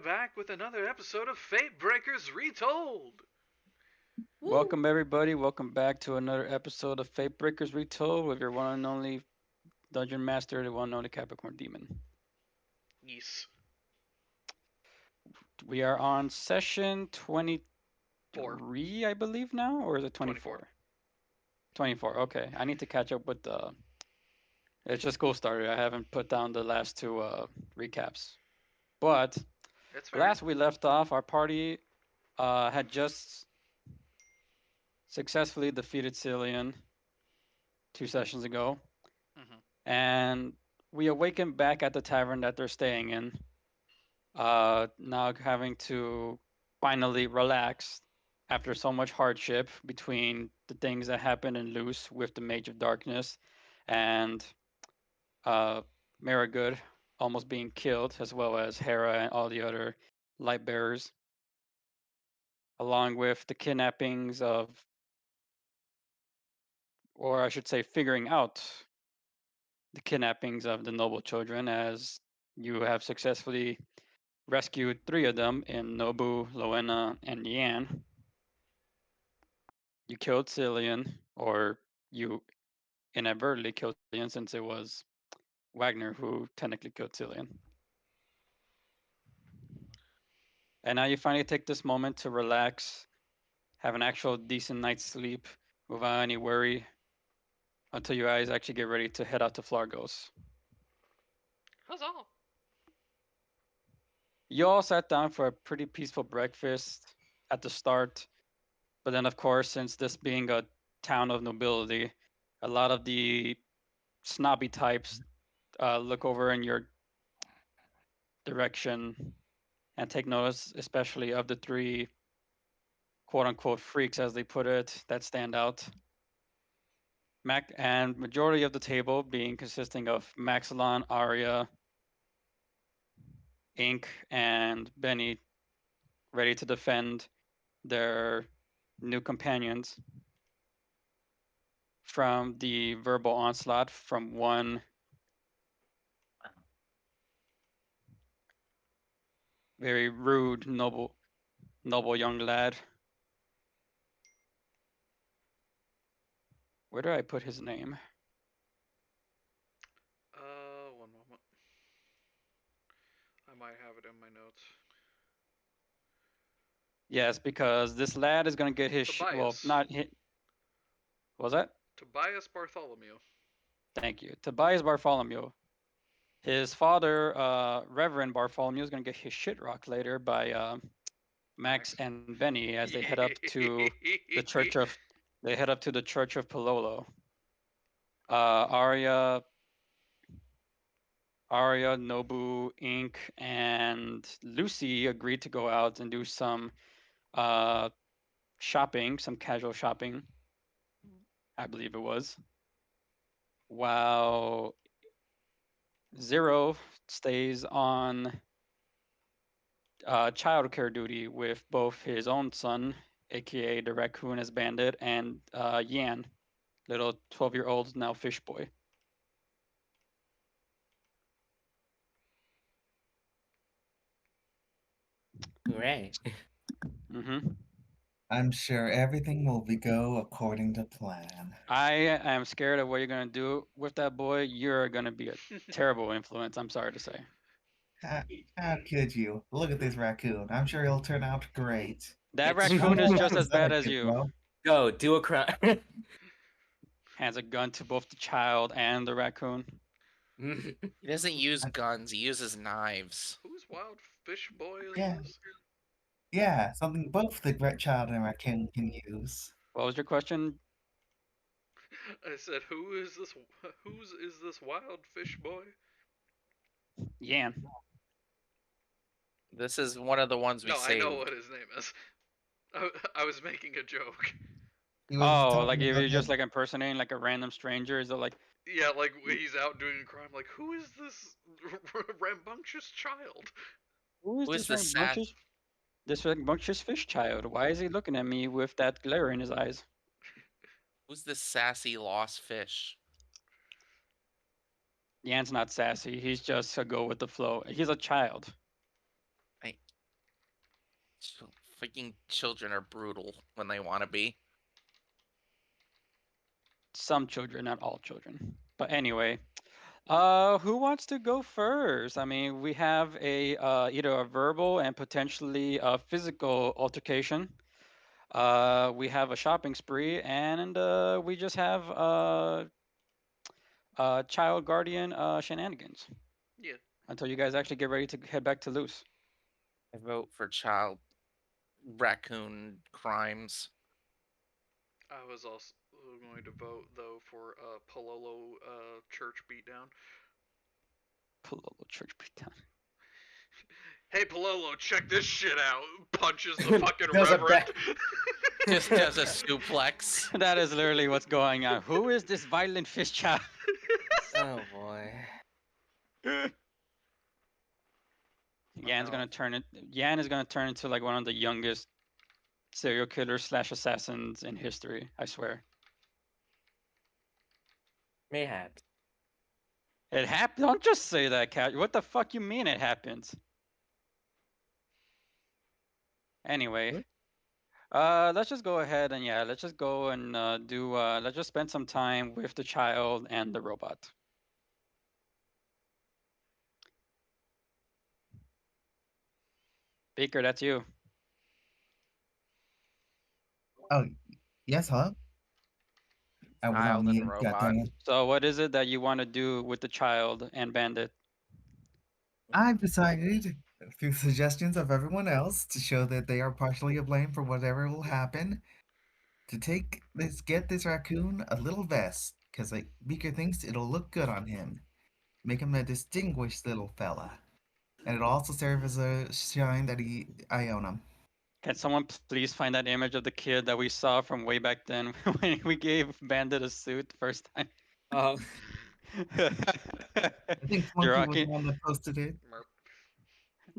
back with another episode of Fatebreakers Retold. Woo! Welcome everybody. Welcome back to another episode of Fatebreakers Retold with your one and only Dungeon Master, the one and only Capricorn Demon. Yes. We are on session 4. 23, I believe now, or is it 24. 24? 24. Okay, I need to catch up with the. It's just Ghost Starter. I haven't put down the last two recaps. But That's fair. last we left off, our party had just successfully defeated Cillian 2 sessions ago, Mm-hmm. and we awakened back at the tavern that they're staying in. Now having to finally relax after so much hardship between the things that happened in Loose with the Mage of Darkness and uh, Marigood almost being killed, as well as Hera and all the other light bearers, along with the kidnappings of, or I should say, figuring out the kidnappings of the noble children, as you have successfully rescued three of them in Nobu, Loena, and Yan. You killed Cillian, or you inadvertently killed Cillian, since it was Wagner who technically killed Cillian. And now you finally take this moment to relax, have an actual decent night's sleep without any worry until your eyes actually get ready to head out to Flargos. Huzzah! You all sat down for a pretty peaceful breakfast at the start, but then, of course, since this being a town of nobility, a lot of the snobby types look over in your direction and take notice, especially of the three quote unquote freaks, as they put it, that stand out. Mac and majority of the table being consisting of Maxilon, Arya, Ink, and Benny, ready to defend their new companions from the verbal onslaught from one very rude, noble young lad. Where did I put his name? One moment. I might have it in my notes. Yes, because this lad is gonna get his well, Tobias. not hit. Was that? Tobias Bartholomew. Thank you. Tobias Bartholomew. His father, Reverend Bartholomew, is gonna get his shit rocked later by Max Max. and Benny as they head up to the church of Palolo. Uh, Arya, Nobu, Ink, and Lucy agreed to go out and do some uh, shopping, some casual shopping, I believe it was. While Zero stays on childcare duty with both his own son, aka the raccoon as bandit, and Yan, little 12-year-old now fish boy. Hooray. hmm I'm sure everything will be go according to plan. I am scared of what you're gonna do with that boy. You're gonna be a terrible influence. I'm sorry to say. How, how could you? Look at this raccoon. I'm sure he'll turn out great. That It's I'm raccoon more is just as bad as sympathetic, you. though. go do a crime. Hands a gun to both the child and the raccoon. He doesn't use I- guns, he uses knives. Whose wild fish boy is Yeah, this? yeah, something both the child and raccoon can use. What was your question, I said, who is this? Whose is this wild fish boy? Yan? This is one of the ones we No, I know saved. what his name is. I was making a joke. He was Oh, like talking if about you're just him. like impersonating like a random stranger, is it like Yeah, like he's out doing a crime. Like, who is this rambunctious child? who is Who is this the sat? rambunctious fish child? Why is he looking at me with that glare in his eyes? Who's the sassy lost fish? Yan's not sassy. He's just a go with the flow. He's a child. Freaking children are brutal when they want to be. Some children, not all children. But anyway, who wants to go first? I mean, we have a either a verbal and potentially a physical altercation. We have a shopping spree, and we just have child guardian shenanigans Yeah. until you guys actually get ready to head back to loose. I vote for child raccoon crimes. I was also going to vote though for Pololo church beatdown. Pololo church beatdown. Hey Pololo, check this shit out! Punches the fucking Does a reverend. Just does a suplex. That is literally what's going on. Who is this violent fish child? Oh boy. Yan's no. gonna turn it. Yan is gonna turn into like one of the youngest serial killers / assassins in history. I swear. Mayhaps. It happened. Don't just say that, Cat. What the fuck you mean it happens? Anyway, let's just go ahead and yeah, let's just go and do. Let's just spend some time with the child and the robot. Baker, that's you. Oh, yes, hello? I was on Child and mute. God robot. dang it. So, what is it that you want to do with the child and Bandit? I've decided, through suggestions of everyone else, to show that they are partially to blame for whatever will happen, to get this raccoon a little vest, because like Beaker thinks it'll look good on him, make him a distinguished little fella, and it'll also serve as a sign that I own him. Can someone please find that image of the kid that we saw from way back then when we gave Bandit a suit the first time? Oh, I think Flunky was the one that posted it.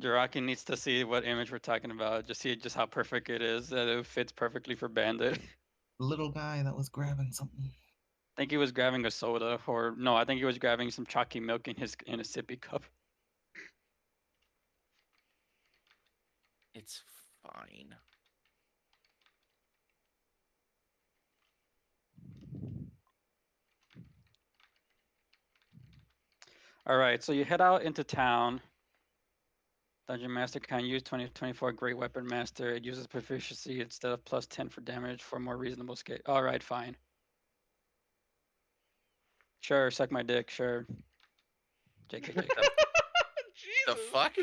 Jiraki needs to see what image we're talking about. Just see just how perfect it is. That it fits perfectly for Bandit. The little guy that was grabbing something. I think he was grabbing a soda, or no, I think he was grabbing some chalky milk in a sippy cup. It's fine. All right, so you head out into town. Dungeon Master can use 2024 Great Weapon Master. It uses proficiency instead of plus 10 for damage for more reasonable scale. All right, fine. Sure, suck my dick, sure. JK, JK. Jesus. The fuck?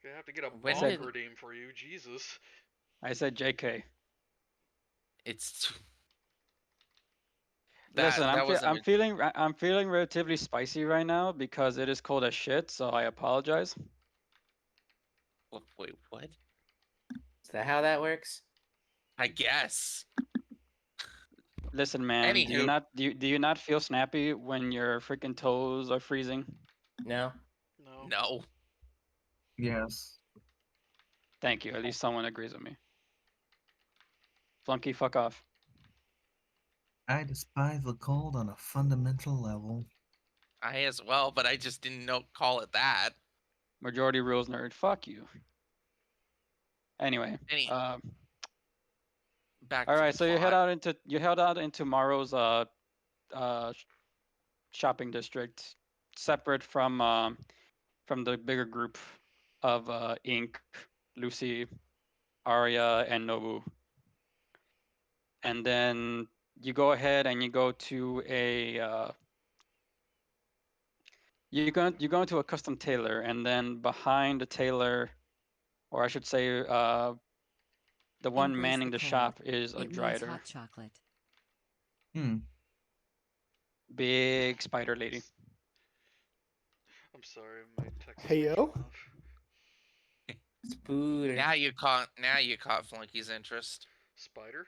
Gonna have to get a When bonker did- name for you, Jesus. I said JK. It's Listen, that was I'm feeling relatively spicy right now because it is cold as shit. So I apologize. Wait, what? is that how that works? I guess. Listen, man. Do you Anywho. do you not feel snappy when your freaking toes are freezing? No. No. No. Yes. Thank you. At least someone agrees with me. Flunky, fuck off. I despise the cold on a fundamental level. I as well, but I just didn't call it that. Majority rules, nerd. Fuck you. Anyway. Back All to right. the So you plot. head out into Morrow's shopping district, separate from the bigger group of Ink, Lucy, Arya, and Nobu. And then you go ahead and you go to a you go into a custom tailor, and then behind the tailor, or I should say, the one Embrace manning the cold. shop is a It means drider. hot chocolate. Big spider lady. I'm sorry, my text Heyo. came off. Spooder. Now you caught Flunky's interest. Spider?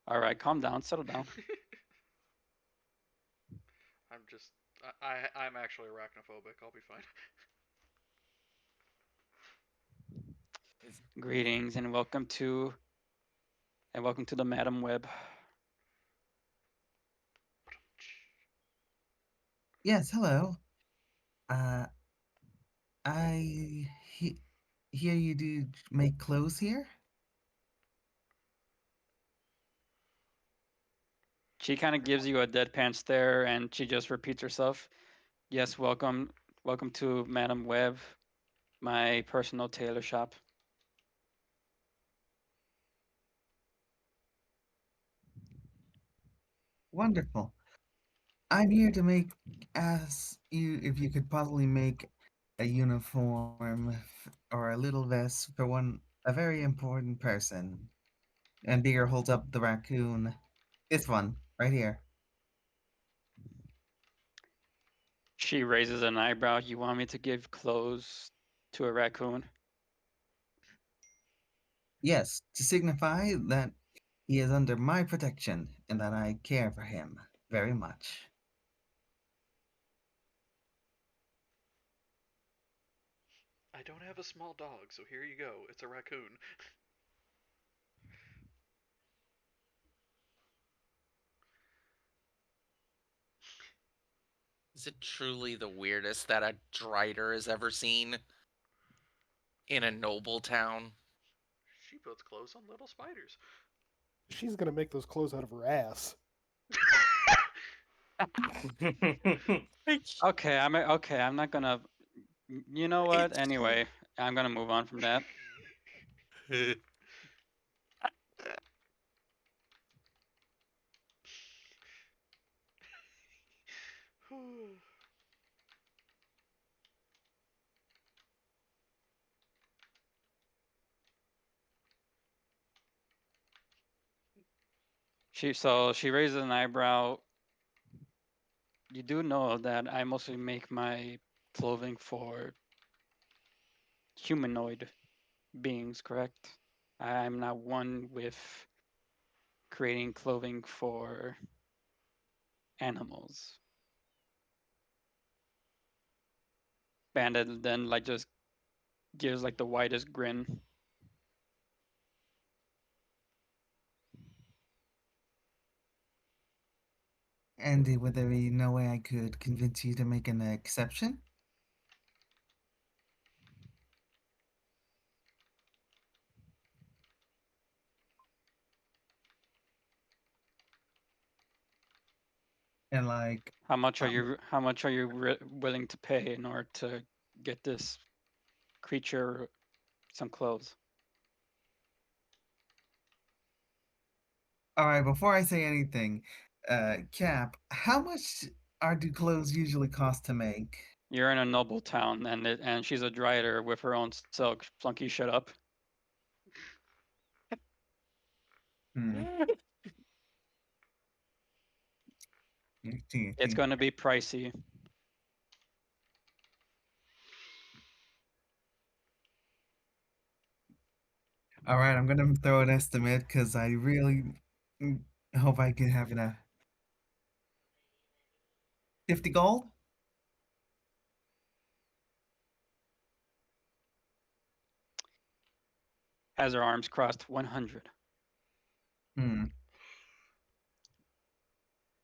All right, calm down, settle down. I'm actually arachnophobic. I'll be fine. Greetings and welcome to the Madam Web. Yes, hello. I hear you do make clothes here? She kind of gives you a deadpan stare, and she just repeats herself. Yes, welcome, welcome to Madame Web, my personal tailor shop. Wonderful. I'm here to ask you if you could possibly make a uniform or a little vest for a very important person. And Beer holds up the raccoon. This one, right here. She raises an eyebrow. You want me to give clothes to a raccoon? Yes, to signify that he is under my protection and that I care for him very much. I don't have a small dog, so here you go. It's a raccoon. Is it truly the weirdest that a Drider has ever seen in a noble town? She puts clothes on little spiders. She's gonna make those clothes out of her ass. Okay, I'm not gonna. You know what? It's Anyway, I'm gonna move on from that. She raises an eyebrow. You do know that I mostly make my clothing for humanoid beings, correct? I'm not one with creating clothing for animals. Bandit then like just gives like the widest grin. And would there be no way I could convince you to make an exception? And like, How much are you willing to pay in order to get this creature some clothes? all right, before I say anything, Cap, how much do clothes usually cost to make? You're in a noble town, and she's a drider with her own silk. Flunky, shut up. Hmm. It's going to be pricey. All right, I'm gonna throw an estimate because I really mm, hope I can have it a 50 gold. Has her arms crossed. 100.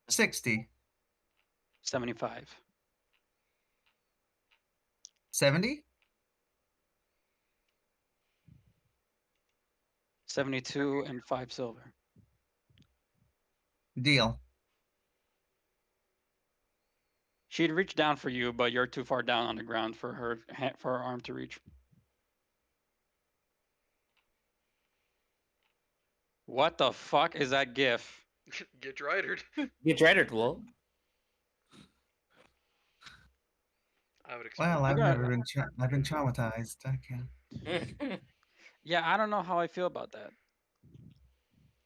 60, 75. 70. 72 and 5 silver. Deal. She'd reach down for you, but you're too far down on the ground for her arm to reach. What the fuck is that gif? Get dridered. You dreaded, Lol. I would expect. Well, I'm gonna. I've been traumatized. I can't. Yeah, I don't know how I feel about that.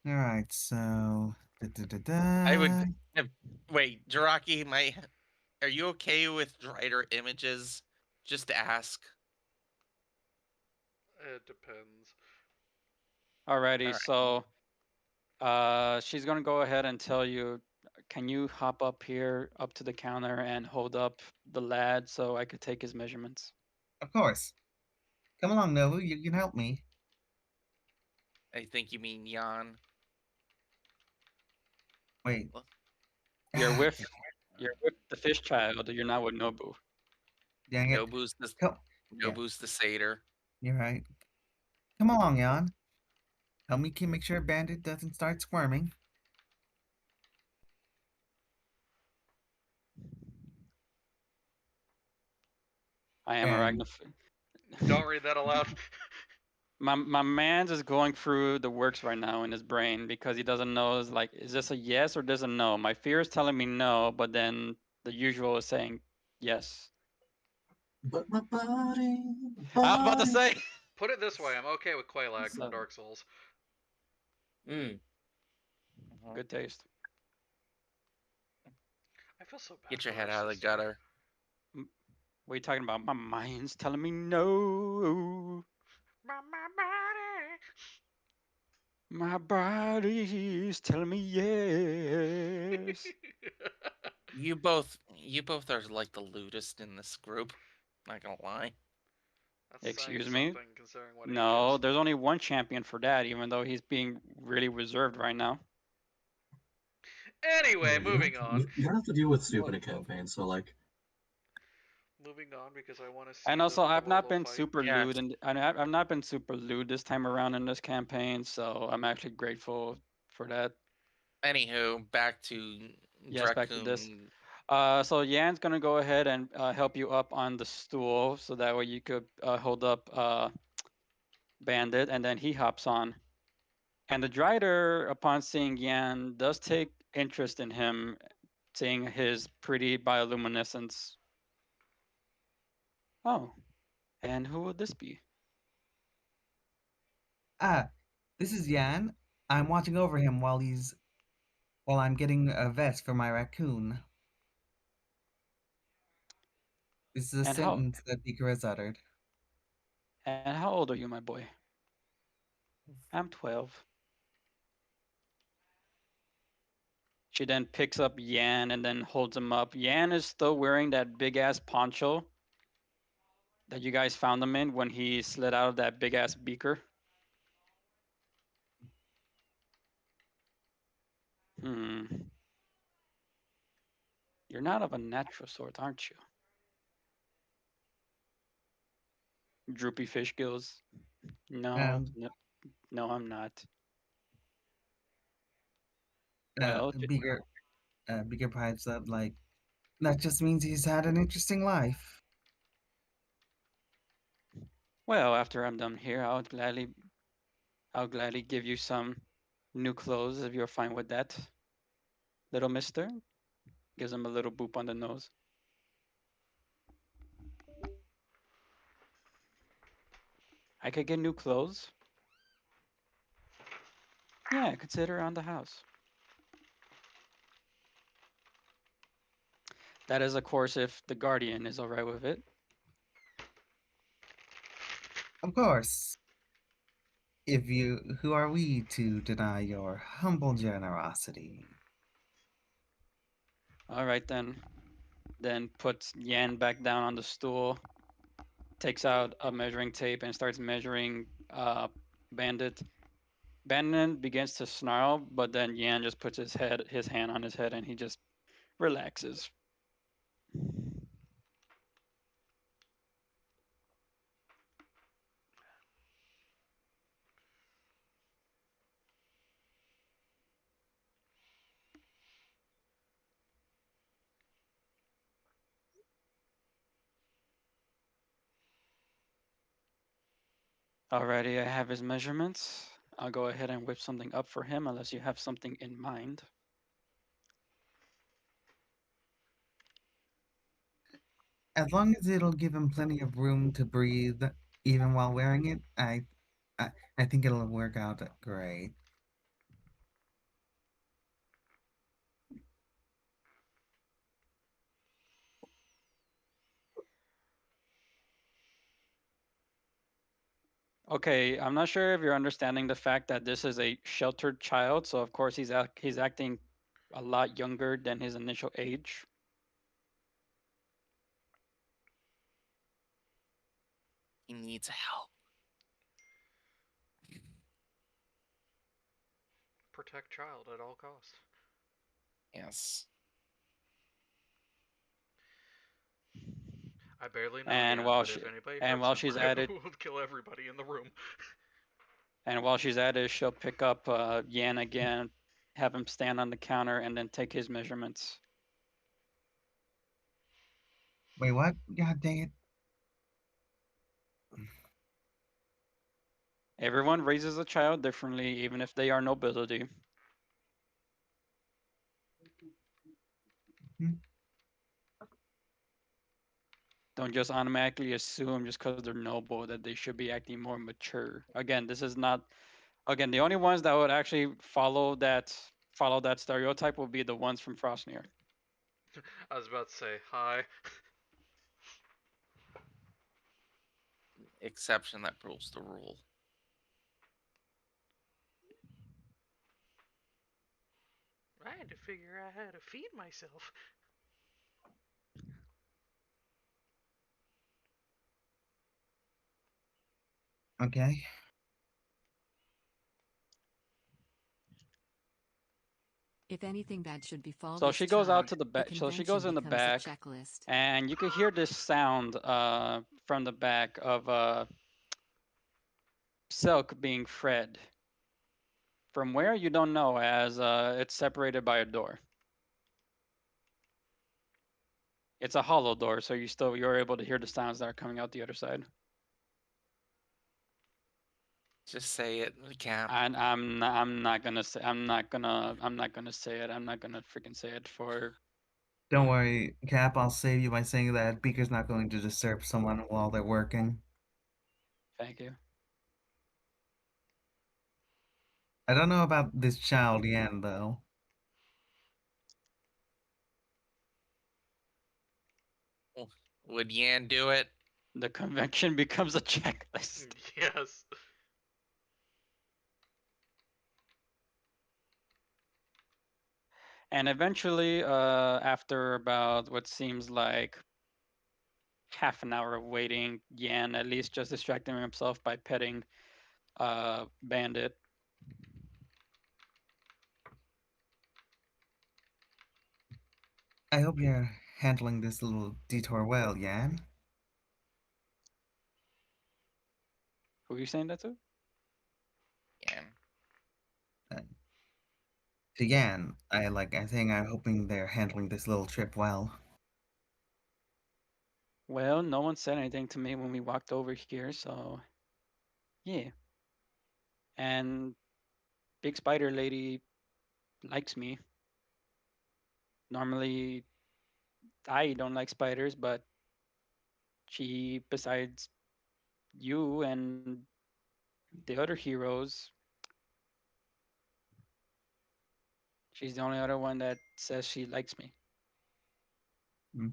All right, so I would wait, Jiraki, are you okay with Drider images? Just ask. It depends. Alrighty, Alright. so she's gonna go ahead and tell you, can you hop up here up to the counter and hold up the lad so I could take his measurements? Of course. Come along, Nobu. You can help me. I think you mean Jan. Wait. Well, You're with the fish child, you're not with Nobu. Dang it. Nobu's the Come, Nobu's the satyr. You're right. Come along, Jan. Help me make sure Bandit doesn't start squirming. I am And Don't read that aloud. my man's is going through the works right now in his brain because he doesn't know is this a yes or does a no? My fear is telling me no, but then the usual is saying yes. But my body, I was about to body. say. Put it this way: I'm okay with Quelaag from So- Dark Souls. Mm. Good taste. I feel so bad. Get your for head our out of the sister. gutter. What are you talking about? My mind's telling me no. My body. My body's telling me yes. You both are like the lewdest in this group. Not gonna lie. That's saying Excuse me? something considering what age No, is. there's only one champion for that, even though he's being really reserved right now. Anyway, moving on. You don't have to deal with stupid in campaign, so like. Moving on because I want to see. And also, the I've not Pololo been fight. super Yes. lewd, and I've not been super lewd this time around in this campaign, so I'm actually grateful for that. Anywho, back to Yes, back to this. Dracoon. So Yan's gonna go ahead and help you up on the stool, so that way you could hold up Bandit, and then he hops on. And the Drider, upon seeing Yan, does take interest in him, seeing his pretty bioluminescence. Oh, and who would this be? This is Yan. I'm watching over him while I'm getting a vest for my raccoon. This is a And how sentence that Beaker has uttered. and how old are you, my boy? I'm 12. She then picks up Yan and then holds him up. Yan is still wearing that big ass poncho that you guys found him in when he slid out of that big ass beaker. You're not of a natural sort, aren't you? Droopy fish gills. No, Um, no, I'm not. Well, Beaker pipes up like, that just means he's had an interesting life. after I'm done here, I'll gladly give you some new clothes if you're fine with that. Little mister gives him a little boop on the nose. I could get new clothes. Yeah, consider on the house. That is, of course, if the Guardian is alright with it. Of course. Who are we to deny your humble generosity? Alright then. Then puts Yan back down on the stool, takes out a measuring tape and starts measuring Bandit. Bandit begins to snarl, but then Yan just puts his hand on his head, and he just relaxes. Alrighty, I have his measurements. I'll go ahead and whip something up for him, unless you have something in mind. As long as it'll give him plenty of room to breathe, even while wearing it, I think it'll work out great. Okay, I'm not sure if you're understanding the fact that this is a sheltered child, so of course he's acting a lot younger than his initial age. He needs help. Protect child at all costs. Yes. I barely know And Yan, while but she if anybody and hurts while him, she's I at it, will kill everybody in the room. and while she's at it, she'll pick up Yan again, have him stand on the counter, and then take his measurements. Wait, what? God dang it. Everyone raises a child differently, even if they are nobility. Hmm. Don't just automatically assume just because they're noble that they should be acting more mature. Again, this is not. Again, the only ones that would actually follow that stereotype will be the ones from Frostnir. I was about to say hi. Exception that proves the rule. I had to figure out how to feed myself. Okay. If anything bad should befall So this she goes out child, to the the back. So she convention goes in the becomes a back, checklist. and you can hear this sound from the back of silk being fred. From where you don't know, as it's separated by a door. It's a hollow door, so you're able to hear the sounds that are coming out the other side. Just say it, Cap. And I'm not gonna say I'm not gonna say it. I'm not gonna freaking say it for. Don't worry, Cap, I'll save you by saying that Beaker's not going to disturb someone while they're working. Thank you. I don't know about this child Yan, though. Would Yan do it? The convention becomes a checklist. Yes. And eventually, after about what seems like half an hour of waiting, Yan at least just distracting himself by petting Bandit. I hope you're handling this little detour well, Yan. Who are you saying that to? Yan. Uh, to Yan, I think I'm hoping they're handling this little trip well. Well, no one said anything to me when we walked over here, so yeah. And Big Spider Lady likes me. Normally, I don't like spiders, but she, besides you and the other heroes, she's the only other one that says she likes me. Mm.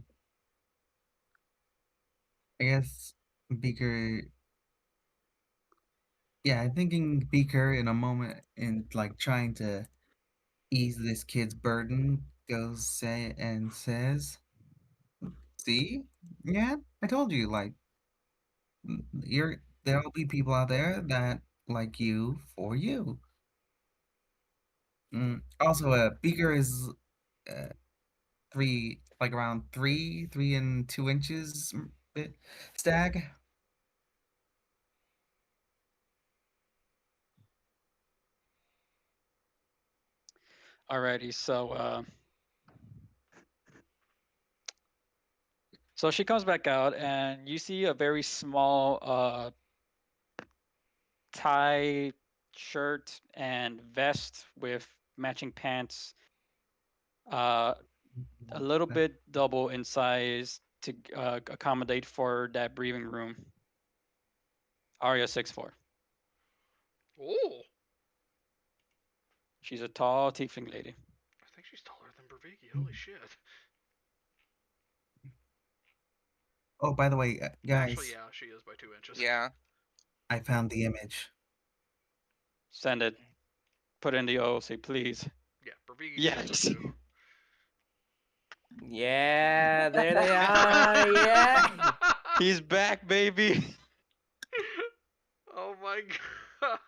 I guess Beaker. Yeah, I'm thinking Beaker in a moment in like trying to ease this kid's burden goes say and says, "See, yeah, I told you. Like, there'll be people out there that like you for you." Also, Beaker is uh, around 3 and 2 inches stag. Alrighty, so she comes back out, and you see a very small tie shirt and vest with matching pants, a little bit double in size to accommodate for that breathing room. Arya 6'4". Oh, She's a tall tiefling lady. I think she's taller than Braviki. Holy shit. Oh, by the way, Actually, guys, yeah, she is by 2 inches. Yeah. I found the image. Send it. Put it in the OOC, please. Yeah, Braviki Yes. 6'2". Yeah, there they are. Yeah. He's back, baby. Oh my god.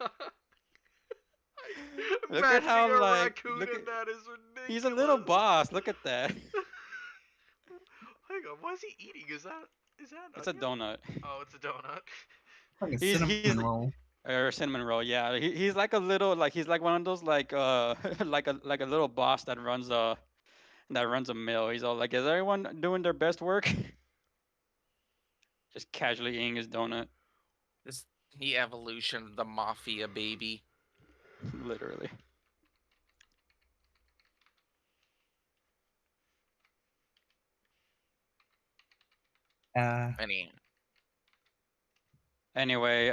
Look at Matching how a like raccoon in that is ridiculous. he's a little boss. Look at that. Hang on, what is he eating? Is that Is that an It's a onion? donut. Oh, it's a donut. Like a He's cinnamon roll. or cinnamon roll. Yeah, he's like a little like he's like one of those like like a little boss that runs a mill. He's all like, is everyone doing their best work? Just casually eating his donut, This the evolution of the mafia baby. literally. Uh, Any Anyway,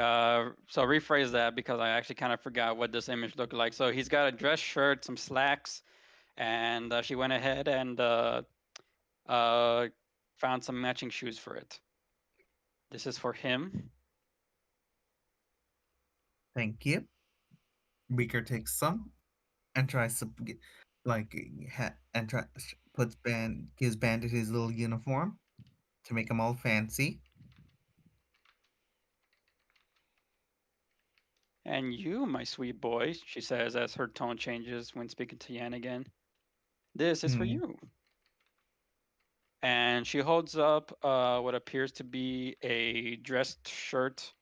so rephrase that because I actually kind of forgot what this image looked like. So he's got a dress shirt, some slacks, and she went ahead and uh, found some matching shoes for it. This is for him. thank you. Beaker takes some and tries to like and puts gives Bandit his little uniform to make him all fancy. And you, my sweet boy, she says as her tone changes when speaking to Yan again. This is for Hmm. you. And she holds up what appears to be a dressed shirt.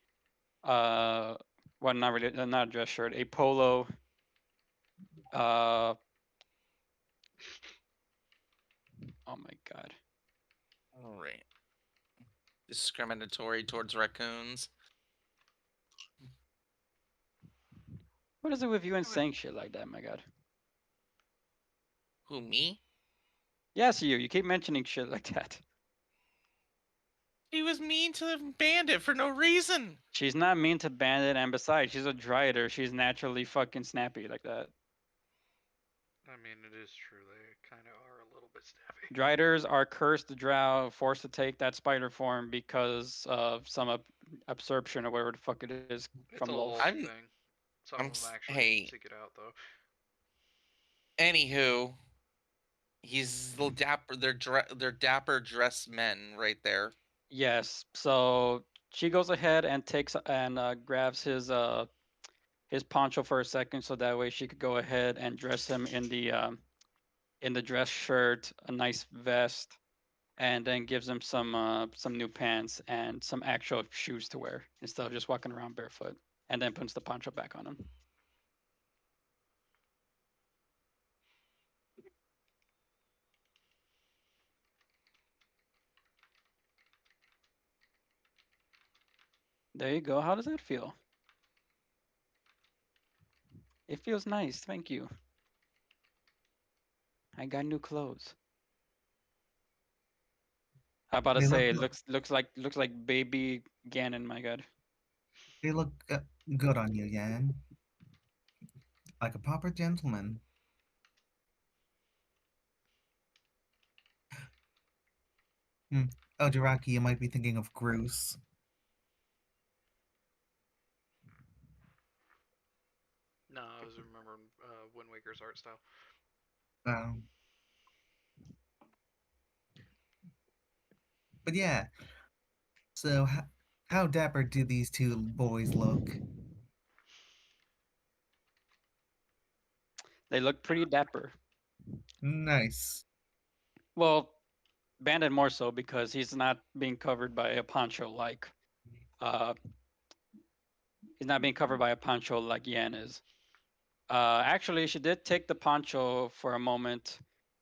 Well, not really, not a dress shirt, a polo. Uh, oh my god. all right. Discriminatory towards raccoons. What is it with you and saying shit like that, my god? Who me? Yes, you. You keep mentioning shit like that. He was mean to Bandit for no reason. She's not mean to Bandit, and besides, she's a Drider. She's naturally fucking snappy like that. I mean, it is true. They kind of are a little bit snappy. Driders are cursed drow, forced to take that spider form because of some absorption or whatever the fuck it is It's from a Lolth. whole I'm thing. Some of them actually hey. seek it out, though. Anywho, he's the dapper. They're dapper dressed men right there. Yes. So she goes ahead and takes and grabs his poncho for a second, so that way she could go ahead and dress him in the dress shirt, a nice vest, and then gives him some new pants and some actual shoes to wear instead of just walking around barefoot. And then puts the poncho back on him. There you go. How does that feel? It feels nice. Thank you. I got new clothes. How about to They look say looks like baby Ganon, my god. they look good on you, Yan, like a proper gentleman. Hmm. Oh, Jiraki, you might be thinking of Groose. No, I was remembering Wind Waker's art style. Um, but yeah. So how dapper do these two boys look? They look pretty dapper. Nice. Well, Bandit more so because he's not being covered by a poncho uh he's not being covered by a poncho like Yan is. Actually, she did take the poncho for a moment,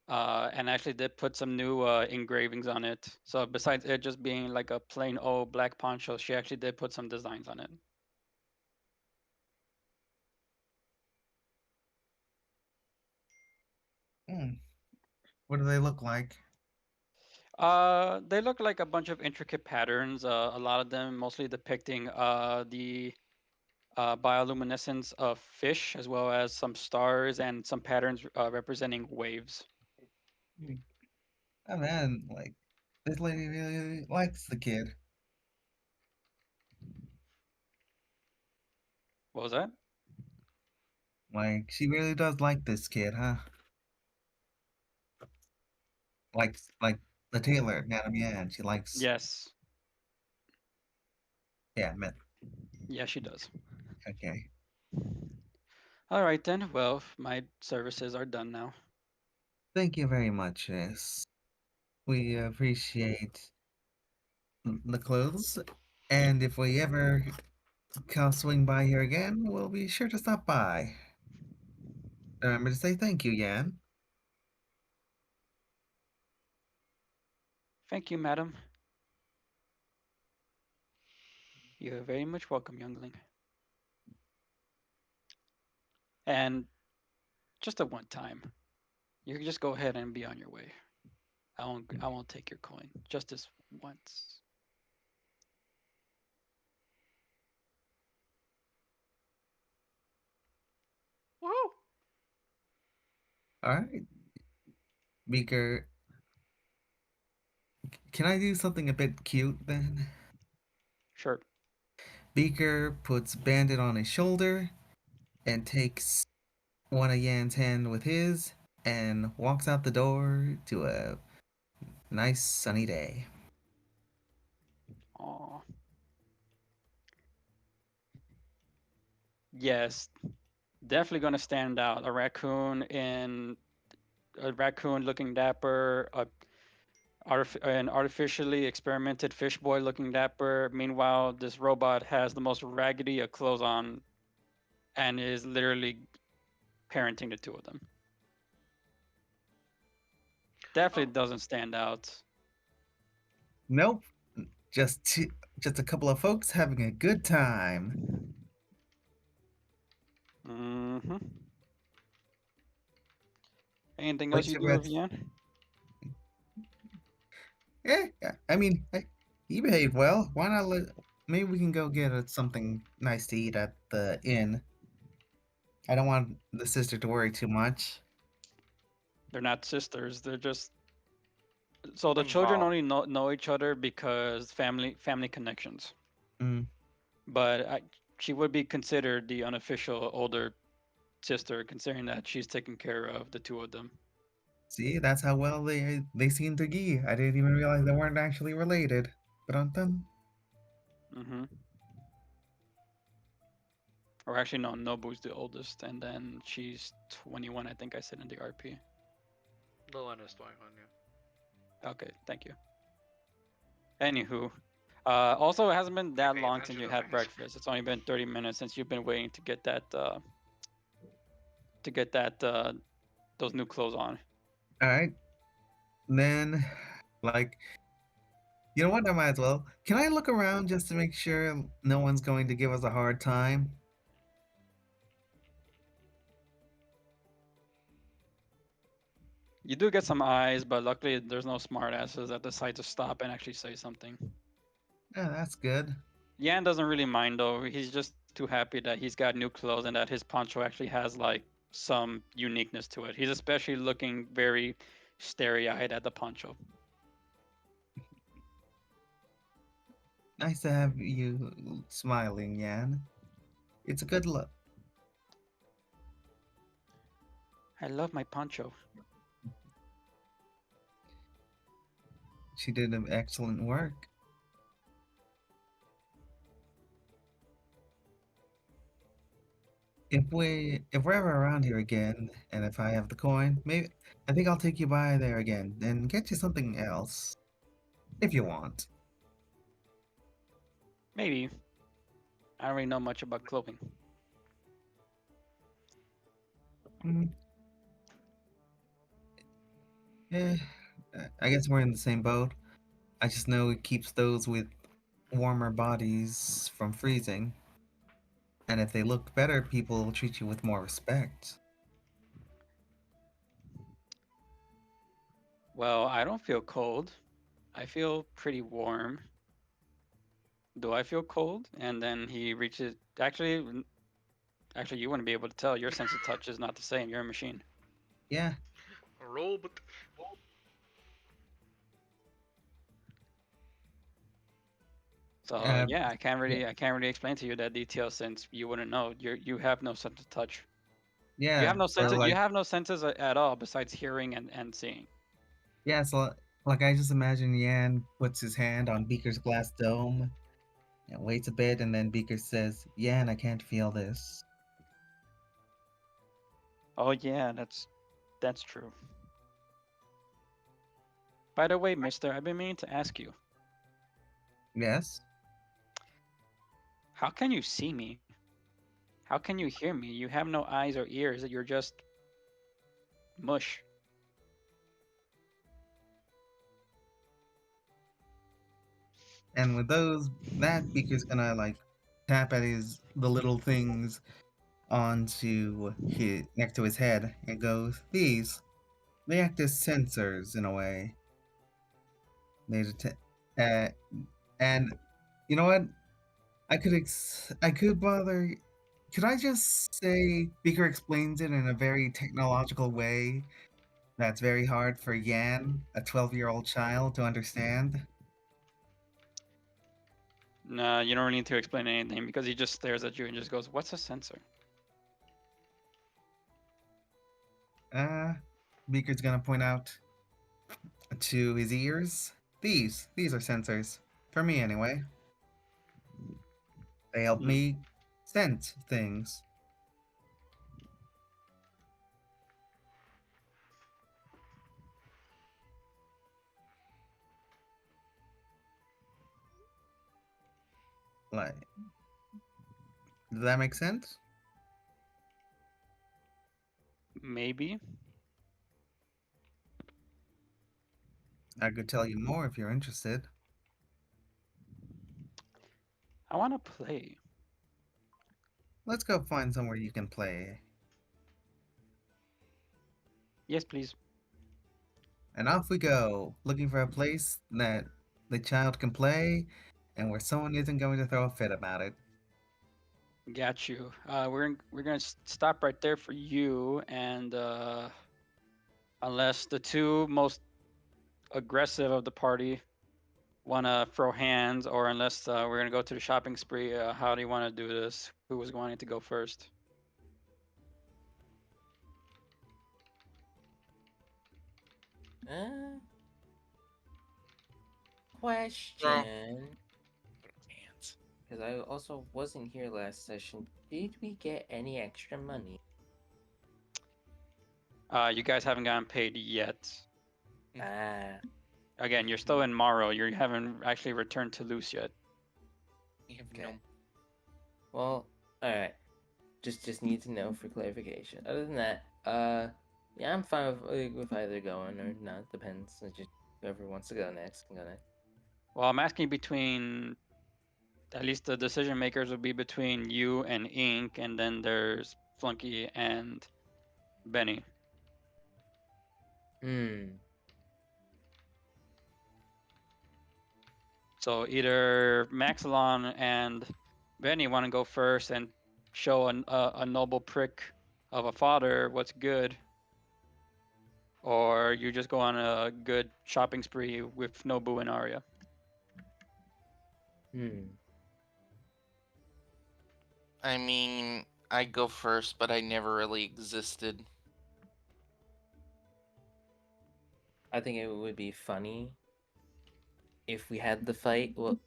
and actually did put some new engravings on it. So besides it just being like a plain old black poncho, she actually did put some designs on it. Hmm. What do they look like? They look like a bunch of intricate patterns. A lot of them mostly depicting the bioluminescence of fish, as well as some stars and some patterns representing waves. Hmm. Oh man, like this lady really likes the kid. What was that? Like she really does like this kid, huh? Like the tailor, Madam Yan. She likes. Yes. Yeah, man. Yeah, she does. Okay. All right then. Well, my services are done now. Thank you very much, Yes. We appreciate the clothes. And if we ever swing by here again, we'll be sure to stop by. Remember to say thank you, Yan. Thank you, madam. You are very much welcome, youngling. And just at one time, you can just go ahead and be on your way. I won't take your coin. Just this once. Woohoo! All right, Beaker. Can I do something a bit cute then? Sure. Beaker puts Bandit on his shoulder and takes one of Yan's hand with his and walks out the door to a nice sunny day. Aw. Yes, definitely gonna stand out. A raccoon looking dapper, an artificially experimented fish boy looking dapper. Meanwhile, this robot has the most raggedy of clothes on and is literally parenting the two of them. Definitely Oh, doesn't stand out. Nope, just just a couple of folks having a good time. Mm-hmm. Anything else What's you your do, best? Vivian? Yeah, I mean, he behaved well. Why not let? Maybe we can go get something nice to eat at the inn. I don't want the sister to worry too much. They're not sisters. They're just so the children involved. only know each other because family connections. Mm, But she would be considered the unofficial older sister, considering that she's taking care of the two of them. see, that's how well they seem to be. I didn't even realize they weren't actually related. But on them, Mm-hmm. Or actually, no, Nobu's the oldest, and then she's 21, I think I said in the RP. The line is 21, yeah. Okay, thank you. Anywho, also, it hasn't been that Pay long since attention you to had things. breakfast. It's only been 30 minutes since you've been waiting to get that those new clothes on. all right. Then, like, you know what? I might as well. Can I look around just to make sure no one's going to give us a hard time? You do get some eyes, but luckily there's no smartasses that decide to stop and actually say something. Yeah, that's good. Yan doesn't really mind though. He's just too happy that he's got new clothes and that his poncho actually has like some uniqueness to it. He's especially looking very starry-eyed at the poncho. Nice to have you smiling, Yan. It's a good look. I love my poncho. She did an excellent work. If we're ever around here again, and if I have the coin, maybe I think I'll take you by there again and get you something else, if you want. Maybe. I don't really know much about clothing. Mm, eh, I guess we're in the same boat. I just know it keeps those with warmer bodies from freezing, and if they look better, people will treat you with more respect. Well, I don't feel cold. I feel pretty warm. Do I feel cold? And then he reaches. Actually, you wouldn't be able to tell. Your sense of touch is not the same. You're a machine. Yeah, Roll, but So uh, yeah, yeah, I can't really explain to you that detail since you wouldn't know. You have no sense of touch. You yeah. have no Or senses. You like, have no senses at all besides hearing and seeing. yeah, so like I just imagine Yan puts his hand on Beaker's glass dome and waits a bit, and then Beaker says, "Yan, I can't feel this." Oh yeah, that's true. By the way, Mister, I've been meaning to ask you. Yes. How can you see me? How can you hear me? You have no eyes or ears. You're just mush. And with that Beaker's gonna like tap at the little things onto his next to his head and goes, they act as sensors in a way. They detect, uh, and you know what? I could bother. Could I just say Beaker explains it in a very technological way that's very hard for Yan, a 12-year-old child, to understand? Nah, you don't really need to explain anything because he just stares at you and just goes, "What's a sensor?" Uh, Beaker's gonna point out to his ears. These are sensors. For me, anyway. They help Hmm. me sense things. Like, does that make sense? Maybe. I could tell you more if you're interested. I want to play. Let's go find somewhere you can play. Yes, please. And off we go, looking for a place that the child can play and where someone isn't going to throw a fit about it. Got you. We're gonna stop right there for you, and unless the two most aggressive of the party want to throw hands, or unless we're gonna go to the shopping spree, how do you want to do this? Who was wanting to go first? Uh, Throw question. hands. Because I also wasn't here last session. Did we get any extra money? You guys haven't gotten paid yet. Ah, Again, you're still in Morrow. You haven't actually returned to Luce yet. We have okay. no. Well, alright. Just need to know for clarification. Other than that, yeah, I'm fine with either going or not. Depends. It's just whoever wants to go next can go next. Well, I'm asking between, at least the decision makers would be between you and Ink, and then there's Flunky and Benny. Hmm. So either Maxilon and Benny want to go first and show a noble prick of a father what's good, or you just go on a good shopping spree with Nobu and Arya. Hmm. I mean, I go first, but I never really existed. I think it would be funny if we had the fight. Well,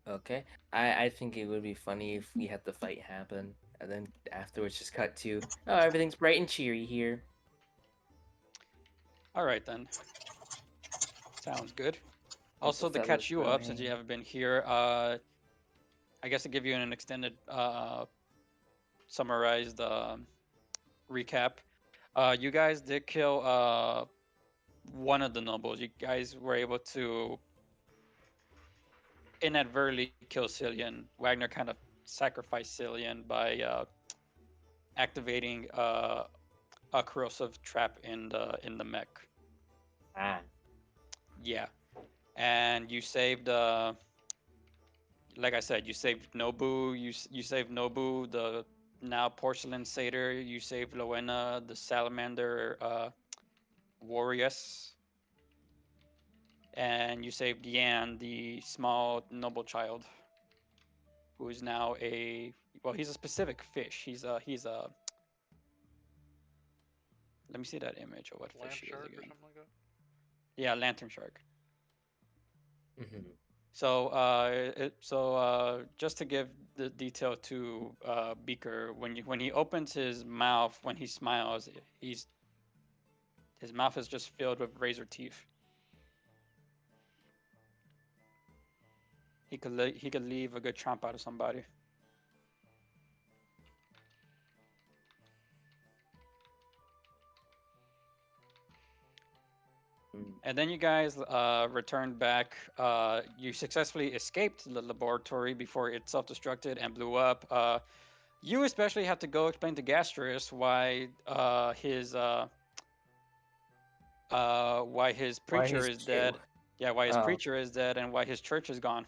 okay. I think it would be funny if we had the fight happen and then afterwards just cut to, oh, everything's bright and cheery here. All right then, sounds good. Let the Also, to fellas catch you throw up, since you hands. haven't been here, I guess to give you an extended summarized recap. You guys did kill one of the nobles. You guys were able to inadvertently kill Cillian. Wagner kind of sacrificed Cillian by activating a corrosive trap in the mech. Ah. Yeah, and you saved. Like I said, you saved Nobu. You saved Nobu, the now porcelain satyr. You saved Lowena, the salamander warrioress, and you saved Yan, the small noble child, who is now a, well, he's a specific fish. He's a let me see that image of what Land fish he is shark or again. something like that. Yeah, lantern shark. Mm-hmm. So just to give the detail to Beaker, when he opens his mouth, when he smiles, his mouth is just filled with razor teeth. He could he could leave a good chomp out of somebody. And then you guys returned back. You successfully escaped the laboratory before it self-destructed and blew up. You especially have to go explain to Gastrus why his preacher his is Q? dead. Yeah, why his Oh. preacher is dead and why his church is gone.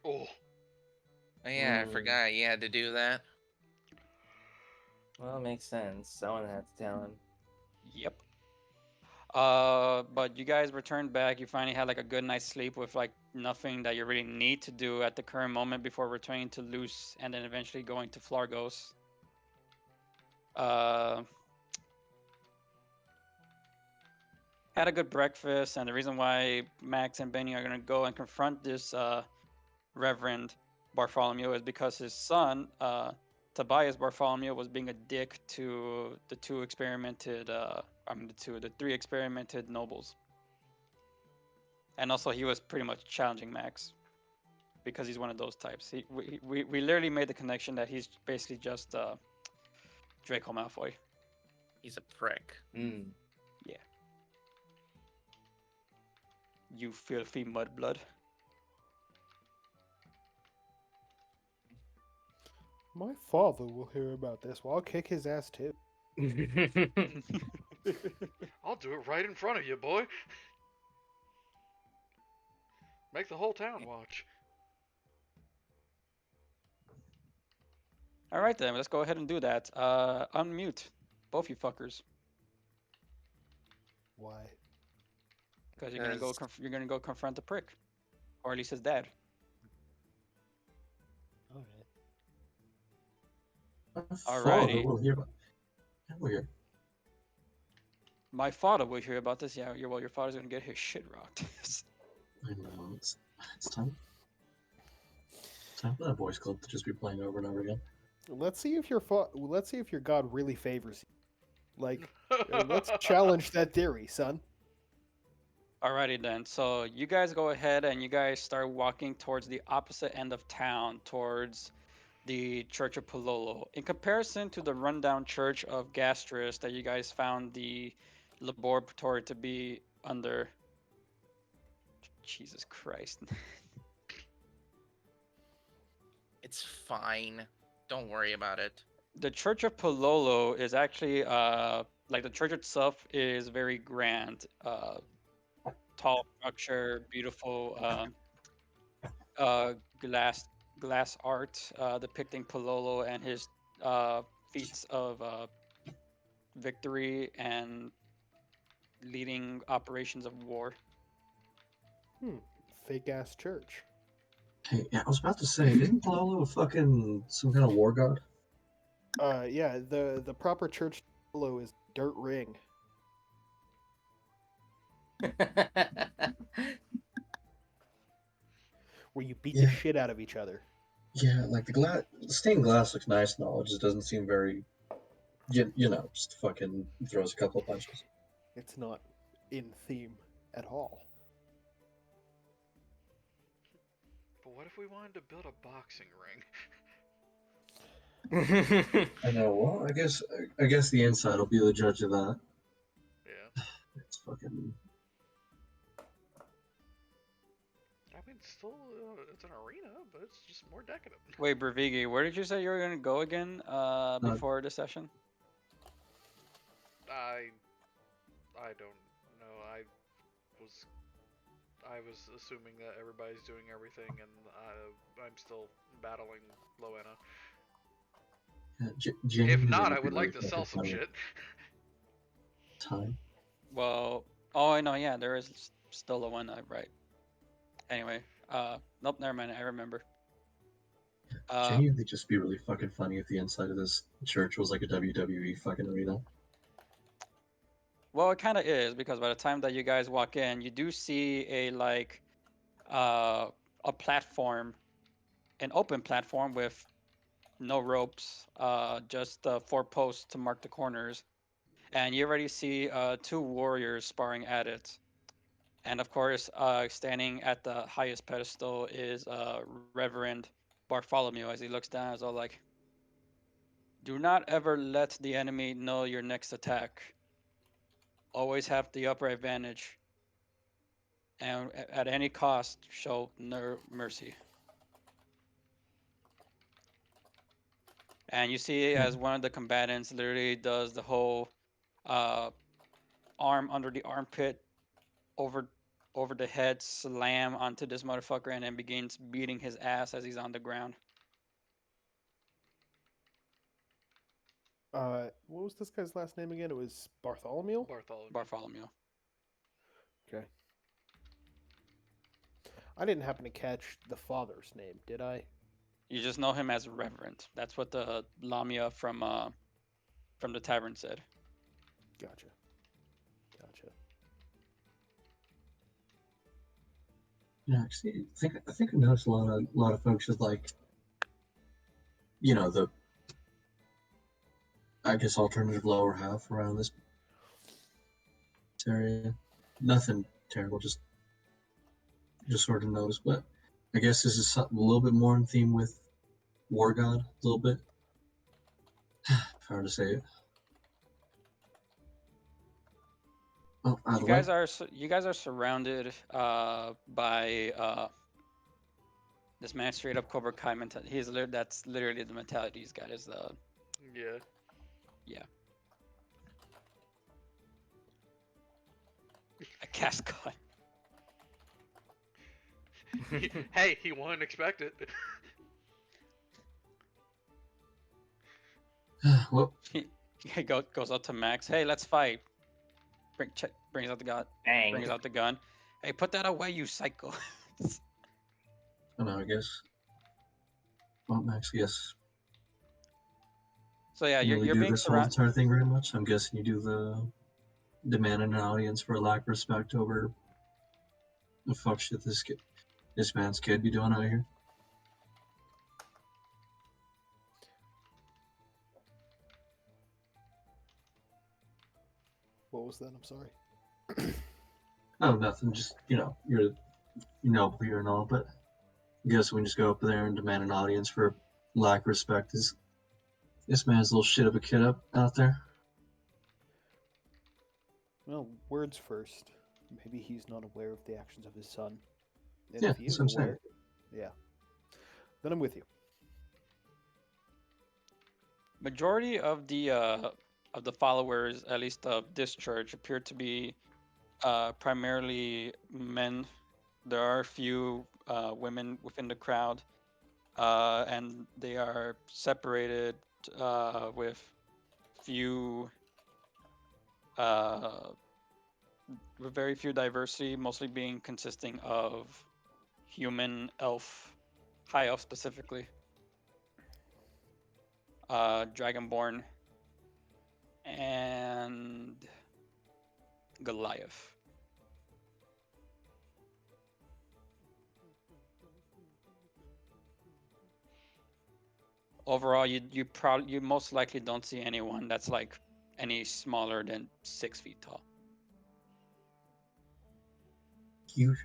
Oh, Oh, yeah, I forgot you had to do that. Well, it makes sense. Someone had to tell him. Yep. But you guys returned back. You finally had like a good night's sleep with like nothing that you really need to do at the current moment before returning to Luce and then eventually going to Flargos. Had a good breakfast, and the reason why Max and Benny are gonna go and confront this Reverend Bartholomew is because his son, Tobias Bartholomew, was being a dick to the the three experimented nobles. And also, he was pretty much challenging Max because he's one of those types. We literally made the connection that he's basically just Draco Malfoy. He's a prick. Yeah. You filthy mudblood. My father will hear about this. Well, I'll kick his ass too. I'll do it right in front of you, boy. Make the whole town watch. All right then, let's go ahead and do that. Unmute, both you fuckers, Why? because you're gonna go. You're gonna go confront the prick, or at least his dad. Okay. Alrighty. We'll hear about. We'll hear. My father will hear about this. Yeah, your father's gonna get his shit rocked. I know it's time. Time for that boys club to just be playing over and over again. Let's see if your god really favors you. Like, let's challenge that theory, son. Alrighty then. So you guys go ahead and you guys start walking towards the opposite end of town, towards the Church of Pololo. In comparison to the rundown Church of Gastrus that you guys found the laboratory to be under. Jesus Christ. It's fine. Don't worry about it. The Church of Pololo is actually like the church itself is very grand. Tall structure, beautiful glass art depicting Pololo and his feats of victory and leading operations of war. Fake ass church. Hey, yeah, I was about to say, isn't Palolo fucking some kind of war god? Yeah, the proper church below is dirt ring. Where you beat the shit out of each other. Yeah, like the stained glass looks nice and all. It just doesn't seem very, just fucking throws a couple of punches. It's not in theme at all. But what if we wanted to build a boxing ring? I know. Well, I guess the inside will be the judge of that. Yeah. It's fucking. I mean, still, it's an arena, but it's just more decadent. Wait, Bravigi, where did you say you were going to go again before the session? I don't know. I was assuming that everybody's doing everything, and I'm still battling Loena. If not, I would like to sell some shit. Time. Well, oh, I know, yeah, there is still a one, right. Anyway, nope, never mind, I remember. Genuinely just be really fucking funny if the inside of this church was like a WWE fucking arena. Well, it kind of is, because by the time that you guys walk in, you do see a platform, an open platform with no ropes, just 4 posts to mark the corners. And you already see 2 warriors sparring at it. And of course, standing at the highest pedestal is Reverend Bartholomew as he looks down. Is all like, "Do not ever let the enemy know your next attack. Always have the upper advantage, and at any cost, show no mercy." And you see as one of the combatants literally does the whole uh, arm under the armpit over over the head slam onto this motherfucker and then begins beating his ass as he's on the ground. What was this guy's last name again? It was Bartholomew. Bartholomew. Bartholomew. Okay. I didn't happen to catch the father's name, did I? You just know him as Reverend. That's what the Lamia from the tavern said. Gotcha. Gotcha. Yeah, actually, I think I noticed a lot of folks with like, you know, the I guess alternative lower half around this area. Nothing terrible, just sort of noticed. But I guess this is something a little bit more in theme with War God, a little bit. Hard to say it. Oh, out of the way. You guys are surrounded by this man straight up Cobra Kai mentality. That's literally the mentality he's got. Is the Yeah. a cast gun. Hey, he wouldn't expect it. Well, He goes up to Max. Hey, let's fight. Brings out the gun. Bang. Brings out the gun. Hey, put that away, you psycho. I don't know, I guess. Well, Max, yes. So yeah, You really you're do being this whole surrounded. entire thing very much. I'm guessing you do the demanding an audience for lack of respect over the fuck shit this man's kid be doing out here. What was that? I'm sorry. Oh, nothing. Just you're here and all, but I guess we can just go up there and demand an audience for lack of respect. Is this man's a little shit of a kid up out there? Well, words first. Maybe he's not aware of the actions of his son. And Yeah, if he that's is what I'm saying. aware, yeah. Then I'm with you. Majority of the followers, at least of this church, appear to be primarily men. There are a few women within the crowd, and they are separated with few, with very few diversity, mostly being consisting of human, elf, high elf specifically, dragonborn, and Goliath. Overall, you most likely don't see anyone that's like any smaller than 6 feet tall. Huge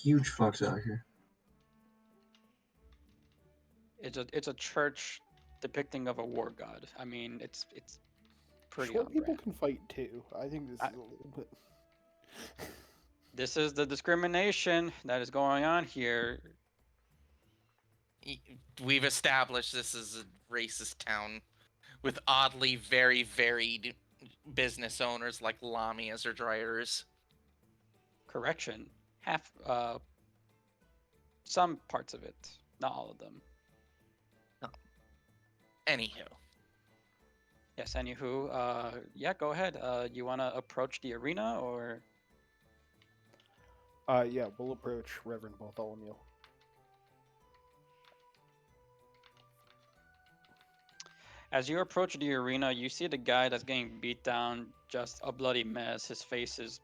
fucks out here. It's a church depicting of a war god. I mean, it's pretty Short on people brand. can fight too. I think this is a little bit. This is the discrimination that is going on here. We've established this is a racist town with oddly very varied business owners like Lamias or Dryers. Correction, half some parts of it, not all of them. Anywho. Yes, anywho, yeah, go ahead. You want to approach the arena or? Yeah, we'll approach Reverend Bartholomew. As you approach the arena, you see the guy that's getting beat down, just a bloody mess. His face is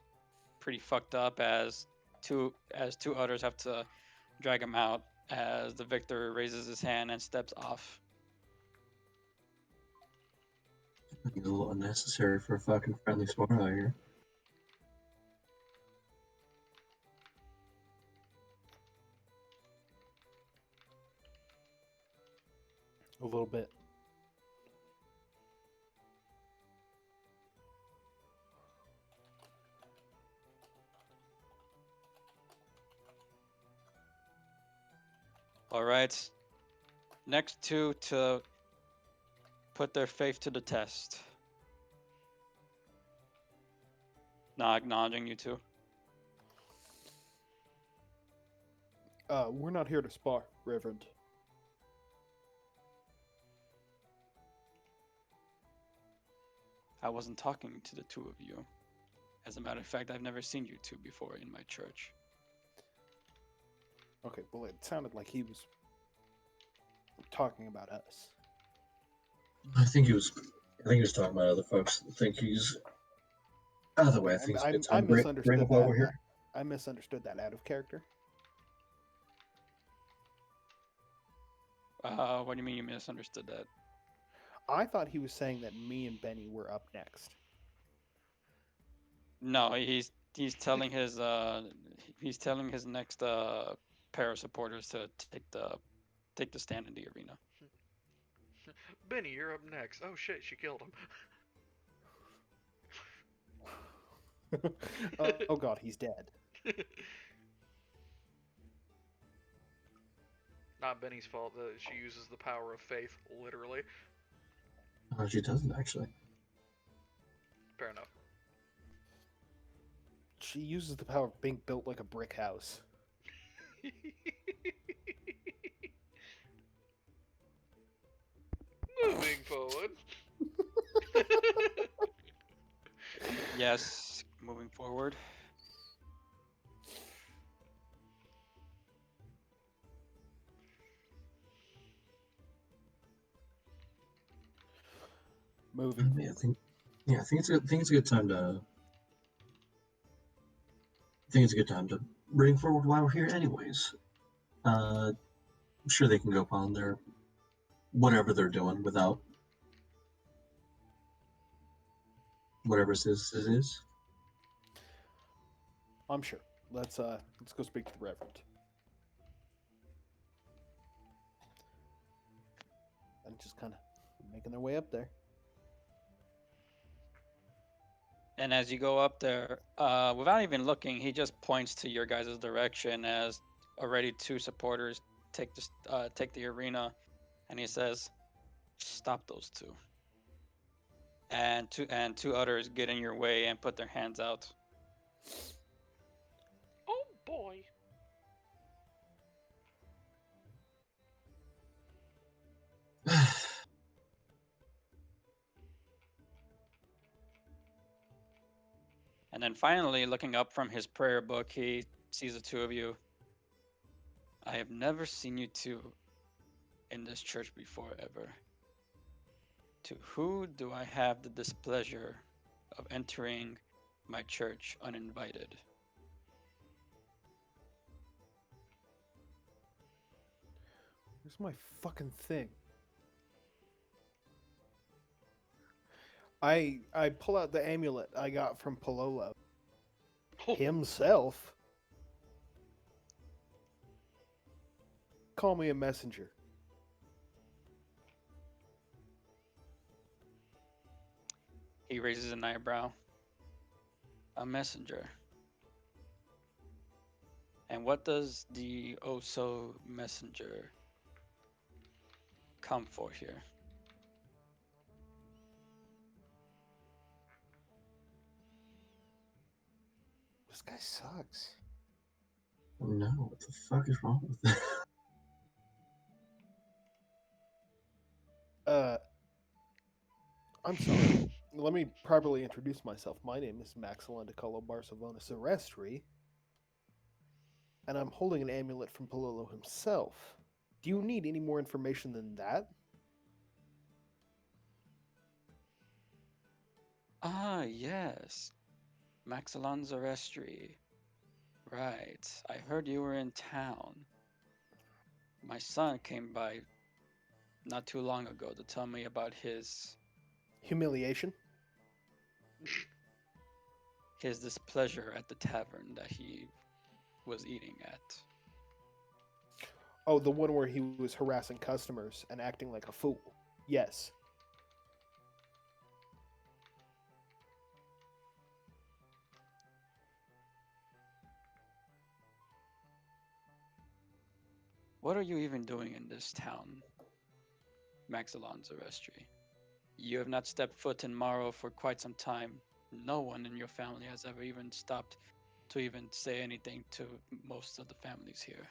pretty fucked up as two others have to drag him out as the victor raises his hand and steps off. It's a little unnecessary for a fucking friendly spar out here. A little bit. All right. Next two to put their faith to the test. Not acknowledging you two. We're not here to spar, Reverend. I wasn't talking to the two of you. As a matter of fact, I've never seen you two before in my church. Okay, well, it sounded like he was talking about us. I think he was. I think he was talking about other folks. I think he's. Either way, I Okay, think it's a good I time. Bring misunderstood up while that. we're here. I misunderstood that out of character. What do you mean you misunderstood that? I thought he was saying that me and Benny were up next. No, he's telling his next pair of supporters to take the stand in the arena. Benny, you're up next. Oh shit, she killed him. Oh god, he's dead. Not Benny's fault that she uses the power of faith, literally. Oh, she doesn't actually. Fair enough. She uses the power of being built like a brick house. Moving forward. Yes, moving forward. Moving Yeah, I forward. think. Yeah, I think it's a good time to. I think it's a good time to bring forward why we're here, anyways. I'm sure they can go upon their whatever they're doing without whatever this is. I'm sure. Let's go speak to the Reverend. And just kind of making their way up there. And as you go up there, without even looking, he just points to your guys' direction as already two supporters take the arena, and he says, "Stop those two." And two others get in your way and put their hands out. Oh boy. And then finally, looking up from his prayer book, he sees the two of you. I have never seen you two in this church before, ever. To who do I have the displeasure of entering my church uninvited? Where's my fucking thing? I pull out the amulet I got from Pololo. Himself. Call me a messenger. He raises an eyebrow. A messenger. And what does the Oso messenger come for here? This guy sucks. Oh no, what the fuck is wrong with that? I'm sorry. Let me properly introduce myself. My name is Maxilon DeColo Barcelona Serestri, and I'm holding an amulet from Pololo himself. Do you need any more information than that? Ah, yes. Maxilon Zarestri. Right. I heard you were in town. My son came by not too long ago to tell me about his Humiliation? displeasure at the tavern that he was eating at. Oh, the one where he was harassing customers and acting like a fool. Yes. What are you even doing in this town, Maxilon Zerestri? You have not stepped foot in Morrow for quite some time. No one in your family has ever even stopped to even say anything to most of the families here.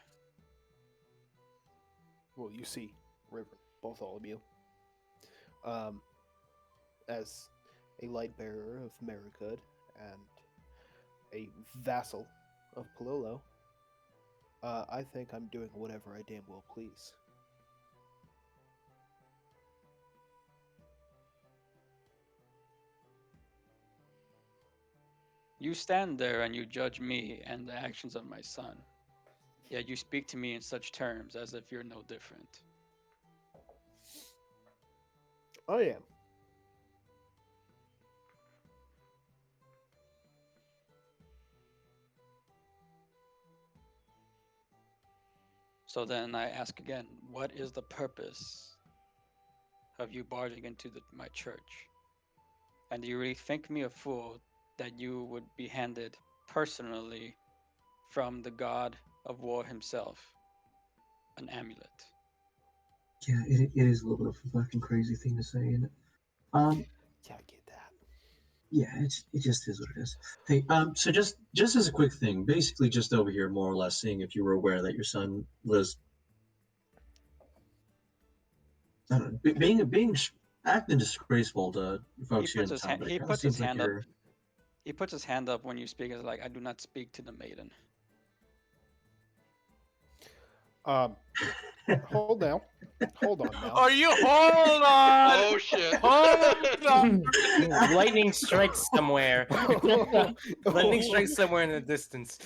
Well, you see, River, both all of you, um, as a light bearer of Mericud and a vassal of Pololo, I think I'm doing whatever I damn well please. You stand there and you judge me and the actions of my son. Yet you speak to me in such terms as if you're no different. I am. So then I ask again, what is the purpose of you barging into my church? And do you really think me a fool that you would be handed personally from the god of war himself an amulet? Yeah, it is a little bit of a fucking crazy thing to say, isn't it? Yeah, I get that. Yeah, it just is what it is. Hey, so just as a quick thing, basically just over here, more or less, seeing if you were aware that your son was, I don't know, acting disgraceful to He folks here puts in his town, hand. but it He kind of puts his seems like hand up. you're. He puts his hand up when you speak. It's like I do not speak to the maiden. Hold now. Hold on now. Are you hold on? Oh shit. Hold on. Lightning strikes somewhere. Lightning strikes somewhere in the distance.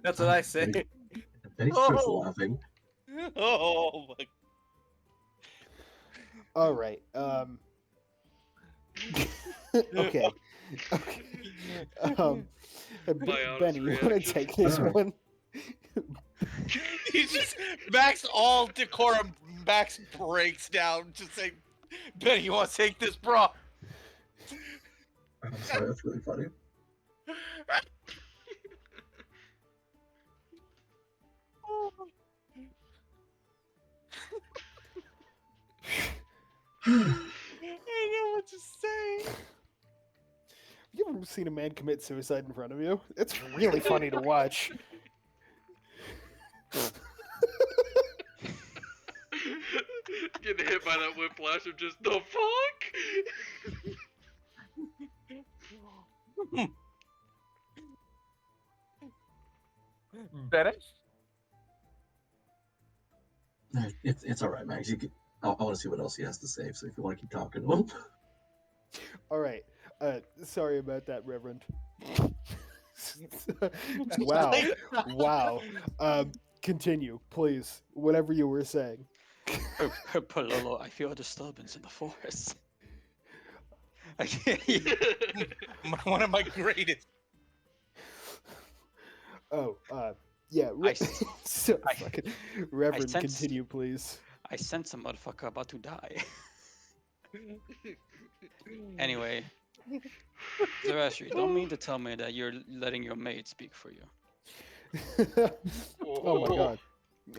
That's what I say. Benny starts Oh. laughing. Oh my. All right. Okay. Okay. Um, My honest Benny, you want to reaction. take this one? He's just Max all decorum. Max breaks down. Just say, Benny, you want to take this, bro? I'm sorry, that's really funny. I don't know what to say. You ever seen a man commit suicide in front of you? It's really funny to watch. Getting hit by that whiplash of just the fuck. Better? It's all right, Max. I want to see what else he has to say. So if you want to keep talking to him, All right. Sorry about that, Reverend. Wow. Wow. Continue, please. Whatever you were saying. Pololo, I feel a disturbance in the forest. One of my greatest. Oh, yeah. So I- fucking Reverend, sense- continue, please. I sense a motherfucker about to die. Anyway, Zerestri, don't mean to tell me that you're letting your maid speak for you. Oh my god.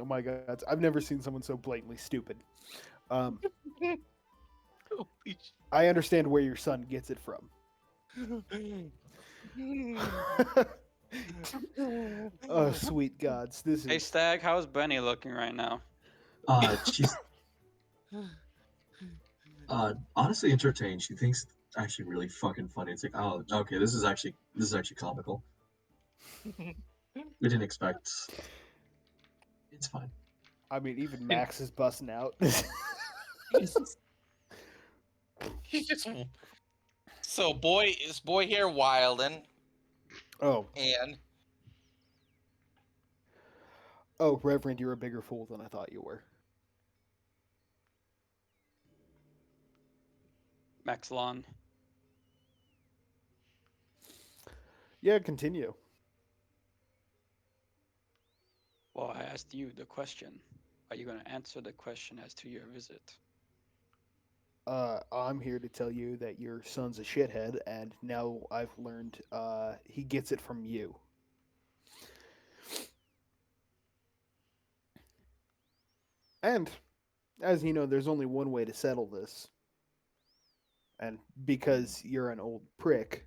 Oh my god. I've never seen someone so blatantly stupid. Holy I understand where your son gets it from. Oh, sweet gods. This Hey is Stag, how's Benny looking right now? she's honestly entertained. She thinks it's actually really fucking funny. It's like, oh, okay, this is actually comical. We didn't expect. It's fine. I mean, even Max is busting out. He's just so boy here wildin', Oh, and oh, Reverend, you're a bigger fool than I thought you were. Maxlon. Yeah, continue. Well, asked you the question. Are you going to answer the question as to your visit? I'm here to tell you that your son's a shithead, and now I've learned he gets it from you. And as you know, there's only one way to settle this. And because you're an old prick,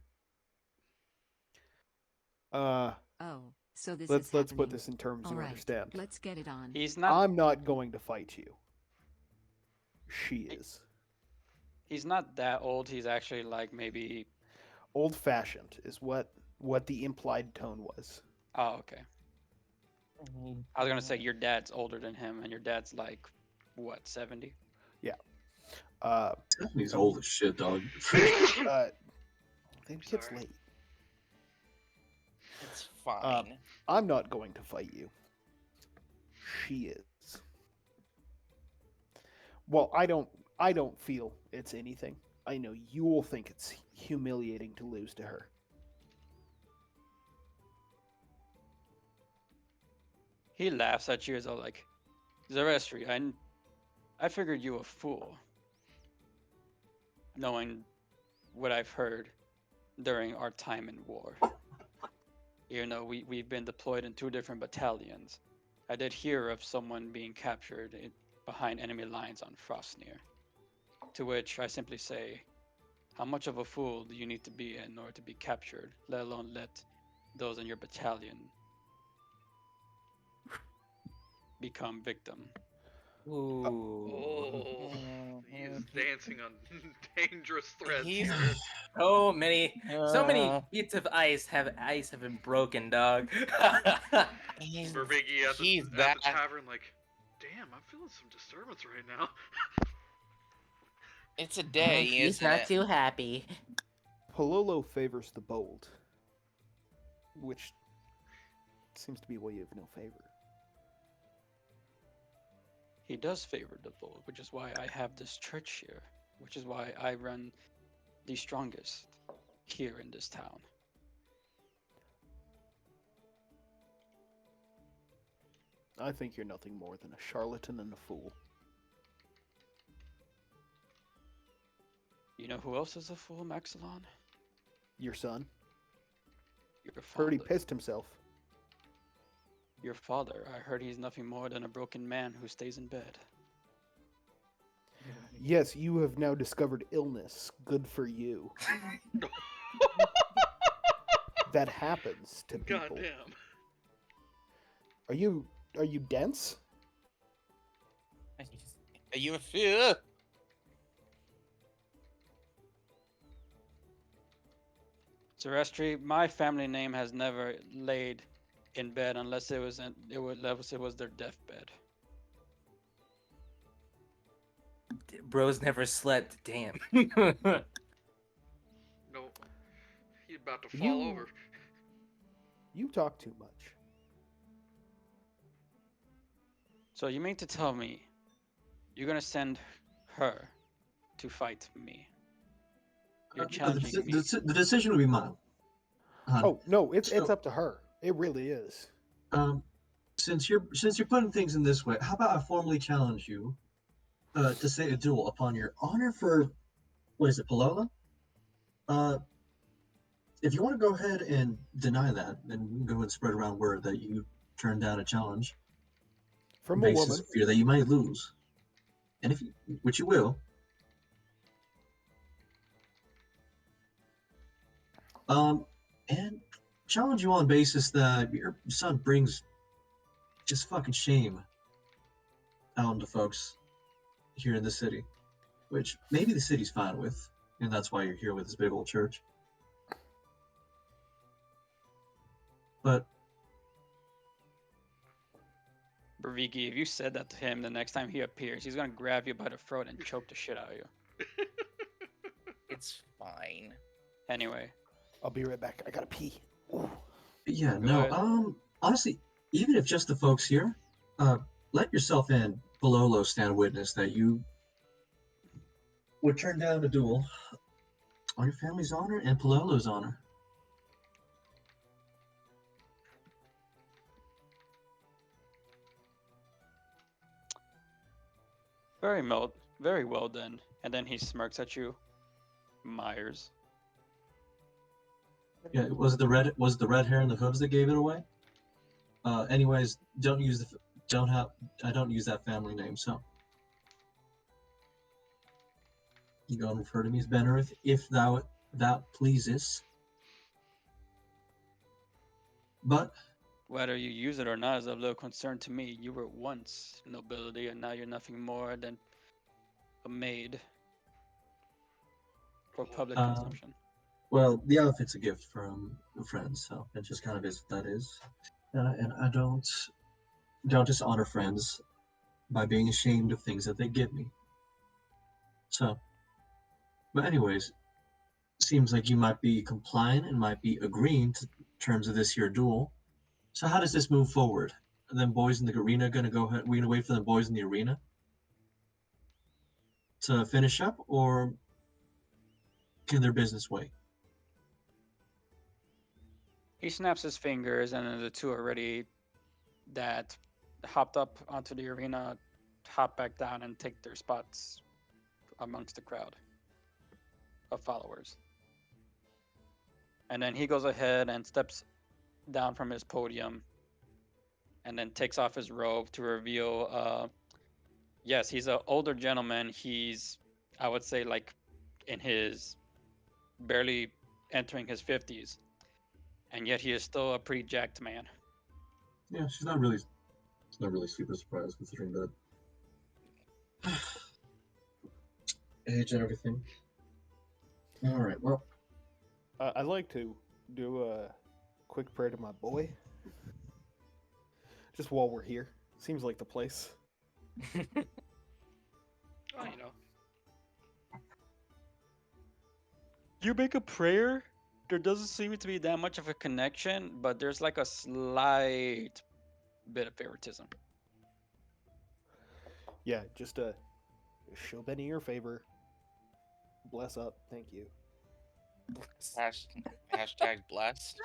uh, Oh, so this let's is put happening. this in terms All you right, understand. let's get it on. He's not. I'm not going to fight you. She is. He's not that old. He's actually like maybe. Old-fashioned is what the implied tone was. Oh, okay. I was gonna say your dad's older than him, and your dad's like, what, 70? Yeah. Uh, He's old as shit, dog. I think it's Sorry. late. It's fine. I'm not going to fight you. She is. Well, I don't feel it's anything. I know you'll think it's humiliating to lose to her. He laughs at you as though like, Zarestri, I figured you a fool, knowing what I've heard during our time in war. Even though we've been deployed in 2 different battalions, I did hear of someone being captured behind enemy lines on Frostnir. To which I simply say, how much of a fool do you need to be in order to be captured, let alone let those in your battalion become victim? Ooh. Oh, he is dancing on dangerous threads He's- here. So many bits of ice have been broken, dog. He's, Vervigi at he's the that. tavern, like, damn, I'm feeling some disturbance right now. It's a day, He's isn't not it? too happy. Pololo favors the bold, which seems to be why you have no favor. He does favor the bold, which is why I have this church here, which is why I run the strongest here in this town. I think you're nothing more than a charlatan and a fool. You know who else is a fool, Maxilon? Your son? Your Heard he father. pissed himself. Your father. I heard he's nothing more than a broken man who stays in bed. Yes, you have now discovered illness. Good for you. That happens to people. Goddamn. Are you dense? Are you a fool? Zarestri, my family name has never laid in bed unless it was their deathbed. Bros never slept. Damn. No. He's about to fall You- over. You talk too much. So you mean to tell me you're gonna send her to fight me? You're challenging me. The decision will be mine. Oh no, it's So- up to her. It really is. Since you're putting things in this way, how about I formally challenge you to say a duel upon your honor for what is it, Palola? If you want to go ahead and deny that, then go and spread around word that you turned down a challenge From a basis woman. of fear that you might lose, and which you will. And challenge you on basis that your son brings just fucking shame out into folks here in the city, which maybe the city's fine with, and that's why you're here with this big old church. But Braviki, if you said that to him the next time he appears, he's gonna grab you by the throat and choke the shit out of you. It's fine. Anyway, I'll be right back. I gotta pee. Ooh. yeah, Go no, ahead. honestly, even if just the folks here, let yourself and Bololo stand witness that you would turn down a duel on your family's honor and Pololo's honor. Very well then. And then he smirks at you, Myers. Yeah, was it the red hair and the hooves that gave it away? Anyways, don't use the don't have I don't use that family name, so you go and refer to me as Bennerith if thou pleases. But Whether you use it or not is of little concern to me. You were once nobility, and now you're nothing more than a maid for public consumption. well, the outfit's a gift from a friend, so it just kind of is what that is. And I don't dishonor friends by being ashamed of things that they give me. So, but anyways, seems like you might be compliant and might be agreeing to terms of this here duel. So how does this move forward? And then boys in the arena gonna go ahead. We gonna wait for the boys in the arena to finish up, or can their business wait? He snaps his fingers, and then the two already that hopped up onto the arena hop back down and take their spots amongst the crowd of followers. And then he goes ahead and steps down from his podium and then takes off his robe to reveal yes, he's an older gentleman. He's, I would say, like in his barely entering his 50s, and yet he is still a pretty jacked man. Yeah, she's not really super surprised considering that age and everything. All right, well, I'd like to do a quick prayer to my boy. Just while we're here. Seems like the place. Oh, you know. You make a prayer? There doesn't seem to be that much of a connection, but there's like a slight bit of favoritism. Yeah, just show Benny your favor. Bless up. Thank you. Hashtag blessed.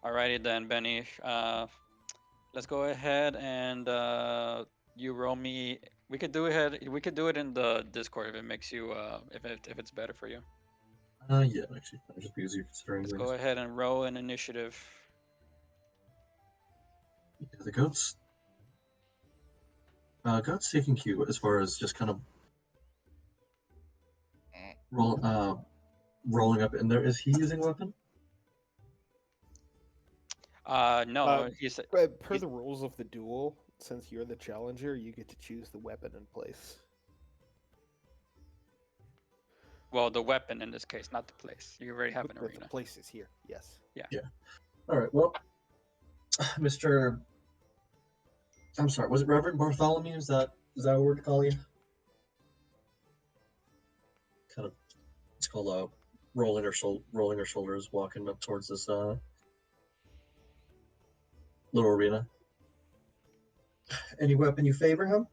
Alrighty then, Benny. Let's go ahead and you roll me. We could do it in the Discord if it makes you if it's better for you. yeah, actually, that'd just be easier considering Let's things. go ahead and roll an initiative. Yeah, the goat's taking cue as far as just kind of rolling up in there. Is he using a weapon? No, he's Per the rules of the duel, since you're the challenger, you get to choose the weapon in place. well, the weapon in this case, not the place. You already have an But arena. the place is here. Yes. Yeah. All right. Well, Mr. I'm sorry. Was it Reverend Bartholomew? Is that a word to call you? Kind of. It's called rolling her shoulders, walking up towards this little arena. Any weapon you favor him?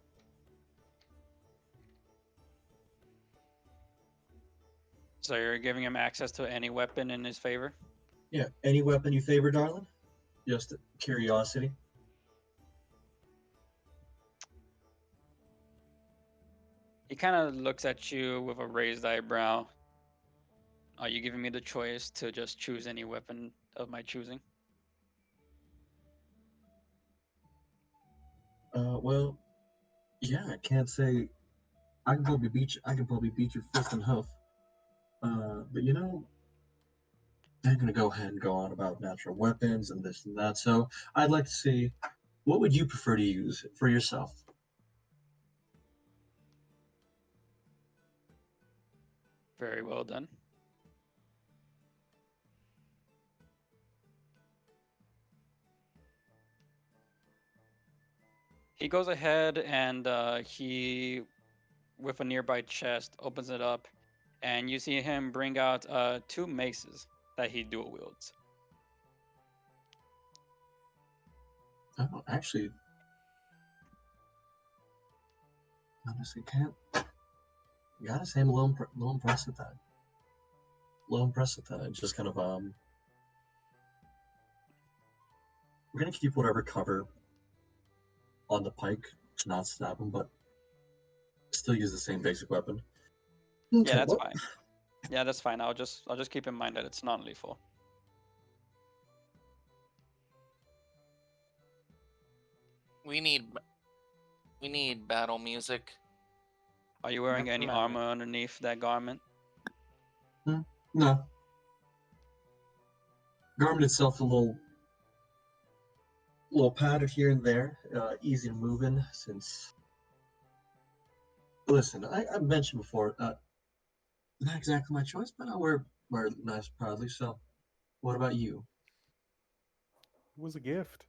So you're giving him access to any weapon in his favor? Yeah. Any weapon you favor, darling? Just curiosity. He kind of looks at you with a raised eyebrow. Are you giving me the choice to just choose any weapon of my choosing? Well, yeah. I can't say. I can probably beat you. I can probably beat your fist and hoof. But you know, I'm gonna go ahead and go on about natural weapons and this and that. So I'd like to see, what would you prefer to use for yourself? Very well done. He goes ahead and he, with a nearby chest, opens it up, and you see him bring out two maces that he dual wields. Oh, actually, honestly, can't. Gotta say, I'm a little impressed with that. A little impressed with that. Just kind of we're gonna keep whatever cover on the pike to not stab him, but still use the same basic weapon. Yeah, Okay, that's what? fine. Yeah, that's fine. I'll just keep in mind that it's non-lethal. We need battle music. Are you wearing any Recommended. armor underneath that garment? No. Garment itself a little padded here and there, easy to move in. Since listen, I mentioned before, not exactly my choice, but I wear it nice proudly. So, what about you? It was a gift.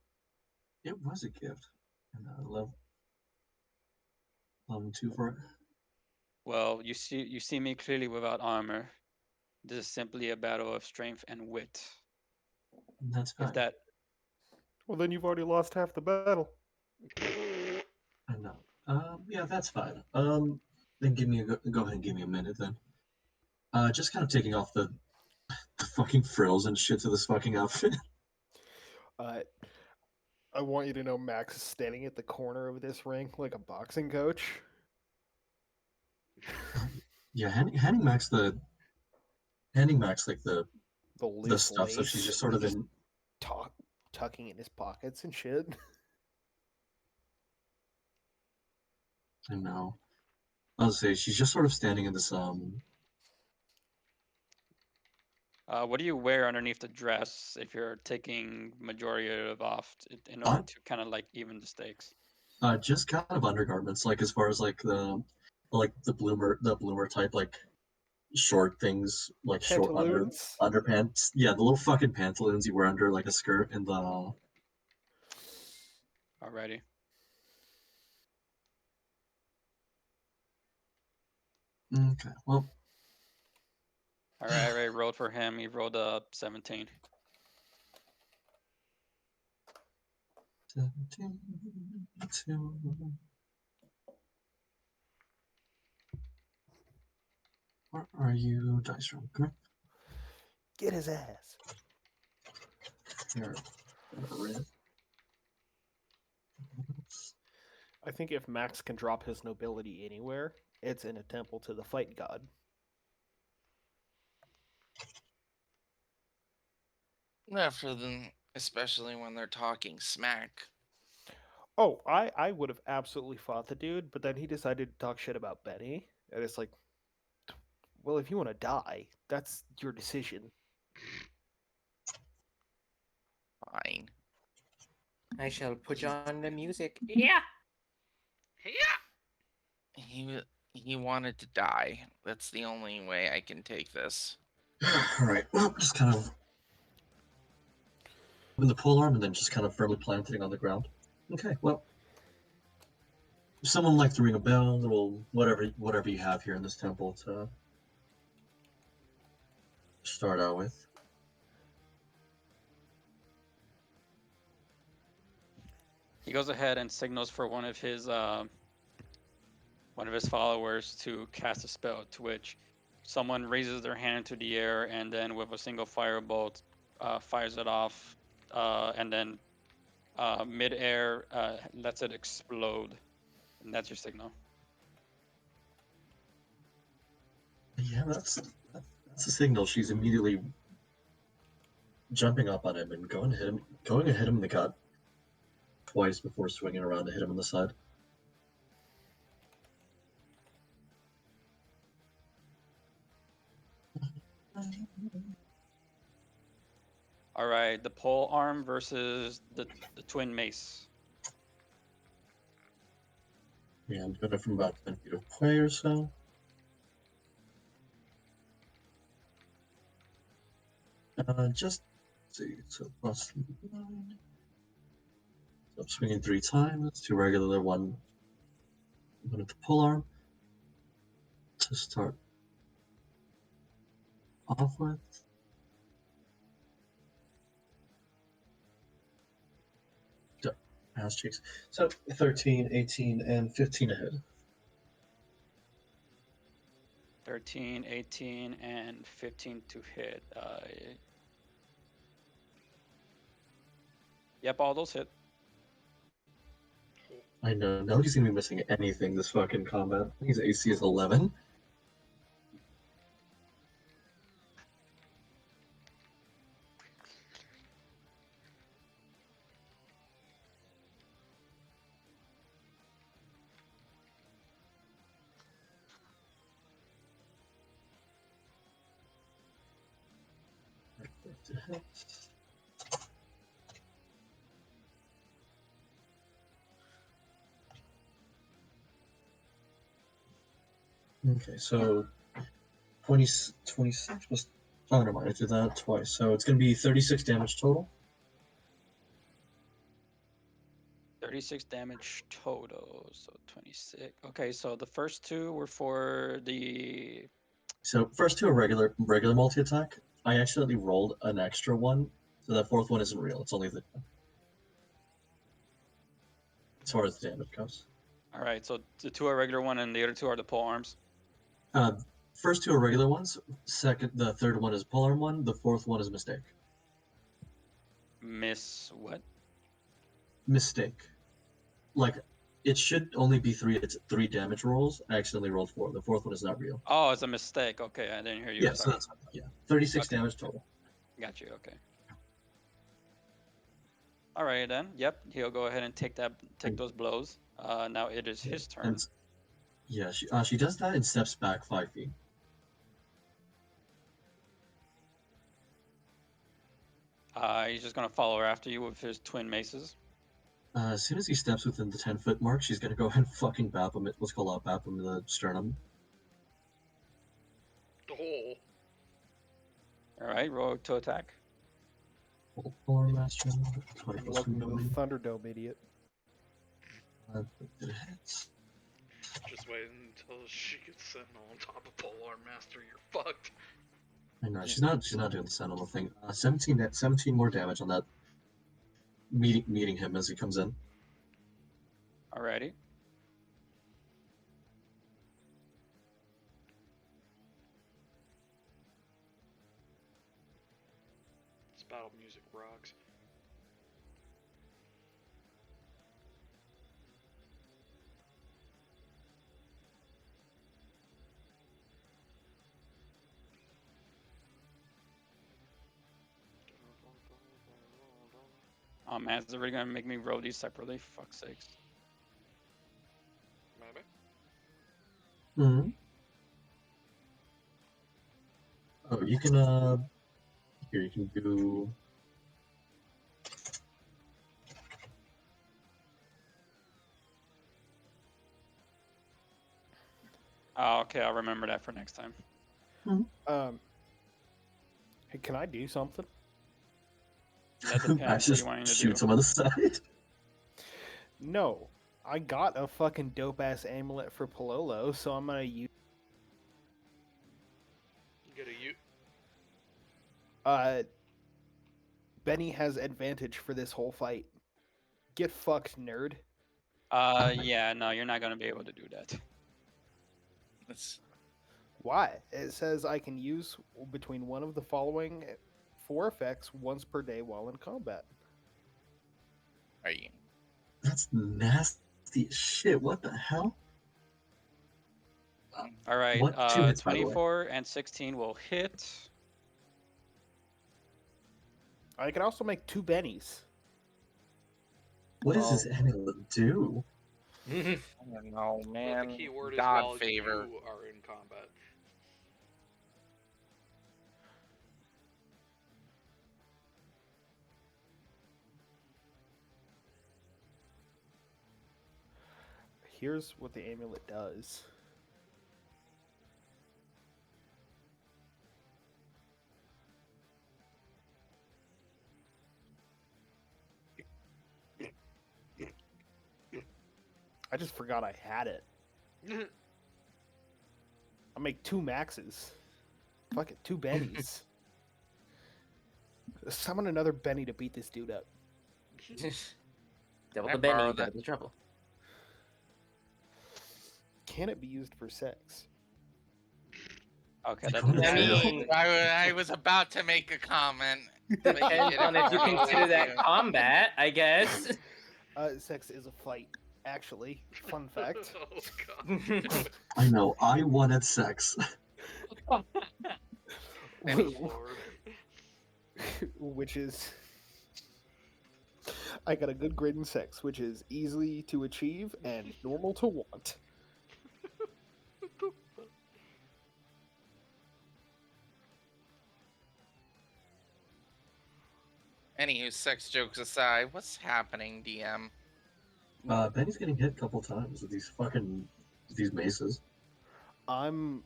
It was a gift, and I love him too for it. Well, you see me clearly without armor. This is simply a battle of strength and wit. And that's If fine. that Well, then you've already lost half the battle. I know. Yeah, that's fine. Then go ahead and give me a minute then. Just kind of taking off the fucking frills and shit to this fucking outfit. Uh, I want you to know Max is standing at the corner of this ring like a boxing coach. Yeah, handing Max like The the loose stuff, so she's lace, just sort of in. tucking in his pockets and shit. I know. I'll say she's just sort of standing in this what do you wear underneath the dress if you're taking majority of off in order uh, to kind of like even the stakes? just kind of undergarments, like as far as like the bloomer type, like short things, like short Pantaloons. underpants. Yeah, the little fucking pantaloons you wear under like a skirt and the. Alrighty. Okay, well. All right, I already rolled for him. He rolled a 17. 17, 2. Where are you, dice roll? Come Get his ass. here. Red. I think if Max can drop his nobility anywhere, it's in a temple to the fight god. After them, especially when they're talking smack. Oh, I would have absolutely fought the dude, but then he decided to talk shit about Benny, and it's like, well, if you want to die, that's your decision. Fine. I shall put on the music. Yeah. He wanted to die. That's the only way I can take this. All right. Well, just kind of open the polearm and then just kind of firmly planting on the ground. Okay. Well, if someone would like to ring a bell, little whatever you have here in this temple to start out with. He goes ahead and signals for one of his followers to cast a spell, to which someone raises their hand into the air and then with a single firebolt fires it off, and then mid-air lets it explode, and that's your signal. Yeah, that's a signal. She's immediately jumping up on him and going to hit him in the gut twice before swinging around to hit him on the side. All right, the pole arm versus the twin mace. Yeah, I'm doing it from about 10 feet away or so. Just see, so plus 9. So I'm swinging 3 times, 2 regular, one with the pull arm to start off with. Ass cheeks. So 13, 18, and 15 ahead. 13, 18, and 15 to hit. Yep, all those hit. I know nobody's gonna be missing anything this fucking combat. I think his AC is 11. Okay, so 26 plus. Oh, never mind. I did that twice. So it's going to be 36 damage total. 36 damage total. So 26. Okay, so the first two were for the. So first two are regular multi attack. I accidentally rolled an extra one, so that fourth one isn't real. It's only the as far as the damage goes. All right, so the two are regular one, and the other two are the pole arms. First two are regular ones. The third one is polearm one. The fourth one is mistake. Miss what? Mistake. Like it should only be 3. It's 3 damage rolls. I accidentally rolled 4. The fourth one is not real. Oh, it's a mistake. Okay, I didn't hear you. Yeah, so that's 36 Okay. damage total. Got you. Okay. All right then. Yep, he'll go ahead and take those blows. Now it is his turn. And, yeah, she does that and steps back 5 feet. He's just gonna follow her after you with his twin maces. As soon as he steps within the 10-foot mark, she's gonna go ahead and fucking bap him. Let's call out bap him in the sternum. Oh. All right, roll to attack. Polar master. 20 plus Welcome to the from Thunderdome, idiot. it hits. Just wait until she gets Sentinel on top of Polar Master. You're fucked. I know she's not doing the sentinel thing. 17 more damage on that. Meeting him as he comes in. Alrighty. This battle music rocks. Oh man, it's already gonna make me roll these separately. Fuck's sakes. Maybe. Hmm. Oh, you can here you can do. Oh, okay, I'll remember that for next time. Hey, can I do something? That depends. I What just you wanting to shoot do? some on the side. No. I got a fucking dope-ass amulet for Pololo, so I'm gonna use... Get a you. Benny has advantage for this whole fight. Get fucked, nerd. Yeah, no, you're not gonna be able to do that. Why? It says I can use between one of the following 4 effects once per day while in combat. Are you? That's nasty as shit. What the hell? All right, What? 2 hits, by the way. 24 and 16 will hit. I can also make 2 bennies. What does this amulet do? I don't know, man. The key word is God while favor. you are in combat. Here's what the amulet does. I just forgot I had it. I'll make 2 maxes. Fuck it, 2 bennies. Summon another Benny to beat this dude up. Double I the Benny, borrowed that. double the trouble. Can it be used for sex? Okay, that I didn't mean- I was about to make a comment. but you Depends did on it if you for me. consider that combat, I guess. Sex is a fight. Actually, fun fact. Oh god. I know. I wanted sex. Thank Lord. Which is I got a good grade in sex, which is easy to achieve and normal to want. What the fuck? Anywho, sex jokes aside, what's happening, DM? Benny's getting hit a couple times with these maces. I'm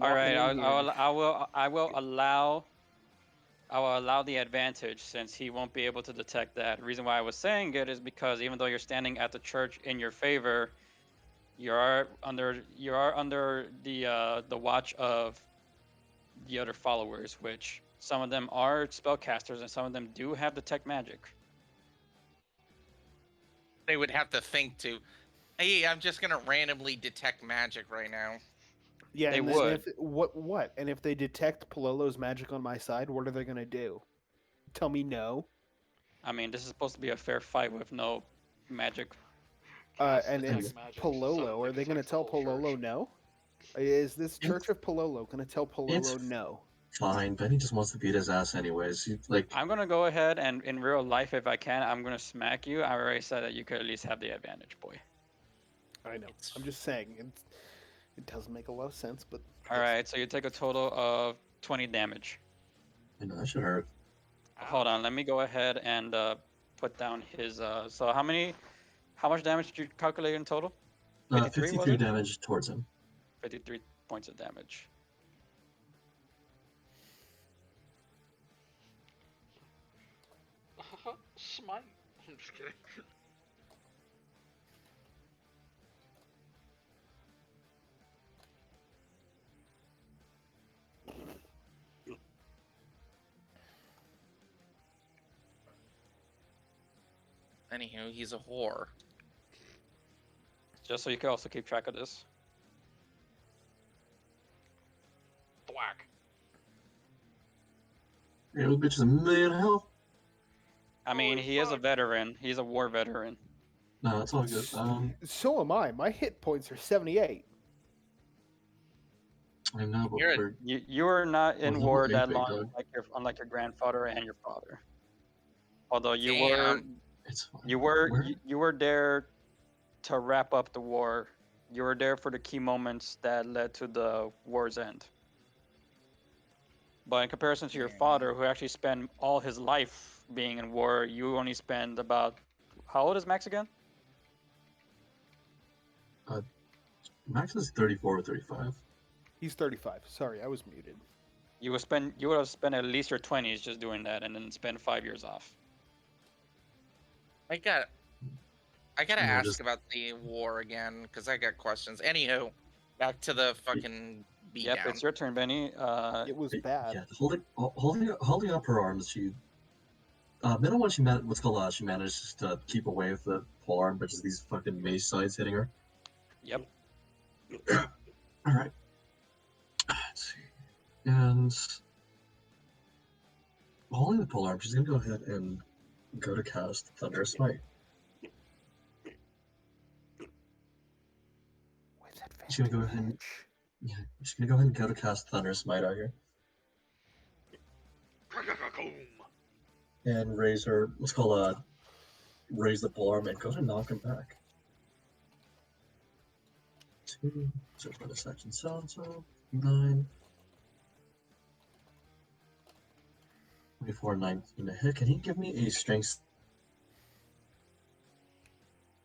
All right, walking in here. I will allow the advantage since he won't be able to detect that. The reason why I was saying it is because even though you're standing at the church in your favor, you are under the watch of the other followers, which some of them are spellcasters and some of them do have detect magic. They would have to think to, hey, I'm just gonna randomly detect magic right now. Yeah, They and then would. if what? And if they detect Pololo's magic on my side, what are they gonna do? Tell me no. I mean, this is supposed to be a fair fight with no magic. And Detect it's magic, Pololo. suddenly Are they gonna detects the tell whole Pololo church. no? Is this It's Church of Pololo gonna tell Pololo it's no? fine. Benny just wants to beat his ass anyways. I'm gonna go ahead and in real life, if I can, I'm gonna smack you. I already said that you could at least have the advantage, boy. I know. It's I'm just saying. It doesn't make a lot of sense, but All right, so you take a total of 20 damage. I know that should hurt. Hold on, let me go ahead and put down his. So how much damage did you calculate in total? 53 was 53 it? damage towards him. 53 points of damage. Smite. I'm just kidding. anywho, he's a whore. Just so you can also keep track of this. Thwack. Yeah, little bitch is a million health. I mean, Holy he is a fuck. veteran. He's a war veteran. No, it's all good. so am I. My hit points are 78. I know, but You're a- we're You are not in level war 8, that big long, dog. unlike your grandfather and your father. Although Damn. It's fine. you were there to wrap up the war. You were there for the key moments that led to the war's end. But in comparison to your Yeah. father, who actually spent all his life being in war, you only spend about. How old is Max again? Max is 34 or 35. He's 35. Sorry, I was muted. You would have spent at least your 20s just doing that, and then spend 5 years off. I gotta We're ask just about the war again because I got questions. Anywho, back to the fucking beatdown. Yep, it's your turn, Benny. It was bad. yeah, holding up her arms. She middle one what's called she manages to keep away with the polearm, but just these fucking mace sides hitting her. Yep. All right. Let's see. And holding the polearm, she's gonna go ahead and go to cast Thunder Smite. With She's gonna go ahead and she's gonna go ahead and go to cast Thunder Smite out here and raise her. What's called raise the polearm and go ahead and knock him back. 2, so for the section so 9, 24, 19 to hit. Can he give me a strength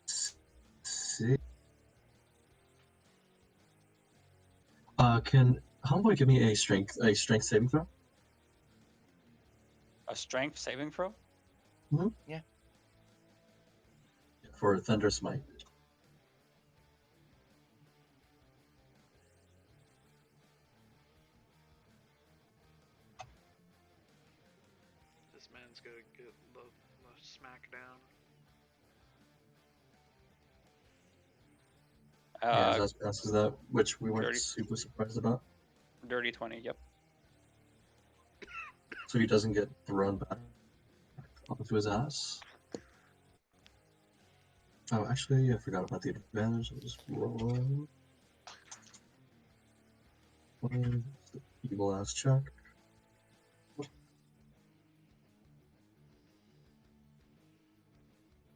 6? Can Homeboy give me a strength saving throw? A strength saving throw? Yeah. For Thunder Smite. This man's gonna get the smack down. Yeah, as passes that, which we weren't 30. super surprised about. Dirty 20, yep. So he doesn't get thrown back onto his ass. Oh, actually, I forgot about the advantage. I'll just roll one evil ass check.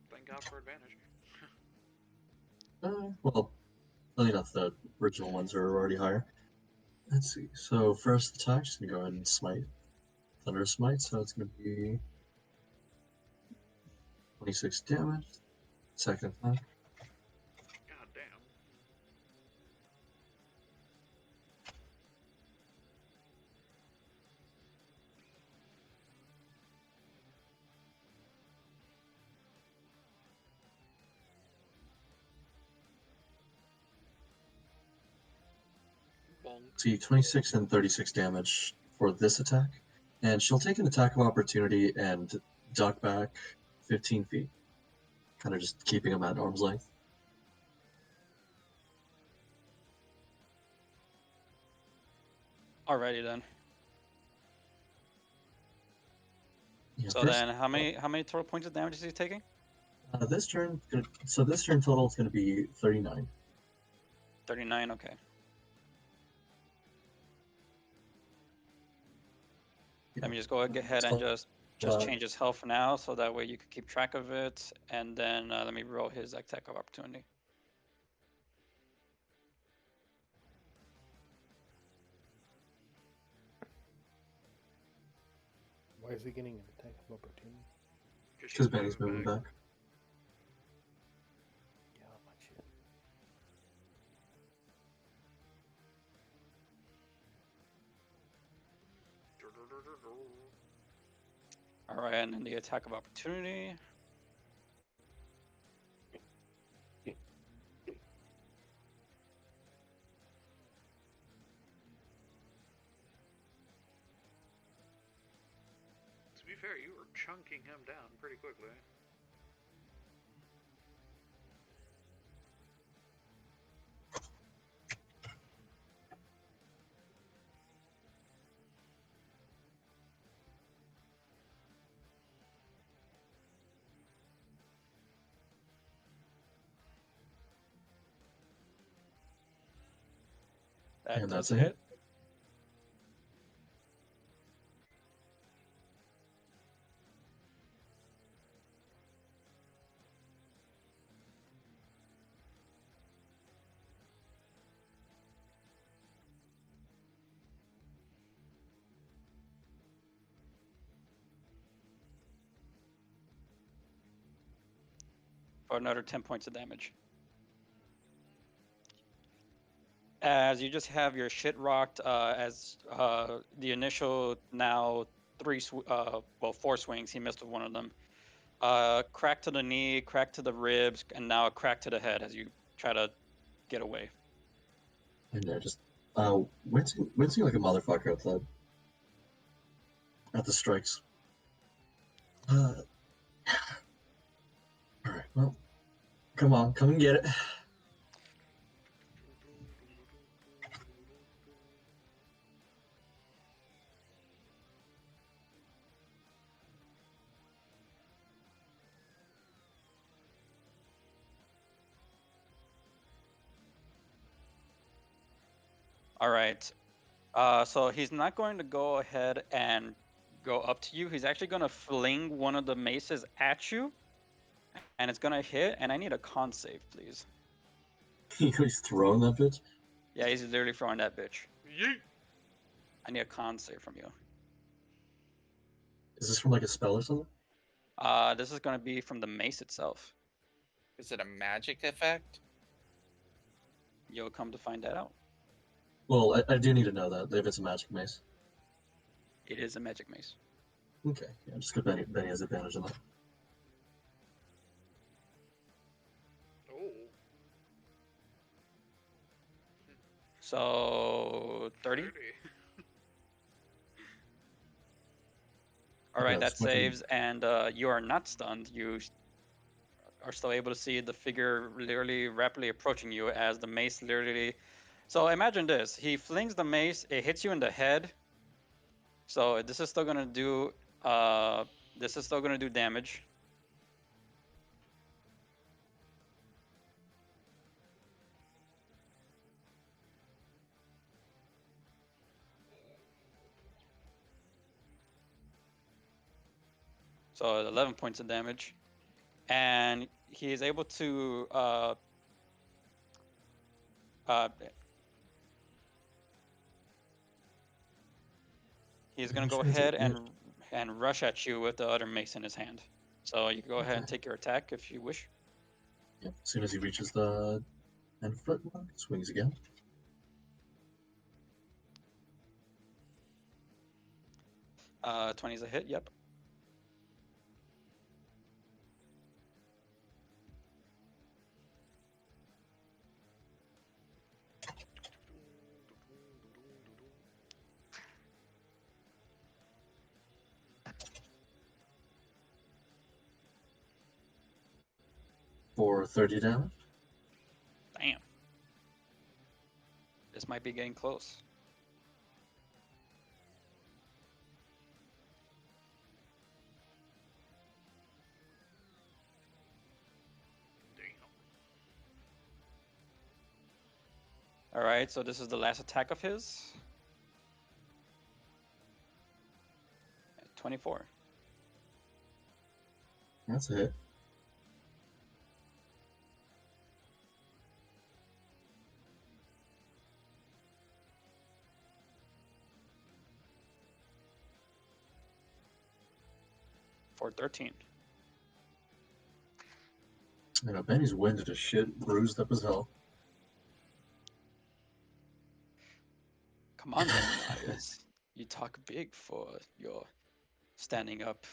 Thank God for advantage. Well, funny enough, the original ones are already higher. Let's see. So first attack, just gonna go ahead and smite. Thunder smite, so it's gonna be 26 damage. Second attack. God damn. Bonk. See, 26 and 36 damage for this attack. And she'll take an attack of opportunity and duck back 15 feet. Kind of just keeping him at arm's length. Alrighty then. Yeah, So first, then, how many total points of damage is he taking? this turn total is going to be 39. 39. Okay. Let me just go ahead and just change his health now, so that way you can keep track of it. And then let me roll his attack of opportunity. Why is he getting an attack of opportunity? Because Benny's moving back. Gotcha. All right, and then the attack of opportunity. To be fair, you were chunking him down pretty quickly. That And does that's a hit. For another 10 points of damage. As you just have your shit rocked, as the initial now four swings, he missed with one of them. Crack to the knee, crack to the ribs, and now a crack to the head as you try to get away. And they're just wincing like a motherfucker at the strikes. Alright, well, come on, come and get it. All right. So he's not going to go ahead and go up to you. He's actually going to fling one of the maces at you, and it's going to hit. And I need a con save, please. He's throwing that bitch. Yeah, he's literally throwing that bitch. Yeet! I need a con save from you. Is this from like a spell or something? This is going to be from the mace itself. Is it a magic effect? You'll come to find that out. Well, I do need to know that if it's a magic mace. It is a magic mace. Okay, yeah, just because Benny has advantage on that. Oh. So 30. 30. All right, Yeah, that it's fucking- saves, and you are not stunned. You are still able to see the figure literally rapidly approaching you as the mace literally. So imagine this: he flings the mace, it hits you in the head. So this is still gonna do. This is still gonna do damage. So 11 points of damage. And he is able to he's gonna Damage go rates are ahead good. and rush at you with the other mace in his hand. So you can go ahead and Okay. take your attack if you wish. Yep. As soon as he reaches the 10-foot mark, swings again. Uh, 20 is a hit. Yep. For 30 damage. Damn. This might be getting close. All right, so this is the last attack of his. 24. That's a hit. For 13. You know, Benny's winded as shit, bruised up as hell. Come on then, Elias. You talk big for your standing up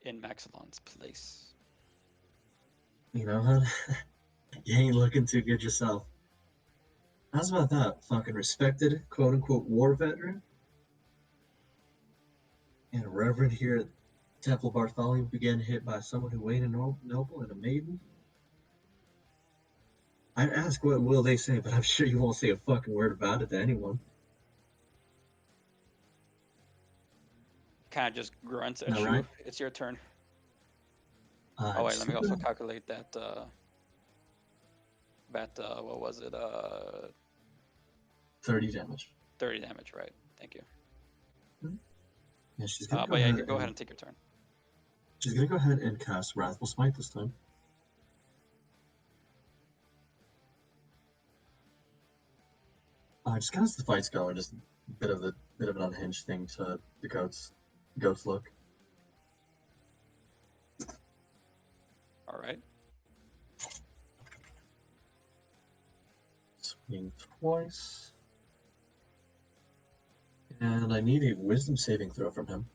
in Maxilon's place. You know, huh? You ain't looking too good yourself. How's about that? Fucking respected, quote unquote, war veteran? And a reverend here at Temple Bartholomew began hit by someone who weighed a noble and a maiden? I'd ask what will they say, but I'm sure you won't say a fucking word about it to anyone. Kind of just grunts at Not you. right? It's your turn. Oh wait, Just let me also calculate that. What was it? 30 damage. 30 damage, right? Thank you. Yeah, she's gonna go But yeah, you ahead can go and ahead and take your turn. she's gonna go ahead and cast Wrathful Smite this time. Just kind of as the fight's going, just a bit of an unhinged thing to the goat's look. All right. Swing twice. And I need a wisdom saving throw from him.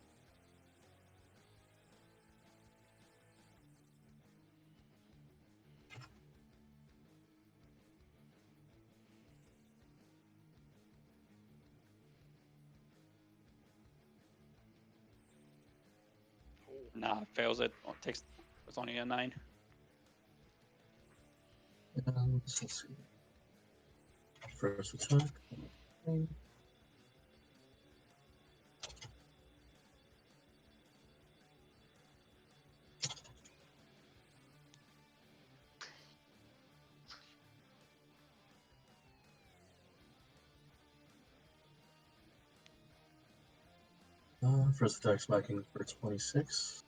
Nah, fails it. It's only a 9. And let's see. First attack. First attack spiking for 26.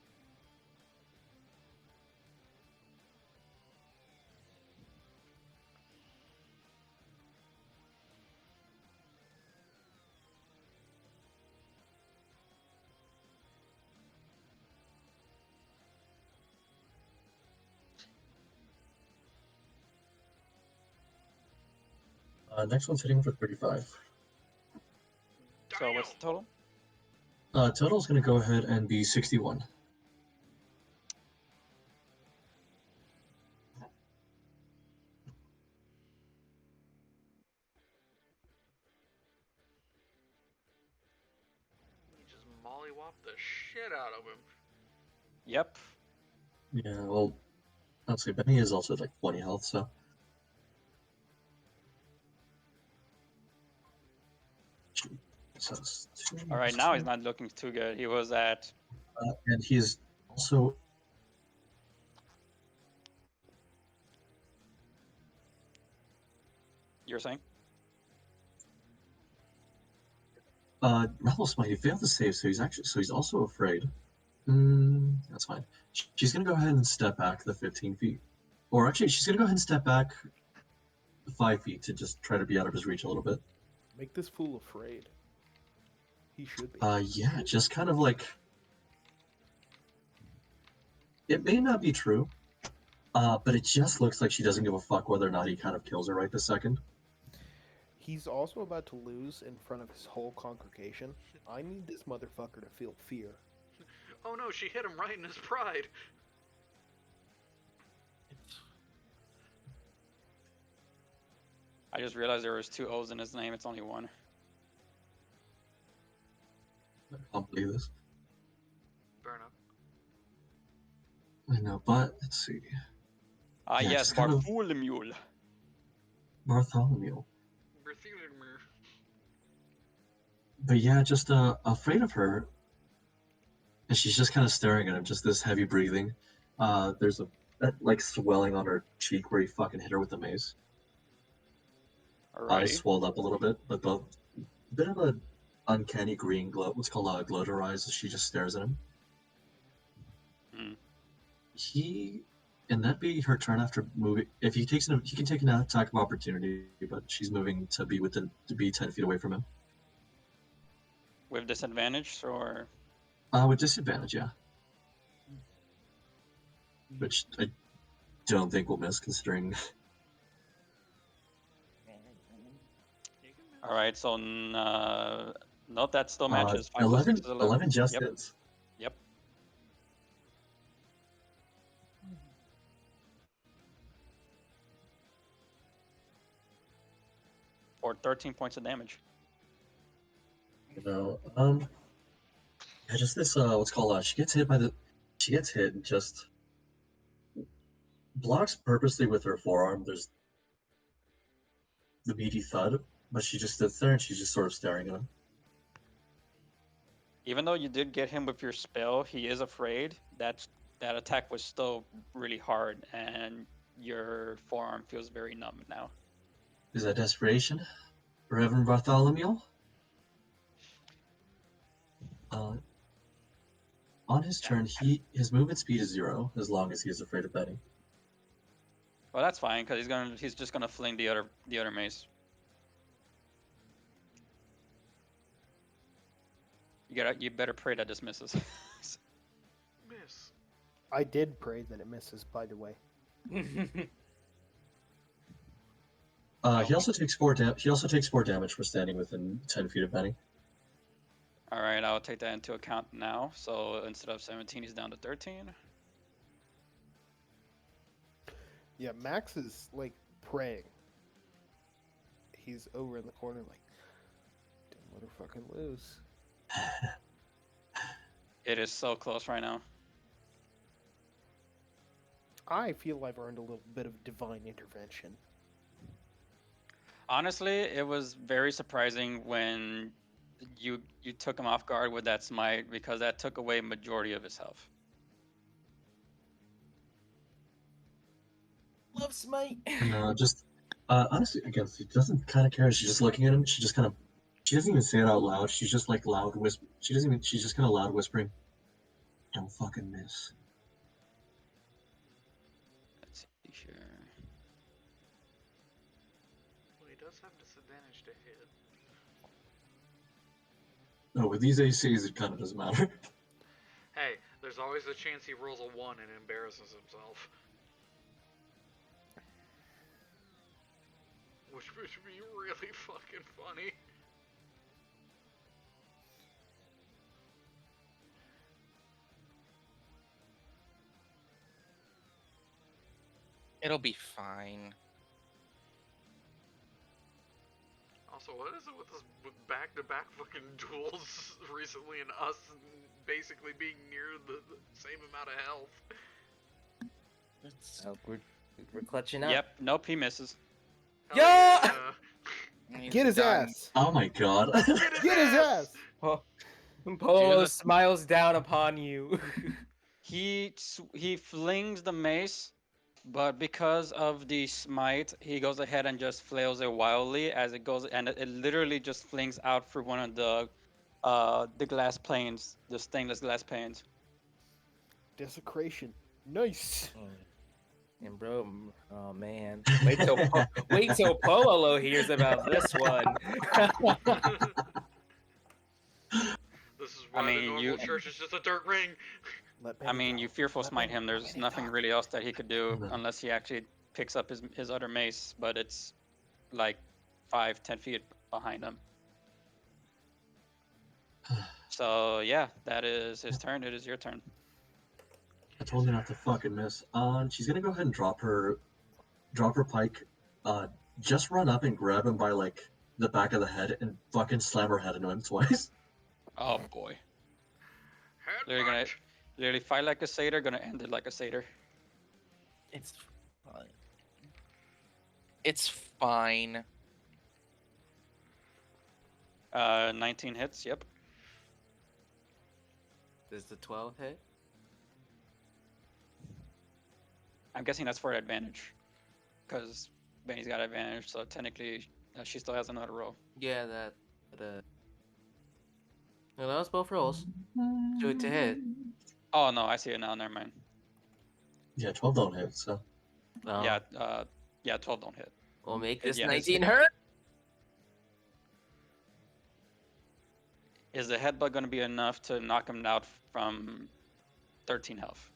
Next one's hitting for 35. So what's the total? Total's gonna go ahead and be 61. You just mollywop the shit out of him. Yep. Yeah, well, honestly, Benny is also at like 20 health, so. So All right, now he's not looking too good. He was at. And he's also. You're saying? Wrathful Smite, he failed to save, so he's also afraid. That's fine. She's gonna go ahead and step back the 15 feet, or actually, she's gonna go ahead and step back 5 feet to just try to be out of his reach a little bit. Make this fool afraid. He should be. Yeah, just kind of like it may not be true, but it just looks like she doesn't give a fuck whether or not he kind of kills her right this second. He's also about to lose in front of his whole congregation. I need this motherfucker to feel fear. Oh no, she hit him right in his pride. I just realized there was 2 O's in his name. It's only one. I can't believe this. Fair enough. I know, but let's see. Ah, Yeah, yes, just kind of- Bartholomew. Bartholomew. Bartholomew. But yeah, just afraid of her. And she's just kind of staring at him, just this heavy breathing. There's that like swelling on her cheek where he fucking hit her with the mace. Eyes Alrighty. swelled up a little bit, but the bit of a uncanny green glow. What's called a glow to her eyes as she just stares at him. And that be her turn after moving. If he takes he can take an attack of opportunity, but she's moving to be 10 feet away from him. With disadvantage, or? With disadvantage, yeah. Which I don't think we'll miss, considering. Alright, so nope, that still matches. 5 plus 11, 6 is 11 just Yep. hits. Yep. For 13 points of damage. No, yeah, just this, what's called, she gets hit and just blocks purposely with her forearm. There's the meaty thud, but she just sits there and she's just sort of staring at him. Even though you did get him with your spell, he is afraid. That attack was still really hard, and your forearm feels very numb now. Is that desperation, Reverend Bartholomew? On his turn, his movement speed is 0 as long as he is afraid of Betty. Well, that's fine because he's just gonna fling the other mace. You better pray that this misses. Miss. I did pray that it misses, by the way. He also takes 4 damage for standing within 10 feet of Betty. All right, I'll take that into account now. So instead of 17, he's down to 13. Yeah, Max is like praying. He's over in the corner, like, don't let her fucking lose. It is so close right now. I feel I've earned a little bit of divine intervention. Honestly, it was very surprising when you took him off guard with that smite, because that took away majority of his health. Love smite. No, just honestly, again, she doesn't kind of care. She's just looking at him. She doesn't even say it out loud. She's just like loud whisper. She's just kind of loud whispering. Don't fucking miss. Let's see here. Well, he does have disadvantage to hit. No, with these ACs, it kind of doesn't matter. Hey, there's always a chance he rolls a 1 and embarrasses himself. Which would be really fucking funny. It'll be fine. Also, what is it with this back-to-back fucking duels recently and us basically being near the same amount of health? Oh, we're clutching up. Yep. Nope. He misses. Hell Yeah! He's Get his done. ass! Oh my god. Get his ass! Polo the- smiles down upon you. He flings the mace, but because of the smite, he goes ahead and just flails it wildly as it goes, and it literally just flings out through one of the glass planes, the stainless glass panes. Desecration. Nice. And bro, oh man, wait till Pololo hears about this one. This is I why the mean, normal church is just a dirt ring. Let I Benny mean, talk. you fearful Let smite Benny- him. let There's Benny nothing talk. really else that he could do No. unless he actually picks up his other mace, but it's like 5-10 feet behind him. So yeah, that is his turn. It is your turn. I told her not to fucking miss. She's gonna go ahead and drop her pike. Just run up and grab him by like the back of the head and fucking slam her head into him twice. Oh boy. Headbutt. Literally fight like a satyr, gonna end it like a satyr. It's fine. It's fine. 19 hits. Yep. Does the 12 hit? I'm guessing that's for advantage, because Benny's got advantage. So technically, she still has another roll. Yeah, that. Well, that was both rolls. Do it to hit. Oh no, I see it now. Never mind. Yeah, 12 don't hit, so. Yeah. Yeah. 12 don't hit. We'll make this Yeah, 19 hurt. Is the headbutt gonna be enough to knock him out from 13 health?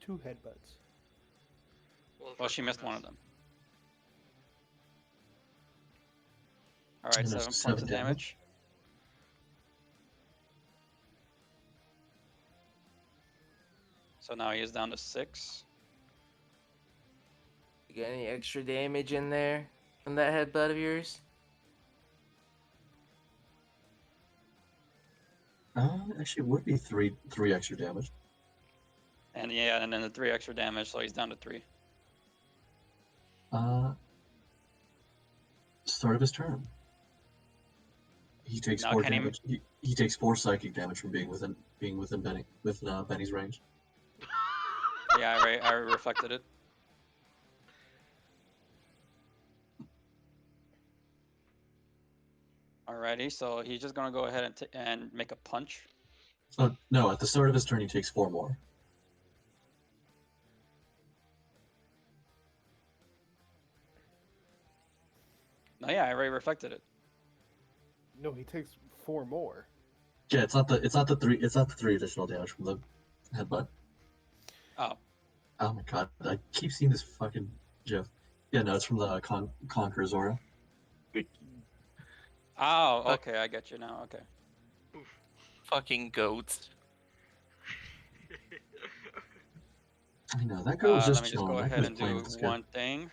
2 headbutts. Well, she missed one of them. All right, And 7 there's points of 7 damage. damage. So now he is down to 6. You got any extra damage in there from that headbutt of yours? Actually, it would be three extra damage. And yeah, and then the 3 extra damage, so he's down to 3. Start of his turn. He takes Now 4 can he- damage. He takes 4 psychic damage from being within Benny's range. Yeah, I reflected it. Alrighty, so he's just gonna go ahead and make a punch. Oh no! At the start of his turn, he takes 4 more. No, yeah, I already reflected it. No, he takes 4 more. Yeah, it's not the 3 additional damage from the headbutt. Oh, Oh my god! I keep seeing this fucking gif. Yeah, no, it's from the Conqueror's aura. oh, okay, I get you now. Okay. Fucking goats. I know that girl was just Let me just chilling. go That ahead girl's and playing do with this kid. one thing.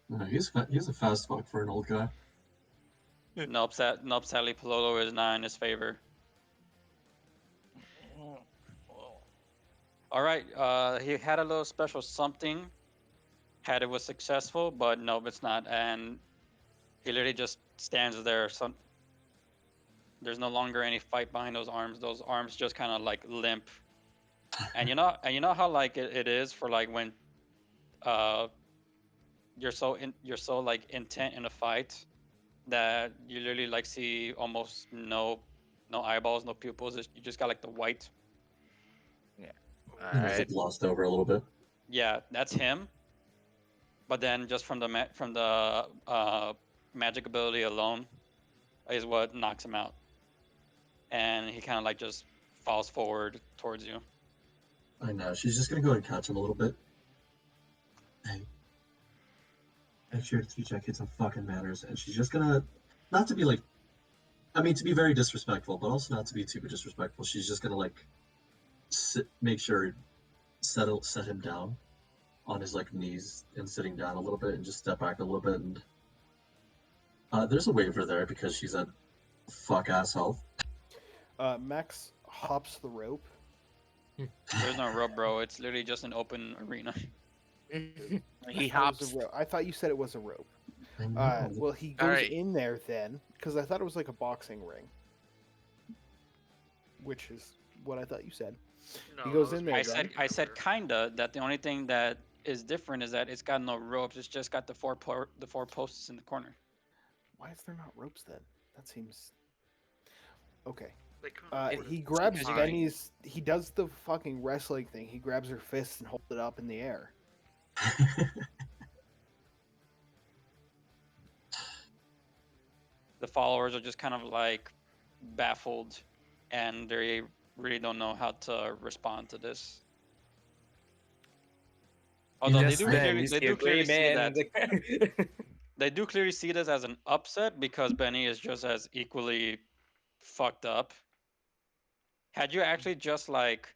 No, he's a fast fuck for an old guy. Nope, sadly, Pololo is not in his favor. All right, he had a little special something. Had it was successful, but nope, it's not. And he literally just stands there. So there's no longer any fight behind those arms. Those arms just kind of like limp. And you know how like it is for like when you're so like intent in a fight that you literally like see almost no eyeballs, no pupils. You just got like the white. And he's like glossed over a little bit. Yeah, that's him. But then just from the magic ability alone is what knocks him out, and he kind of like just falls forward towards you. I know. She's just gonna go ahead and catch him a little bit. Hey, extra 3 jackets on fucking matters, and she's just gonna, not to be like, I mean to be very disrespectful, but also not to be too disrespectful. She's just gonna like make sure set him down on his like knees and sitting down a little bit and just step back a little bit, and there's a waiver there because she's at fuck ass health. Max hops the rope. There's no rope, bro. It's literally just an open arena. He I thought it was hops. a rope. I thought you said it was a rope. I know. Well, he goes Alright. in there then, because I thought it was like a boxing ring, which is what I thought you said. No, He goes that was in me there, I then. said I said kinda. That the only thing that is different is that it's got no ropes. It's just got the four posts in the corner. Why is there not ropes then? That seems okay. They couldn't afford He it. grabs Fine. Benny's. He does the fucking wrestling thing. He grabs her fist and holds it up in the air. The followers are just kind of like baffled, and they really don't know how to respond to this. Although Just then, you they see a do clearly gray see man. that they do clearly see this as an upset because Benny is just as equally fucked up. Had you actually just like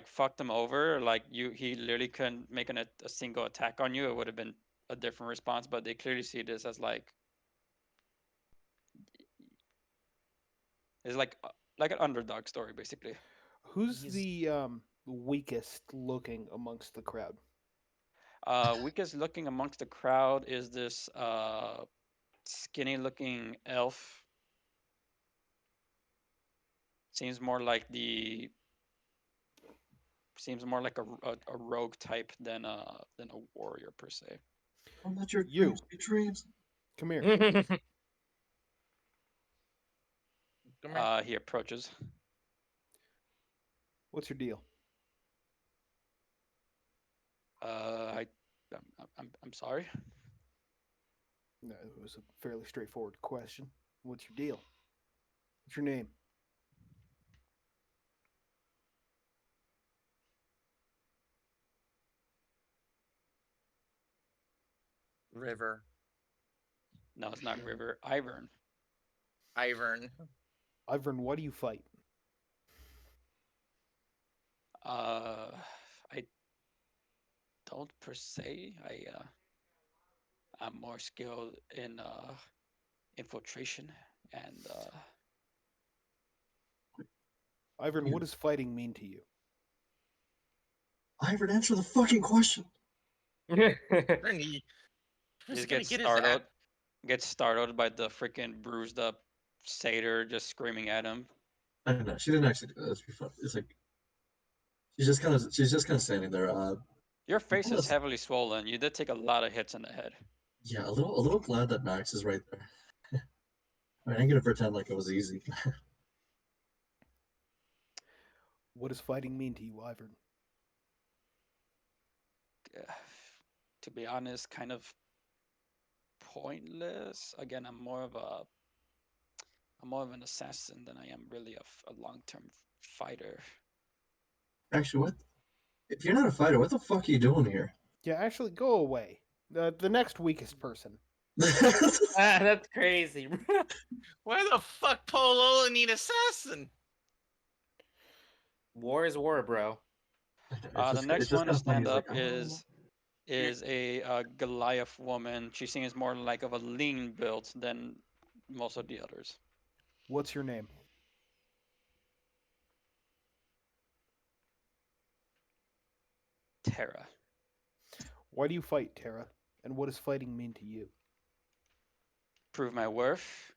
fucked him over, like he literally couldn't make a single attack on you, it would have been a different response. But they clearly see this as like it's like an underdog story basically. Who's He's- the weakest looking amongst the crowd? Weakest looking amongst the crowd is this skinny looking elf. Seems more like a rogue type than a warrior per se. Don't let your You. dreams be dreams. Come here. Come here. He approaches. What's your deal? I'm sorry. No, it was a fairly straightforward question. What's your deal? What's your name? River. No, it's not No. River. Ivern. Ivern. Ivern, what do you fight? I don't per se. I'm more skilled in infiltration and Ivern, what does fighting mean to you? Ivern, answer the fucking question. He just gets startled by the freaking bruised up satyr just screaming at him. I don't know. She didn't actually do that. Let's be fun. It's like she's just kind of standing there. Your face is Yes. heavily swollen. You did take a lot of hits in the head. Yeah, a little glad that Max is right there. I mean, I'm gonna pretend like it was easy. What does fighting mean to you, Ivern? To be honest, kind of pointless. Again, I'm more of an assassin than I am really a long-term fighter. Actually, what? If you're not a fighter, what the fuck are you doing here? Yeah, actually, go away. The next weakest person. That's crazy. Why the fuck Polo need assassin? War is war, bro. The next one to stand up like, is a Goliath woman. She seems more like of a lean build than most of the others. What's your name? Terra. Why do you fight, Terra? And what does fighting mean to you? Prove my worth.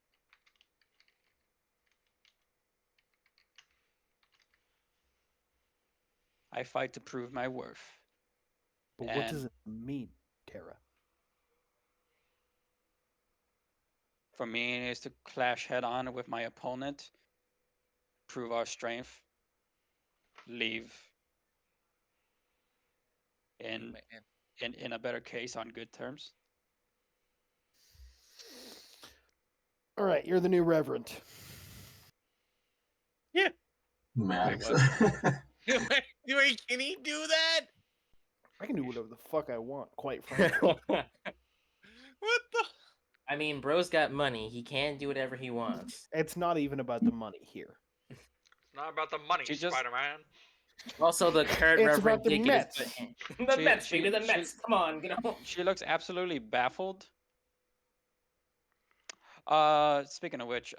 I fight to prove my worth. But what does it mean, Terra? For me, is to clash head on with my opponent, prove our strength, leave in a better case on good terms. All right, you're the new Reverend. Yeah. Max. Wait, can he do that? I can do whatever the fuck I want, quite frankly. What the? I mean, bro's got money. He can do whatever he wants. It's not even about the money here. It's not about the money, Spider-Man. Also, the current It's Reverend about the did get Mets. his foot in. The Mets, baby, the Mets. Come on, you know. She looks absolutely baffled. Speaking of which,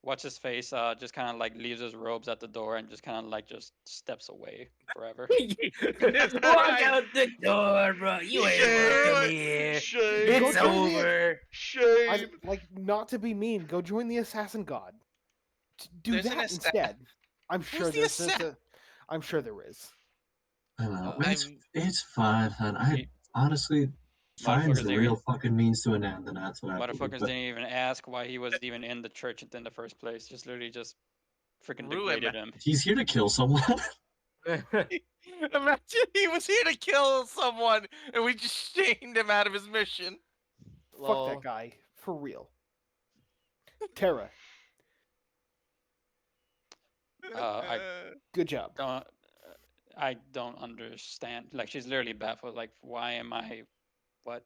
what's his face? Just kind of like leaves his robes at the door and just kind of like just steps away forever. Walk out the door, bro. You ain't welcome here. Shame. It's over. Shame. Not to be mean, go join the Assassin God. Do There's an that instead. I'm sure Where's the there's assassin? I'm sure there is. I don't know. I'm It's fine, man. I You- honestly, fine's Motherfuckers the didn't real even, fucking means to an end, and that's what I believe. motherfuckers But didn't even ask why he was even in the church in the first place. Just literally just freaking ruin. degraded him. he's here to kill someone. Imagine he was here to kill someone, and we just shamed him out of his mission. Fuck that Lol. guy for real. Tara, I good job. I don't understand. Like she's literally baffled. Like why am I? What?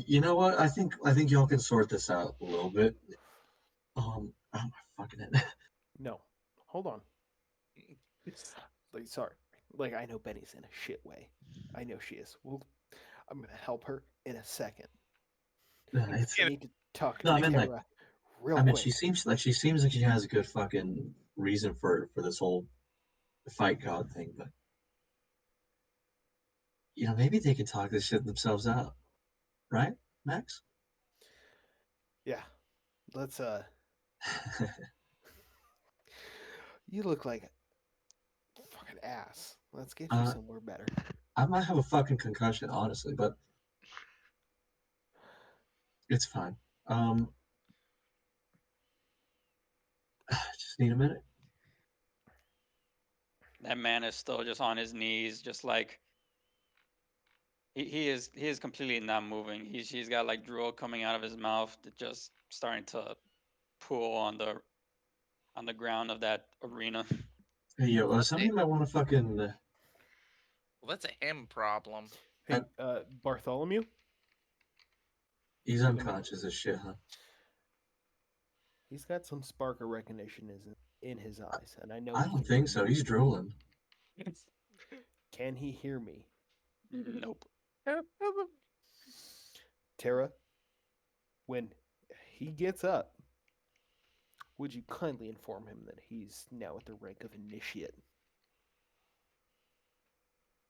You know what? I think y'all can sort this out a little bit. Oh my fucking head. No, hold on. Like, sorry. Like, I know Benny's in a shit way. I know she is. I'm gonna help her in a second. It's, I need to talk no, to I mean like Tara real I mean quick. she seems like she has a good fucking reason for this whole fight god thing, but maybe they can talk this shit themselves out, right, Max? Yeah, let's you look like a fucking ass. Let's get you uh, somewhere better. I might have a fucking concussion, honestly, but it's fine. Just need a minute. That man is still just on his knees, just like he is completely not moving. He's got like drool coming out of his mouth, just starting to pool on the ground of that arena. Hey, yo, Let's somebody see. might want to fucking. Well, that's a him problem. Hey, Bartholomew, He's give him a. unconscious as shit, huh? He's got some spark of recognition in his eyes, and I know I he don't can hear think so. me. He's drooling. Can he hear me? Nope. Tara, when he gets up, would you kindly inform him that he's now at the rank of initiate?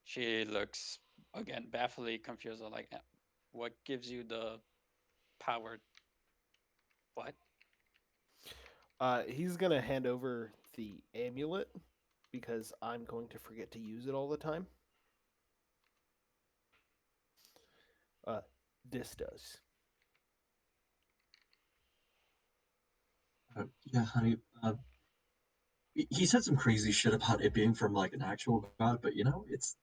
She looks again baffledly confused. Like, what gives you the power? What? He's gonna hand over the amulet because I'm going to forget to use it all the time. This does. Yeah, honey. He said some crazy shit about it being from like an actual god, but it's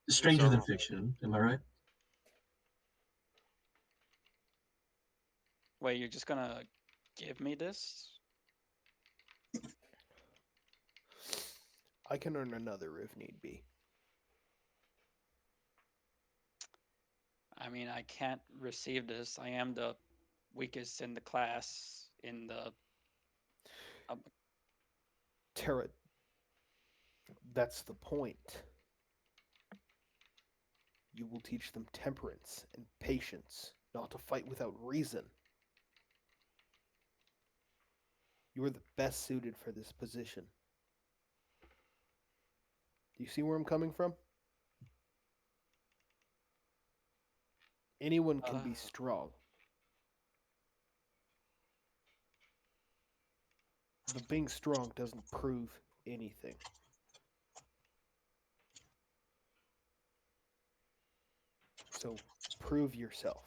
stranger than So fiction. Am I right? wait, you're just gonna give me this? I can earn another if need be. I mean, I can't receive this. I am the weakest in the class in the. Tara, that's the point. You will teach them temperance and patience, not to fight without reason. You are the best suited for this position. Do you see where I'm coming from? Anyone can be strong. But being strong doesn't prove anything. So prove yourself.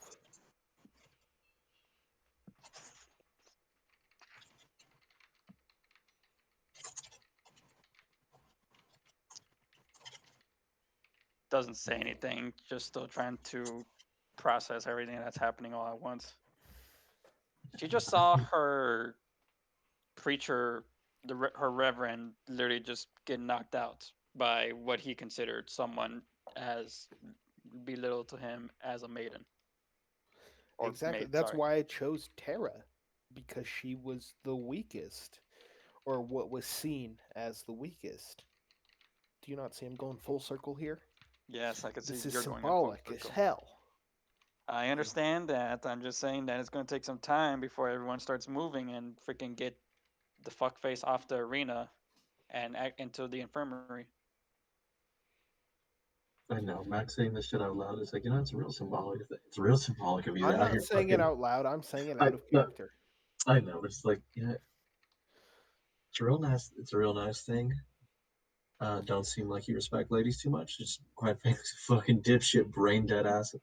Doesn't say anything. Just still trying to process everything that's happening all at once. She just saw her preacher, her reverend, literally just get knocked out by what he considered someone as belittled to him as a maiden. Or Exactly. maid, That's sorry. why I chose Tara, because she was the weakest, or what was seen as the weakest. Do you not see him going full circle here? Yes, I can see This is you're going in full symbolic as circle. hell. I understand that. I'm just saying that it's going to take some time before everyone starts moving and freaking get the fuckface off the arena and into the infirmary. I know. Max saying this shit out loud is like, it's real symbolic. It's real symbolic of you I'm out here not saying it fucking. out loud. I'm saying it out of character. I know, it's like, it's a real nice. It's a real nice thing. Don't seem like you respect ladies too much. Just quite frankly, fucking dipshit, brain dead ass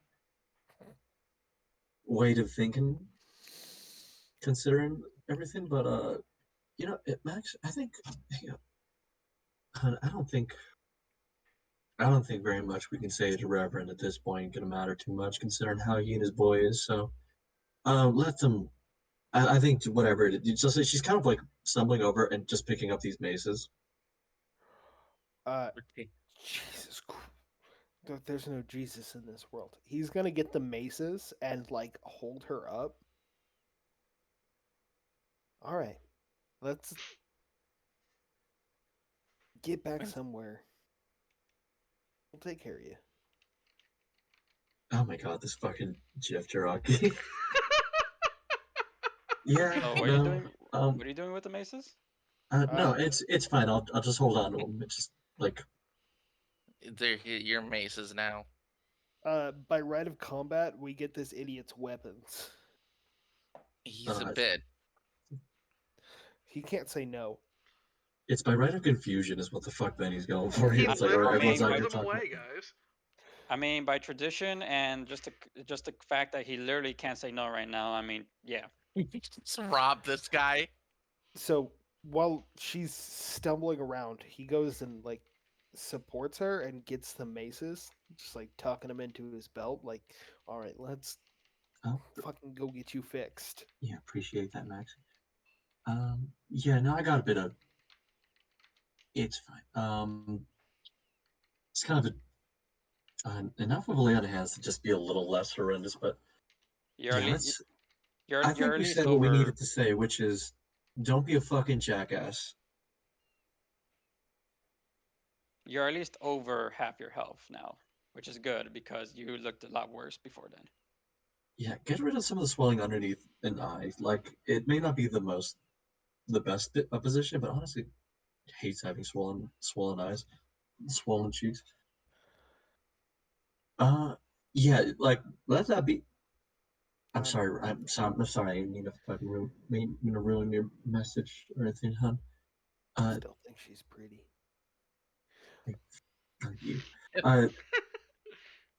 way of thinking, considering everything. But Max, I think, you know, I don't think. I don't think very much we can say to Reverend at this point gonna matter too much, considering how he and his boy is. So, let them. I think whatever. It's just she's kind of like stumbling over and just picking up these maces. Okay. Jesus Christ. There's no Jesus in this world. He's gonna get the maces and like hold her up. All right, let's get back somewhere. We'll take care of you. Oh my god, this fucking Jeff Jiraki. Yeah, So what are you no, doing? What are you doing with the maces? no, it's fine. I'll just hold on to them. It's just like They're your maces now. By right of combat, we get this idiot's weapons. He's a bit. He can't say no. it's by right of confusion is what the fuck Benny's going for. He It's like, all right, literally everyone's out threw here them talking. away, guys. I mean, by tradition and just the fact that he literally can't say no right now. I mean, yeah. Just rob this guy. So while she's stumbling around, he goes and like supports her and gets the maces, just like tucking them into his belt. Like, all right, let's Oh, fucking go get you fixed. yeah, appreciate that, Max. Yeah, no, I got a bit of. It's fine. It's kind of enough of a layout it has to just be a little less horrendous, but You're at yeah, least I you're think at we least said what we over needed to say, which is, don't be a fucking jackass. you're at least over half your health now, which is good because you looked a lot worse before then. Yeah, get rid of some of the swelling underneath an eye. Like, it may not be the best position, but honestly, hates having swollen eyes, swollen cheeks. Uh, yeah, like let that be. I'm sorry. I'm sorry. I'm sorry. I didn't mean to fucking mean to ruin your message or anything, hon. I still think she's pretty. Thank you.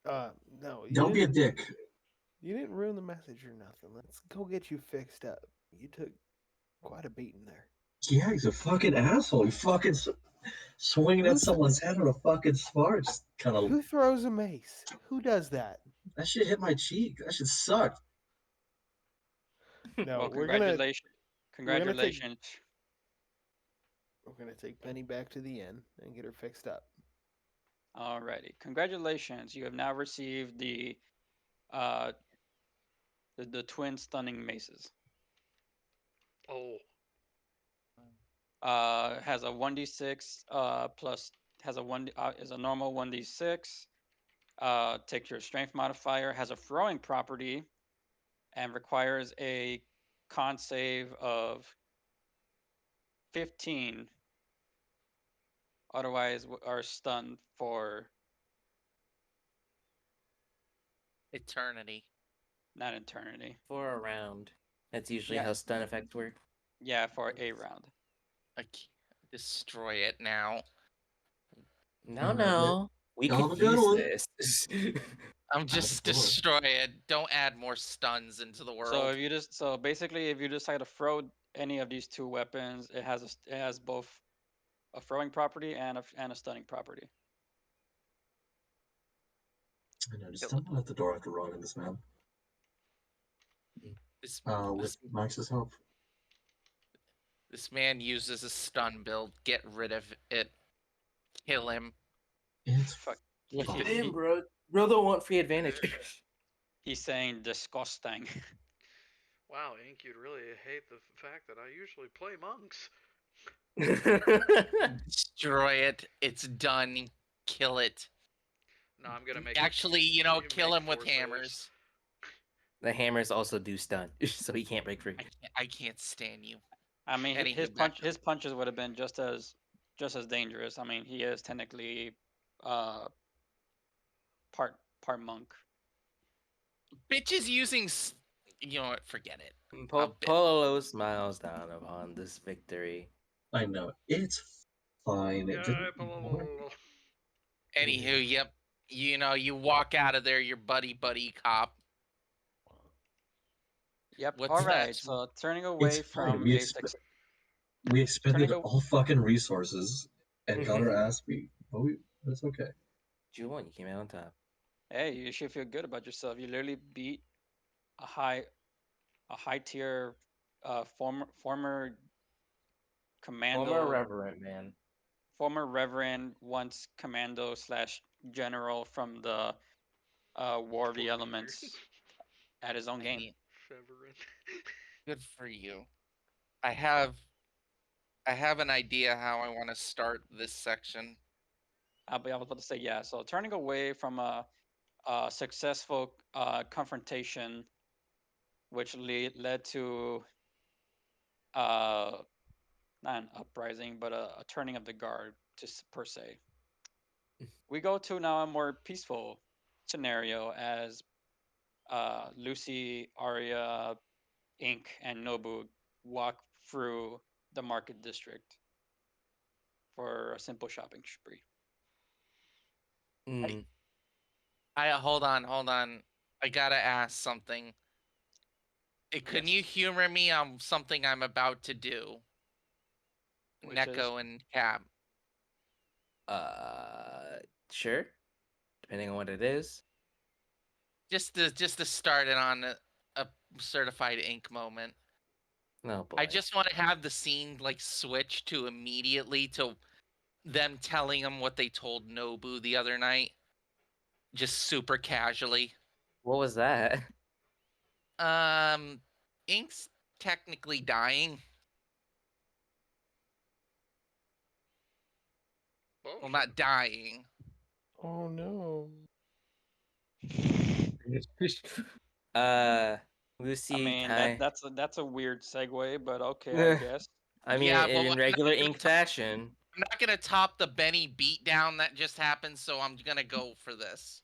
No, Don't be a dick. You didn't ruin the message or nothing. Let's go get you fixed up. You took quite a beating there. Yeah, he's a fucking asshole. He fucking swinging at someone's head on a fucking spar. Just kind of. Who throws a mace? Who does that? That shit hit my cheek. That shit sucked. No, Well, we're congratulations. gonna Congratulations. we're gonna take Penny back to the inn and get her fixed up. Alrighty. Congratulations. You have now received uh the twin stunning maces. Oh. Has a 1d6 plus has a one is a normal 1d6. Take your strength modifier, has a throwing property, and requires a con save of 15. Otherwise, are stunned for Eternity. not eternity. For a round. That's usually Yeah. how stun effects work. Yeah, for a round. Destroy it now. No. We Y'all could have a good use one. this. I'm just destroy it. Don't add more stuns into the world. So if you just basically if you decide to throw any of these two weapons, it has both a throwing property and a stunning property. I know, just stumble out the door after running this man. With Max's help. This man uses a stun build. Get rid of it. Kill him. It's Fuck. Him, bro. Bro don't want free advantage. He's saying disgusting. Wow, Ink, you'd really hate the fact that I usually play monks. Destroy it. It's done. Kill it. No, I'm gonna make. Actually, kill him with hammers. The hammers also do stun, so he can't break free. I can't stand you. I mean, his punches would have been just as dangerous. I mean, he is technically part monk. Bitch is using You know what? Forget it. Polo smiles down upon this victory. I know it's fine. It just Yeah, blah. Anywho, yep. You know, you walk out of there, your buddy cop. Yep. What's All right. that? So turning it's away fine. from We expended turning a, all fucking resources and got our ass beat. But that's okay. You won. You came out on top. hey, you should feel good about yourself. You literally beat a high tier former commando, Former reverend man. former reverend, once commando slash general from the War of the Elements at his own I game. mean, Severin. good for you. I have an idea how I want to start this section. I was about to say, yeah. So turning away from a successful confrontation, which led to not an uprising, but a turning of the guard, per se. We go to now a more peaceful scenario as Lucy, Arya, Ink, and Nobu walk through the market district for a simple shopping spree. Mm. I hold on. I gotta ask something. Can you Yes. humor me on something I'm about to do? Which is Neko and Cap. Sure. Depending on what it is. Just to start it on a certified ink moment. No boy. I just want to have the scene like switch to immediately to them telling him what they told Nobu the other night. Just super casually. What was that? Ink's technically dying. Oh, Well, shit. not dying. Oh no. Lucy I mean kind. that's a weird segue, but okay, I guess. I mean, Yeah, but in regular ink fashion. I'm not gonna top the Benny beatdown that just happened, so I'm gonna go for this.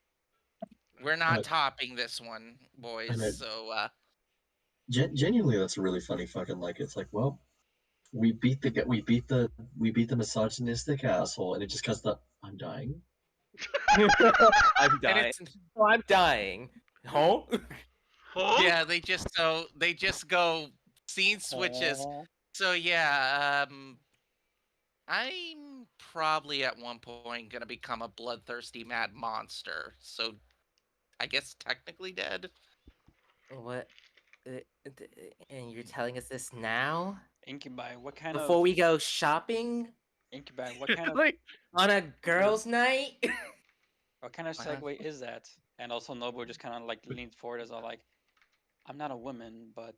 We're not But topping this one, boys. I know, So genuinely, that's a really funny fucking like. It's like, well, we beat the misogynistic asshole, and it just cuts the I'm dying. I'm and dying. it's Oh, I'm dying. Huh? Huh? yeah, they just go scene switches. Aw. So yeah, I'm probably at one point gonna become a bloodthirsty mad monster. So I guess technically dead. What? And you're telling us this now? Incubi, Before we go shopping? Incubi, what kind of Like, on a girls' night? segue is that? And also Nobu just kind of like leans forward as all like, I'm not a woman, but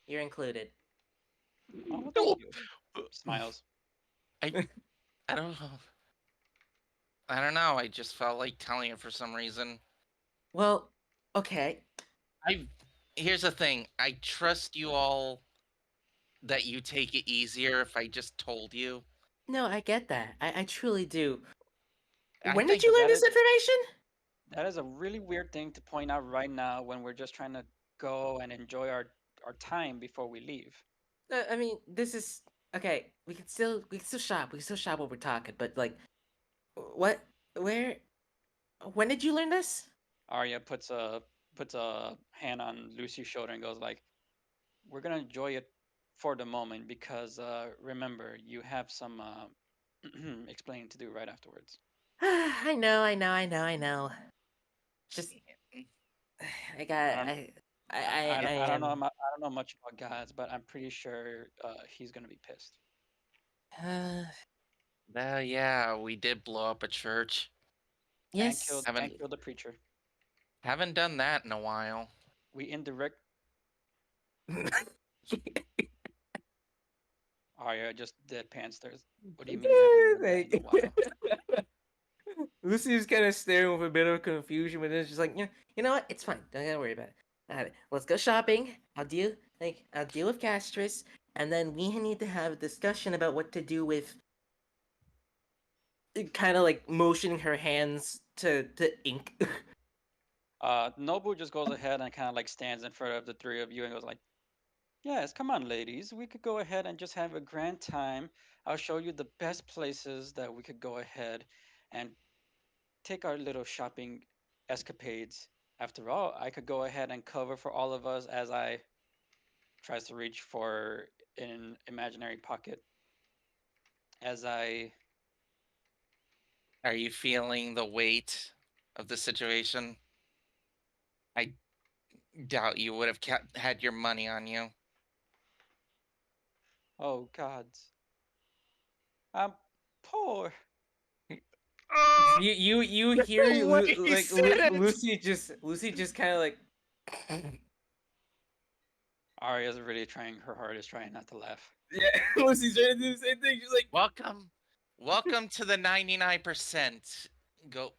You're included. oh well, thank you. Smiles. I I don't know. I don't know. I just felt like telling it for some reason. Well, okay. Here's the thing. I trust you all that you take it easier if I just told you. No, I get that. I truly do. I When did think you learn that this is information? that is a really weird thing to point out right now when we're just trying to go and enjoy our time before we leave. I mean, this is okay. We can still shop. We can still shop while we're talking. But like, what? Where? When did you learn this? Arya puts a hand on Lucy's shoulder and goes like, "We're gonna enjoy it for the moment because remember you have some explaining to do right afterwards." I know. Just I I got don't I I don't know am. I don't know much about gods, but I'm pretty sure he's gonna be pissed. Well, yeah, we did blow up a church. Yes. And killed the preacher. Haven't done that in a while. We indirect Arya just deadpan stares. What do you mean you haven't done that in a while? Lucy's kind of staring with a bit of confusion, but then she's like, yeah, you know what? It's fine. Don't gotta worry about it. Let's go shopping. I'll deal with Castris, and then we need to have a discussion about what to do with. Kind of like motioning her hands to ink. Nobu just goes ahead and kind of like stands in front of the three of you and goes like, "Yes, come on, ladies. We could go ahead and just have a grand time. I'll show you the best places that we could go ahead and take our little shopping escapades. After all, I could go ahead and cover for all of us as I tries to reach for an imaginary pocket as I Are you feeling the weight of the situation? I doubt you would have had your money on you. oh gods. I'm poor. You hear The way he said it! Lucy just kind of like Arya's really trying her hardest, trying not to laugh. yeah. Lucy's trying to do the same thing. She's like, Welcome to the 99%. Goat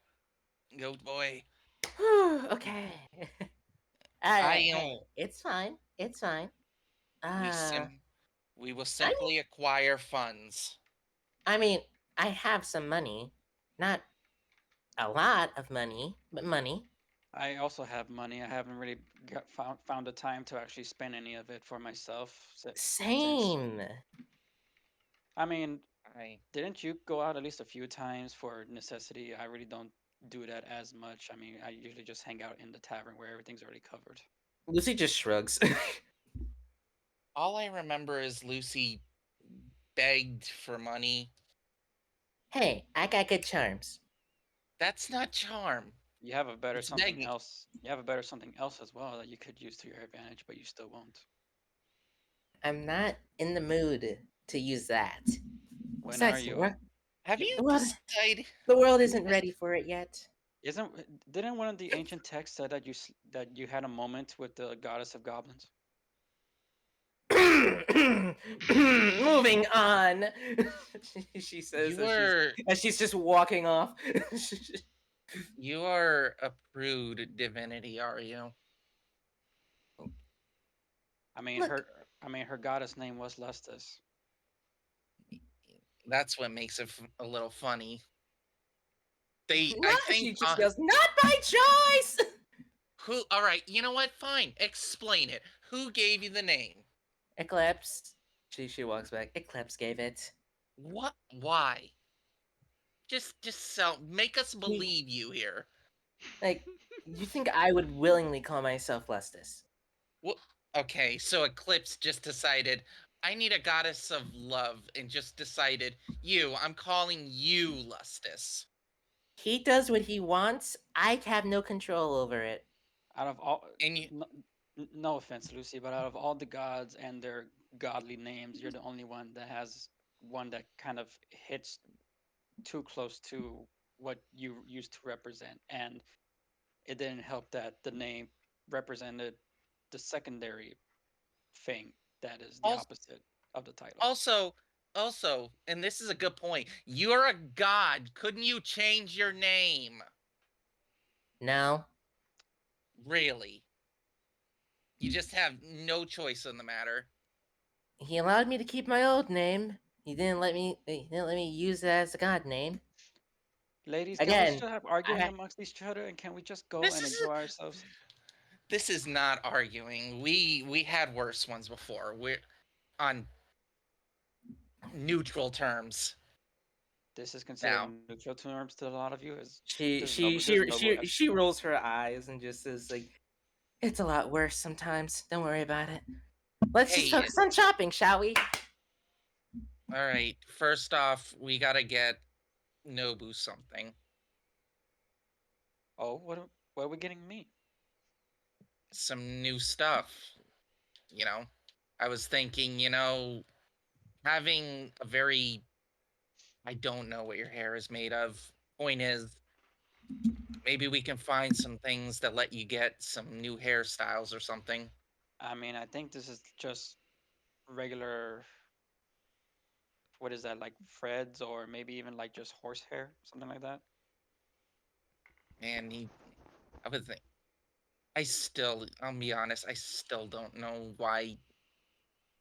boy. okay. I am. Hey, it's fine. It's fine. We will I simply acquire funds. mean, I have some money, not a lot of money, but money. I also have money. I haven't really found the time to actually spend any of it for myself. Since Same. I mean, I didn't you go out at least a few times for necessity? I really don't do that as much. I mean, I usually just hang out in the tavern where everything's already covered. Lucy just shrugs. all I remember is Lucy begged for money. Hey, I got good charms. That's not charm. You have a better It's something begging. else. You have a better something else as well that you could use to your advantage, but you still won't. I'm not in the mood to use that. When are Besides, you? Have Yeah, you Well, decided? the world isn't ready for it yet. Didn't one of the ancient texts say that that you had a moment with the goddess of goblins? Moving on. She says You are as she's just walking off. you are a prude divinity, are you? I mean, Look, her goddess name was Lustus. That's what makes it a little funny. no, she just goes, not by choice. Who? All right, you know what? Fine, explain it. Who gave you the name? Eclipse. She walks back. Eclipse gave it. What? Why? Just make us believe you here. Like, you think I would willingly call myself Lustus? Well, okay, so Eclipse just decided I need a goddess of love, and just decided I'm calling you Lustus. He does what he wants. I have no control over it. Out of all, And you, no offense, Lucy, but out of all the gods and their godly names, you're the only one that has one that kind of hits too close to what you used to represent. And it didn't help that the name represented the secondary thing that is the opposite of the title. also, and this is a good point. You're a god. Couldn't you change your name? No. Really? You just have no choice in the matter. He allowed me to keep my old name. He didn't let me use it as a god name. Ladies, Again, can we still have arguing amongst each other, and can we just go and enjoy ourselves? This is not arguing. We had worse ones before. We're on neutral terms. This is considered neutral terms to a lot of you. She rolls her eyes and just says like, "It's a lot worse sometimes. Don't worry about it. Let's just focus on shopping, shall we?" All right. First off, we gotta get Nobu something. Oh, what are we getting me? Some new stuff. I was thinking, having a very, I don't know what your hair is made of. Point is, maybe we can find some things that let you get some new hairstyles or something. I mean, I think this is just regular. What is that, like Fred's, or maybe even like just horsehair, something like that? And I would think. I'll be honest, I still don't know why.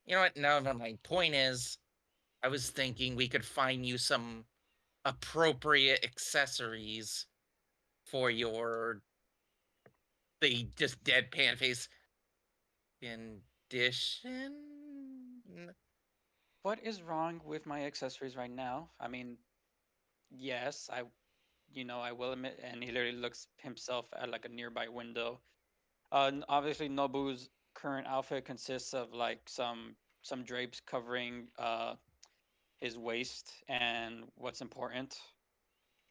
You know what? Never mind. Point is, I was thinking we could find you some appropriate accessories for your They just deadpan face. Condition? What is wrong with my accessories right now? I mean, yes, I will admit, and he literally looks himself at like a nearby window. Obviously, Nobu's current outfit consists of like some drapes covering his waist and what's important,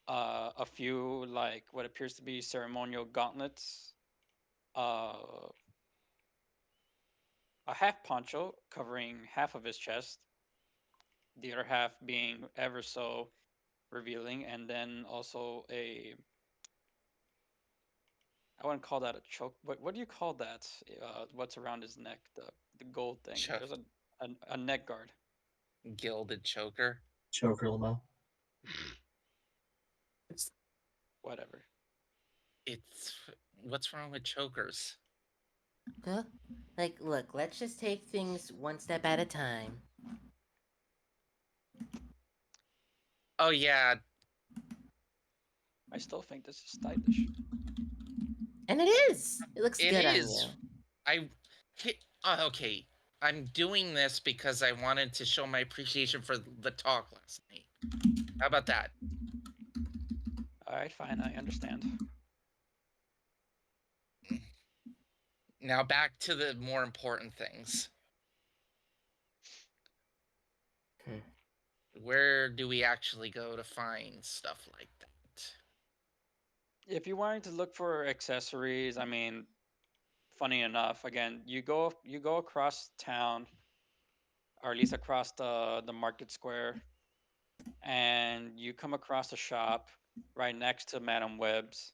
a few like what appears to be ceremonial gauntlets, uh, a half poncho covering half of his chest, the other half being ever so revealing, and then also I wouldn't call that a choke. What do you call that? What's around his neck? The gold thing. There's a neck guard. Gilded choker. Choker limo. Whatever. It's what's wrong with chokers? Huh? Like, look, let's just take things one step at a time. Oh yeah, I still think this is stylish. And it is. It looks it good is. on you. Okay. I'm doing this because I wanted to show my appreciation for the talk last night. How about that? All right, fine. I understand. Now back to the more important things. Where do we actually go to find stuff like that? If you wanted to look for accessories, I mean, funny enough, again, you go across town, or at least across the market square, and you come across a shop right next to Madame Web's,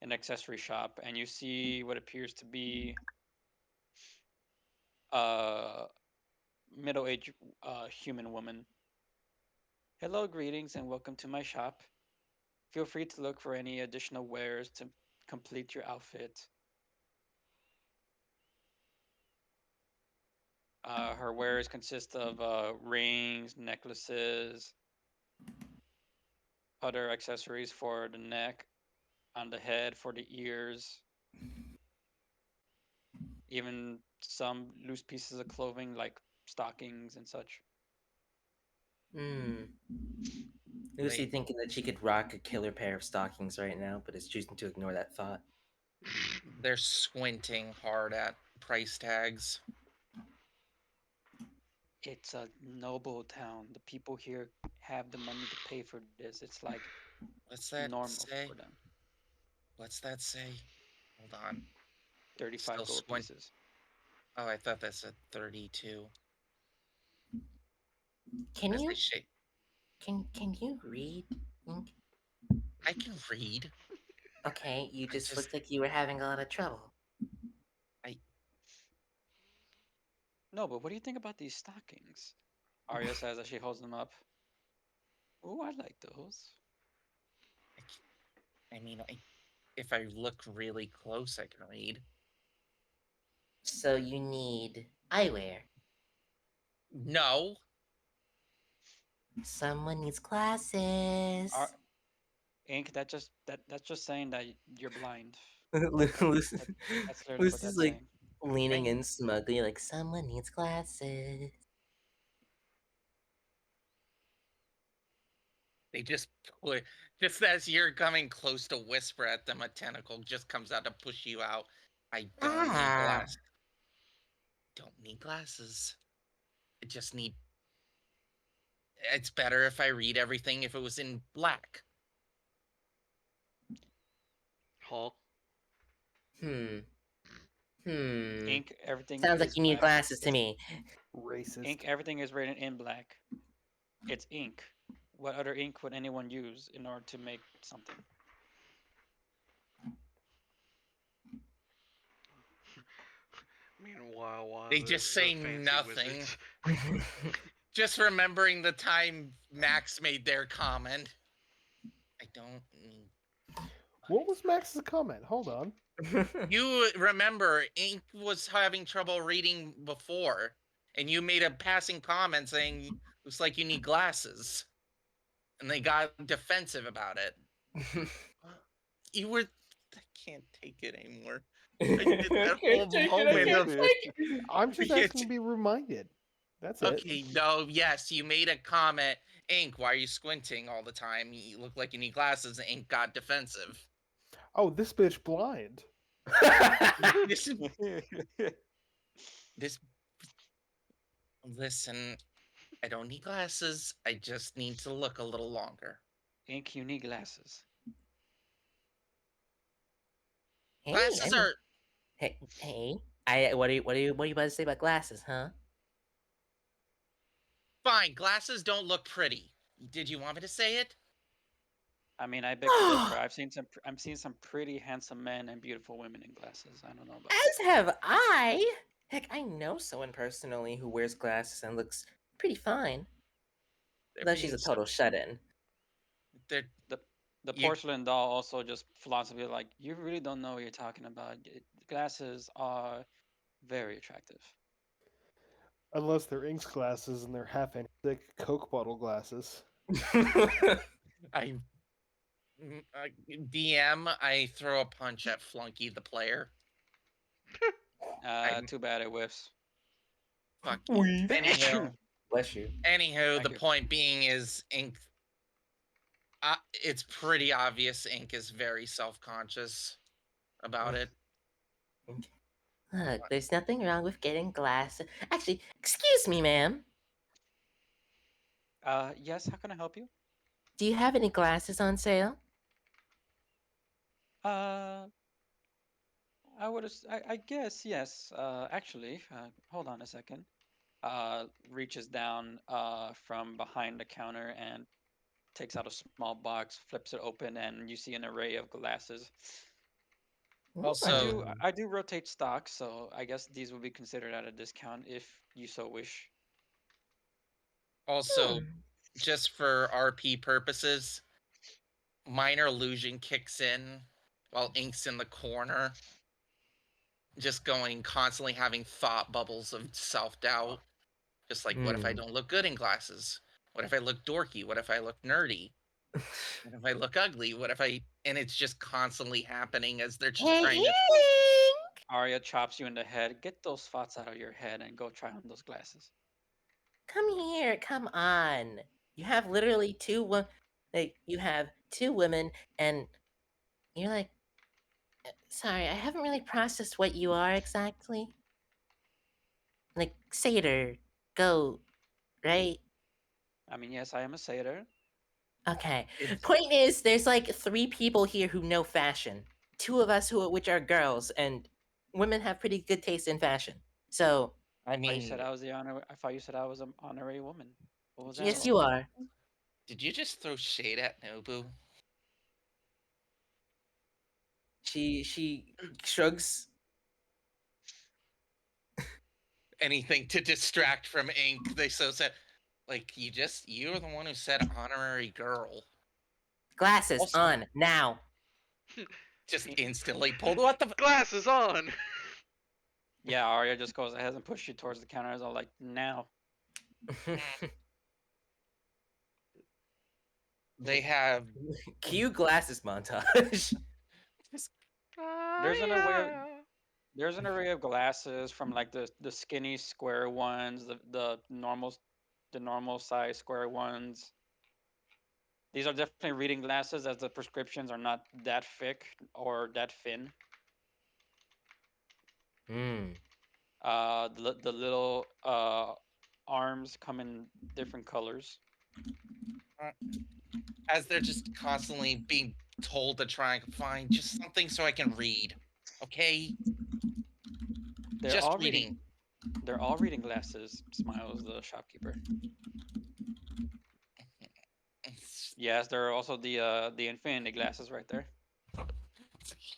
an accessory shop, and you see what appears to be a middle-aged human woman. Hello, greetings, and welcome to my shop. Feel free to look for any additional wares to complete your outfit. Her wares consist of rings, necklaces, other accessories for the neck, on the head, for the ears, even some loose pieces of clothing like stockings and such. Lucy thinking that she could rock a killer pair of stockings right now, but is choosing to ignore that thought. They're squinting hard at price tags. It's a noble town. The people here have the money to pay for this. It's like What's that normal say? for them. What's that say? Hold on. 35 Still gold squint. pieces. Oh, I thought that said 32. Can As you they shake. can you read? Ink? I can read. Okay, you I just just looked like you were having a lot of trouble. No, but what do you think about these stockings? Arya says as she holds them up. Oh, I like those. I mean, if I look really close, I can read. So you need eyewear. No. Someone needs glasses. Ink, that's just saying that you're blind. Lucy's That's literally what that's like saying. leaning in smugly, like someone needs glasses. They just as you're coming close to whisper at them, a tentacle just comes out to push you out. I don't need glasses. Don't need glasses. I just need. It's better if I read everything if it was in black. Hall. Ink, everything Sounds like is you need black. glasses to me. Racist. Ink, everything is written in black. It's ink. What other ink would anyone use in order to make something? Meanwhile, They just say fancy nothing. wizards. Just remembering the time Max made their comment. I don't need. What was Max's comment? Hold on. You remember Ink was having trouble reading before, and you made a passing comment saying looks like you need glasses. And they got defensive about it. You were can't take it anymore. I did that whole moment of. I'm just can't asking to be reminded. That's it. Okay, no, yes, you made a comment. Ink, why are you squinting all the time? You look like you need glasses. Ink got defensive. Oh, this bitch blind. This, this. Listen, I don't need glasses. I just need to look a little longer. Ink, you need glasses. Hey, Glasses are. hey. What are you about to say about glasses, huh? Fine, glasses don't look pretty. Did you want me to say it? I mean, I beg to differ. I've seen some pretty handsome men and beautiful women in glasses. I don't know about As have I. Heck, I know someone personally who wears glasses and looks pretty fine. Though she's a total shut-in. They're the porcelain doll also just philosophy like, you really don't know what you're talking about. Glasses are very attractive. Unless they're Ink's glasses and they're half-inch thick Coke bottle glasses. I DM. I throw a punch at Flunky the player. Too bad it whiffs. Fuck you. Anyhow, Bless you. Anywho, Thank the you. point being is Ink. It's pretty obvious Ink is very self-conscious about it. Look, there's nothing wrong with getting glasses. Actually, excuse me, ma'am. Yes, how can I help you? Do you have any glasses on sale? I guess yes. Actually, hold on a second. Reaches down from behind the counter and takes out a small box, flips it open, and you see an array of glasses. Also, I do rotate stock, so I guess these will be considered at a discount if you so wish. Also, just for RP purposes, minor illusion kicks in while Ink's in the corner, just constantly having thought bubbles of self-doubt. Just like, what if I don't look good in glasses? What if I look dorky? What if I look nerdy? What if I look ugly? And it's just constantly happening as they're just trying to. Arya chops you in the head. Get those thoughts out of your head and go try on those glasses. Come here, come on. You have literally you have two women, and you're like, sorry, I haven't really processed what you are exactly. Like, satyr, goat, right? I mean, yes, I am a satyr. Okay. Point is, there's like 3 people here who know fashion. 2 of us which are girls, and women have pretty good taste in fashion. So, I mean, I thought you said I was an honorary woman. What was that? yes, you are. Did you just throw shade at Nobu? She shrugs. Anything to distract from Ink. They so said, like, you're the one who said honorary girl. Glasses Also, on now. Just instantly pulled. What the glasses on? Yeah, Arya just goes ahead and pushes you towards the counter. It's all like, now. They have cue glasses montage. There's an array of glasses from like the skinny square ones, the normal size square ones. These are definitely reading glasses, as the prescriptions are not that thick or that thin. The little arms come in different colors. As they're just constantly being told to try and find just something so I can read. Okay? They're all reading glasses, smiles the shopkeeper. Yes, there are also the infinity glasses right there.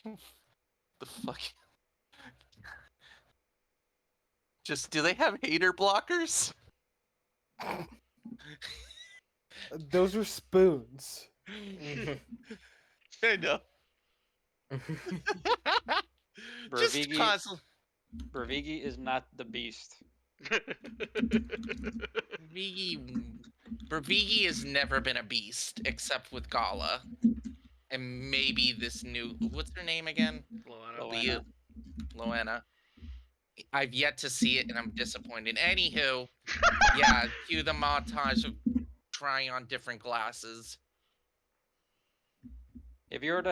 The fuck? Just, do they have hater blockers? Those are spoons. I know. Just constantly. Bravigi is not the beast. Bravigi has never been a beast except with Gala. and maybe this new, what's her name again? Loena. Loena. I've yet to see it, and I'm disappointed. Anywho, yeah, cue the montage of trying on different glasses. If you were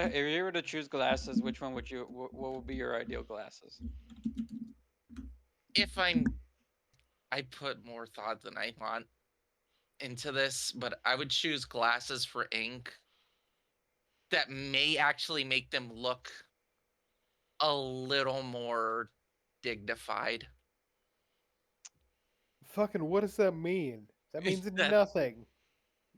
to choose glasses, which one would you? What would be your ideal glasses? If I put more thought than I thought into this, but I would choose glasses for ink that may actually make them look a little more dignified. Fucking, what does that mean? That means That- nothing.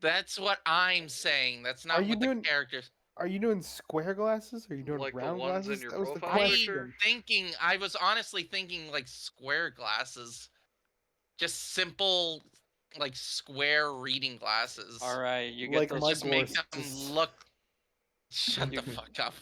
That's what I'm saying. That's Are not you what the doing- characters. Are you doing square glasses? Are you doing Like the round ones in glasses? your That was the profile question. picture? I was honestly thinking like square glasses. Just simple, like square reading glasses. All right, you Like get those. my Just make them glasses. look. Shut You- the fuck up.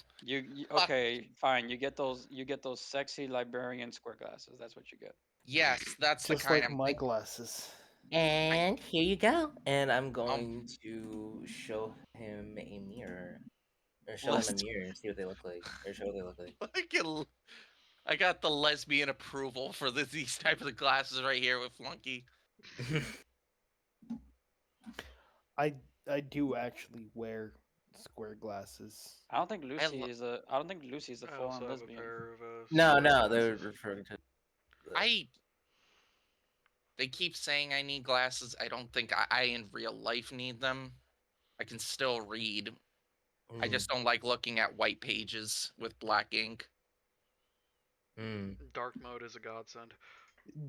Okay, fine. You get those. You get those sexy librarian square glasses. That's what you get. Yes, that's the Just kind like I'm my thinking. glasses. And here you go. And I'm going to show him a mirror. Or show him a Let's- mirror and see what they look like. Or show what they look like. I got the lesbian approval for these types of glasses right here with Flunky. I do actually wear square glasses. I don't think Lucy lo- is a. I don't think Lucy is a I full-on also have a lesbian. pair of No, square no, they're glasses. referring to. They keep saying I need glasses. I don't think I in real life need them. I can still read. I just don't like looking at white pages with black ink. Dark mode is a godsend.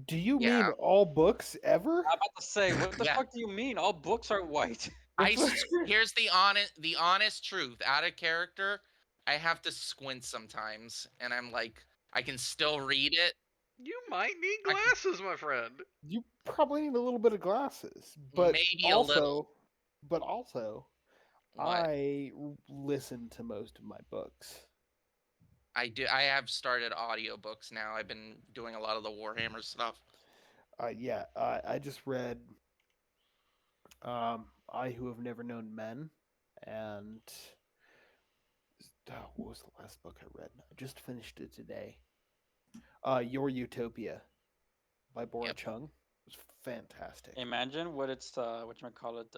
Do you Yeah. mean all books ever? I'm about to say, what the Yeah. fuck do you mean? All books are white. Here's the honest truth. Out of character, I have to squint sometimes, and I'm like, I can still read it. You might need glasses, my friend. You probably need a little bit of glasses, but Maybe also, a little. but also, What? I listen to most of my books. I do. I have started audiobooks now. I've been doing a lot of the Warhammer stuff. Yeah, I just read I Who Have Never Known Men, and what was the last book I read? I just finished it today. Your Utopia by Bora Chung. It was fantastic. Imagine what it's whatchamacallit,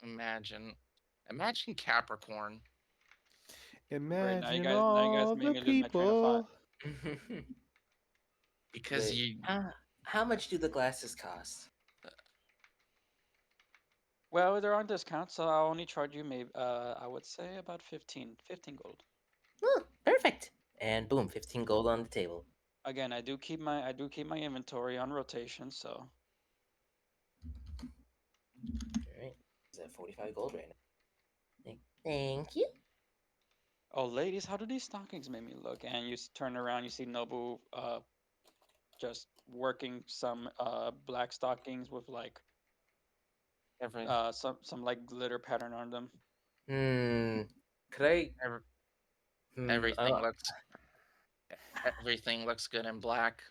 Imagine Capricorn. Imagine now you guys all made the me lose my train of thought. people. Because Wait, how much do the glasses cost? Well, they're on discount, so I'll only charge you maybe I would say about 15 gold. Oh, perfect. And boom, 15 gold on the table. Again, I do keep my inventory on rotation, so Alright. Is at 45 gold right now. Thank you. oh ladies, how do these stockings make me look? And you turn around, you see Nobu just working some black stockings with like some like glitter pattern on them. Could I? Everything looks good in black.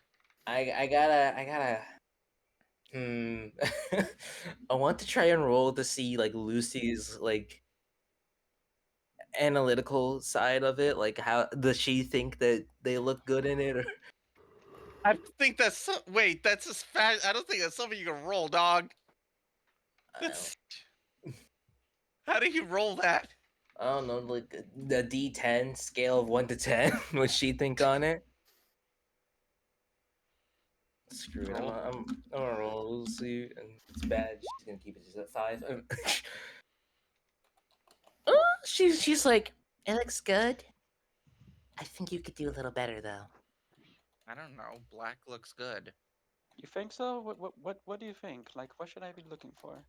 I gotta. I want to try and roll to see like Lucy's like analytical side of it. Like, how does she think that they look good in it? Or... I think that's wait. That's as fast. I don't think that's something you can roll, dog. That's... How do you roll that? I don't know, like the D10 scale of 1 to 10. What she think on it? Screw it. I'm gonna roll Lucy, and it's bad. She's gonna keep it just at 5. Oh, she's like, it looks good. I think you could do a little better though. I don't know. Black looks good. You think so? What do you think? Like, what should I be looking for?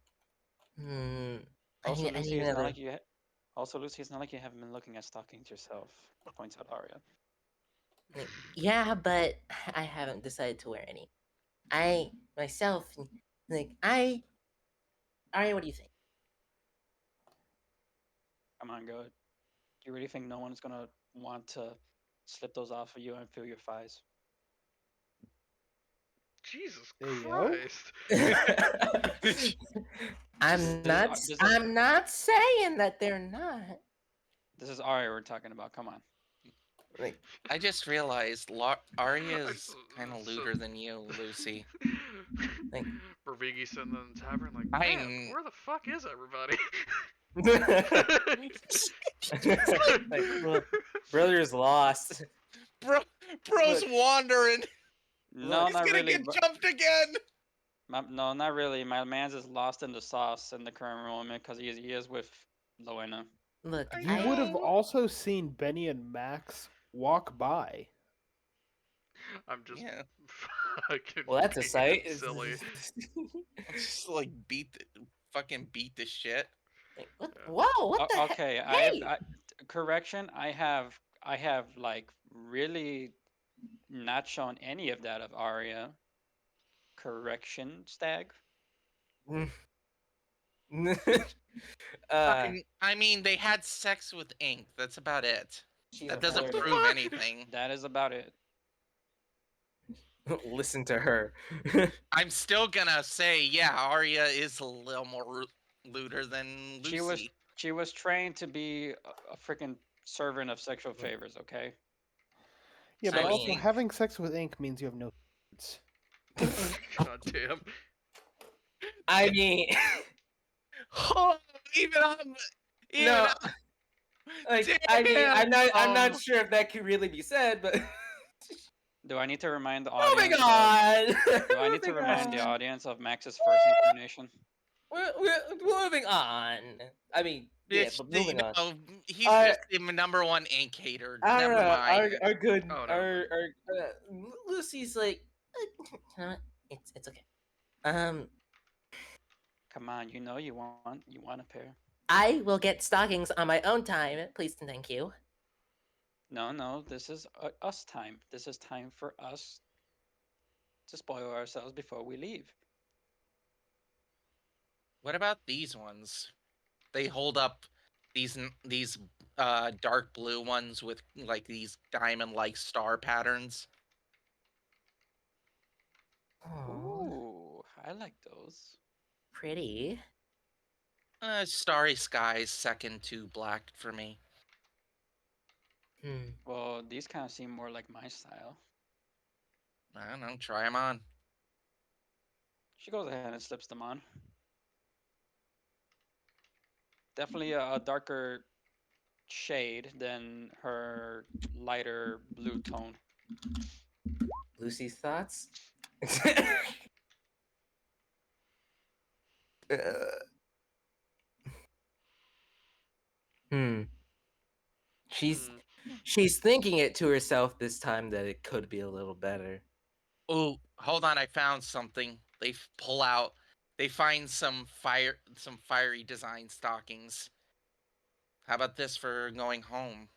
Also, Lucy, it's not like you. Also, Lucy, it's not like you haven't been looking at stockings yourself. Points out Arya. Yeah, but I haven't decided to wear any. I myself, like Arya, what do you think? Come on, go. Do you really think no one's gonna want to slip those off of you and feel your thighs? Jesus There you Christ. I'm not. I'm not saying that they're not. This is Arya we're talking about. Come on. Like, I just realized Arya's kind of looter than you, Lucy. Like- Bervigi sitting in the tavern like, I man, kn- where the fuck is everybody? like, brother's lost. Bro's wandering. No, He's not gonna really. get jumped again. No, not really. My man's is lost in the sauce in the current moment because he is with Loena. Look, You would have also seen Benny and Max walk by. I'm just Yeah. fucking well, that's a being sight. silly. Just like fucking beat the shit. What? Whoa! What the heck? Okay, Hey! correction. I have like really not shown any of that of Arya. Correction, Stag. I mean, they had sex with ink. That's about it. That doesn't flirting. prove anything. That is about it. Listen to her. I'm still gonna say, yeah, Arya is a little more looter than Lucy. She was trained to be a freaking servant of sexual favors. Okay. Yeah, but I also mean- having sex with ink means you have no. God damn. I mean, Oh, even I'm. Even no. I'm- Like, I mean, I'm not Damn. sure if that could really be said, but Do I need to remind the moving audience? on. Do I need to Moving remind the on. audience of Max's first incarnation? We're moving on. I mean, yeah, Bitch, but moving on. no, he's Our- just the number one ink hater. Our, Never mind. our good, Oh, no. our Lucy's like, you know what? It's okay. Come on, you know you want a pair. I will get stockings on my own time, please and thank you. No, this is us time. This is time for us to spoil ourselves before we leave. What about these ones? They hold up these dark blue ones with like these diamond-like star patterns. Ooh, I like those. Pretty. Starry skies second to black for me. Well, these kind of seem more like my style. I don't know. Try them on. She goes ahead and slips them on. Definitely a darker shade than her lighter blue tone. Lucy's thoughts? She's thinking it to herself this time that it could be a little better. Oh, hold on! I found something. They pull out. They find some fiery design stockings. How about this for going home?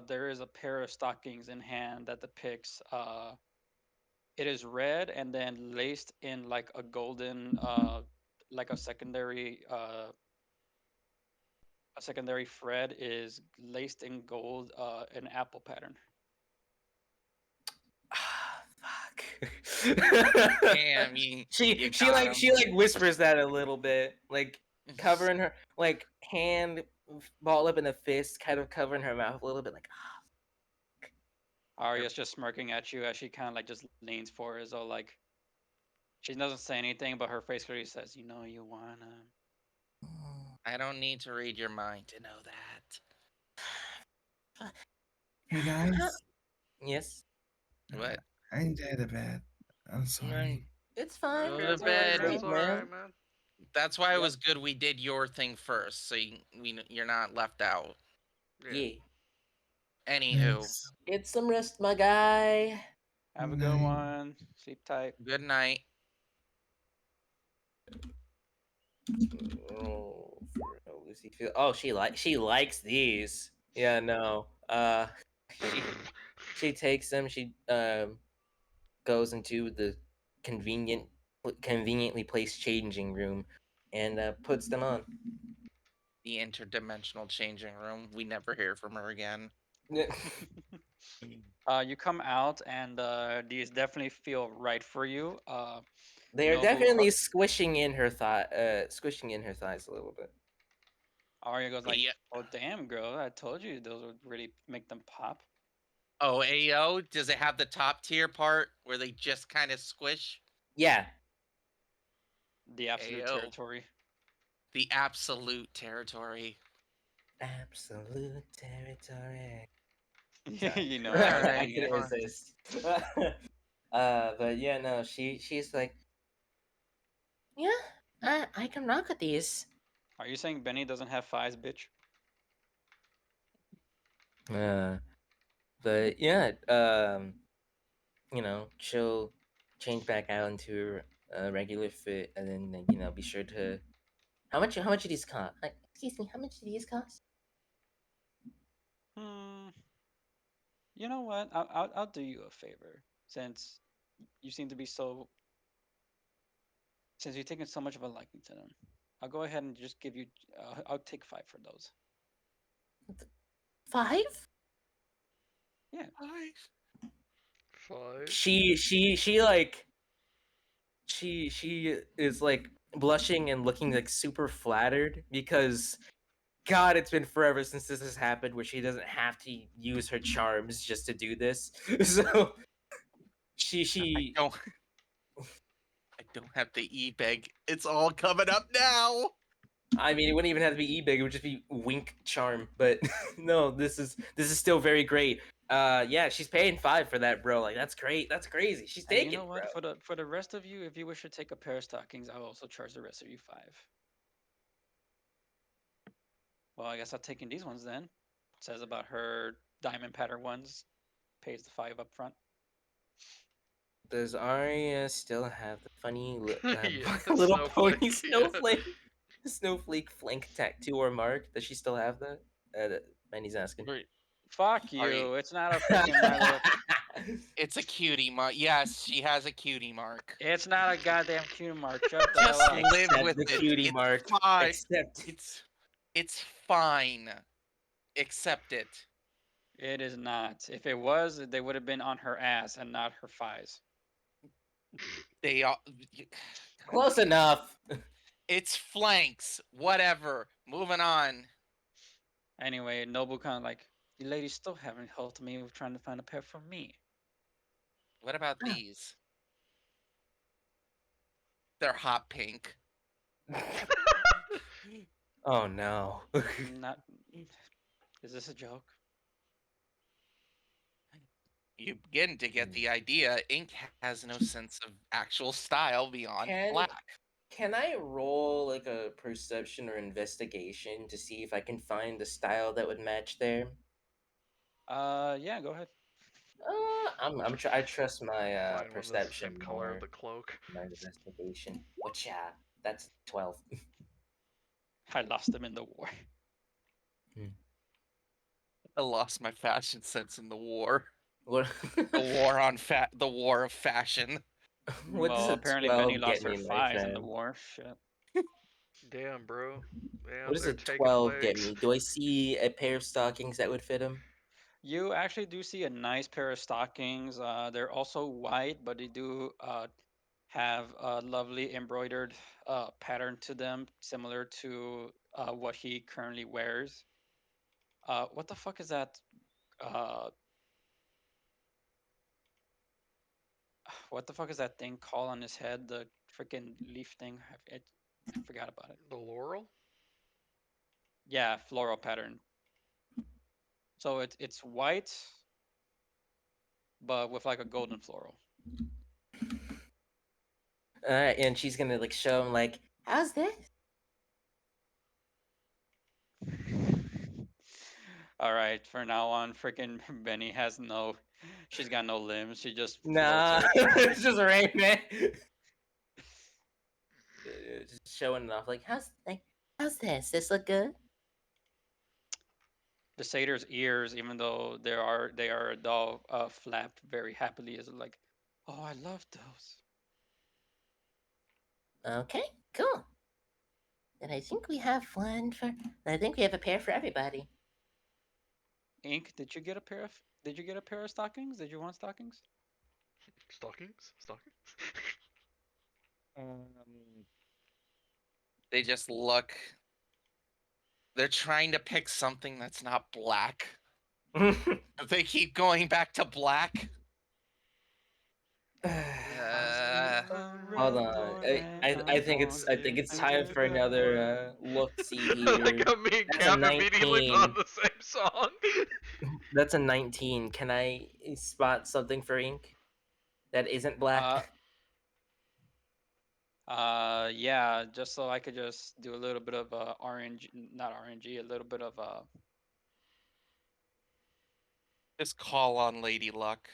There is a pair of stockings in hand that depicts it is red and then laced in like a golden like a secondary thread is laced in gold an apple pattern. Fuck. Damn, she like whispers that a little bit, like covering her, like hand balled up in a fist, kind of covering her mouth a little bit, like. Arya's just smirking at you as she kind of like just leans forward, as though like she doesn't say anything, but her face clearly says, "You know, you wanna." I don't need to read your mind to know that. Hey guys. Yes. What? I need to head to bed. I'm sorry. It's fine. Go to bed. That's alright, man. That's why it was good we did your thing first, so you're not left out. Yeah. Anywho, Thanks. Get some rest, my guy. Have a Good good night. one. Sleep tight. good night. Oh, for Lucy feel. Oh, she likes these. Yeah, no. She takes them. She goes into the conveniently placed changing room, and puts them on. The interdimensional changing room. We never hear from her again. You come out, and these definitely feel right for you. They are Nobu definitely squishing in her squishing in her thighs a little bit. Arya goes like, Yeah. "Oh damn, girl! I told you those would really make them pop." Oh, AO, does it have the top tier part where they just kind of squish? Yeah. The absolute AO. territory. The absolute territory. Absolute territory. You know, I Alright, couldn't fine. resist. But yeah, no, she's like, yeah, I can rock with these. Are you saying Benny doesn't have thighs, bitch? But yeah, you know, she'll change back out into her regular fit, and then like, you know, be sure to how much do these cost? Like, excuse me, how much do these cost? Hmm. You know what? I'll do you a favor, since you seem to be so, since you're taking so much of a liking to them. I'll go ahead and just give you. I'll take 5 for those. 5? Yeah. Nice. 5. She like she is like blushing and looking like super flattered because God, it's been forever since this has happened where she doesn't have to use her charms just to do this. So I she don't I don't have the e-beg. It's all coming up now. I mean, it wouldn't even have to be e-big; it would just be wink charm. But no, this is still very great. Yeah, she's paying 5 for that, bro. Like that's great. That's crazy. She's And you taking know it, bro. what? For the rest of you, if you wish to take a pair of stockings, I'll also charge the rest of you 5. Well, I guess I'm taking these ones then. It says about her diamond pattern ones. Pays the 5 up front. Does Arya still have the funny Yeah, little pony snowflake, yeah. snowflake flank tattoo or mark? Does she still have that? Manny's asking. Wait, Fuck Are you- you! It's not a freaking matter of. It's a cutie mark. Yes, she has a cutie mark. It's not a goddamn cue mark. Shut the hell Just up. live Except with the it. cutie It's mark. fine. Except It's fine. Accept it. It is not. If it was, they would have been on her ass and not her thighs. They all. close enough. It's flanks. Whatever. Moving on. Anyway, Nobu kind of like, you ladies still haven't helped me with trying to find a pair for me. What about these? They're hot pink. Oh no. Not. Is this a joke? You begin to get the idea. Ink has no sense of actual style beyond black. Can I roll like a perception or investigation to see if I can find the style that would match there? Yeah, go ahead. I trust my Find one that's the perception same color more of the cloak. than my investigation. Which yeah, that's 12. I lost them in the war. I lost my fashion sense in the war. What? The war of fashion. What does Well, a apparently 12 Benny lost get her me, my thighs in the friend? war. Shit. Damn, bro. Damn, What does they're a taking 12 get legs. me? Do I see a pair of stockings that would fit him? You actually do see a nice pair of stockings. They're also white, but they do have a lovely embroidered pattern to them, similar to what he currently wears. What the fuck is that? Uh, what the fuck is that thing called on his head? The freaking leaf thing. I forgot about it. The laurel? Yeah, floral pattern. So it's white, but with like a golden floral. And she's gonna like show him like, how's this? All right, for now on, freaking Benny has no. She's got no limbs. She just floats Nah, her. it's just Rain Man. Just showing it off like, how's this? This look good? The satyr's ears, even though they are a doll, flap very happily. Is like, oh, I love those. Okay, cool. Then I think we have one for. I think we have a pair for everybody. Ink, did you get a pair of Did you get a pair of stockings? Did you want stockings? Stockings? Stockings? They just look. They're trying to pick something that's not black. They keep going back to black. Hold on. I think it's time for another look. See I like here. how me and That's a Cap immediately 19. thought the same song. That's a 19. Can I spot something for ink that isn't black? Yeah, just so I could just do a little bit of orange, not RNG, a little bit of Just call on Lady Luck.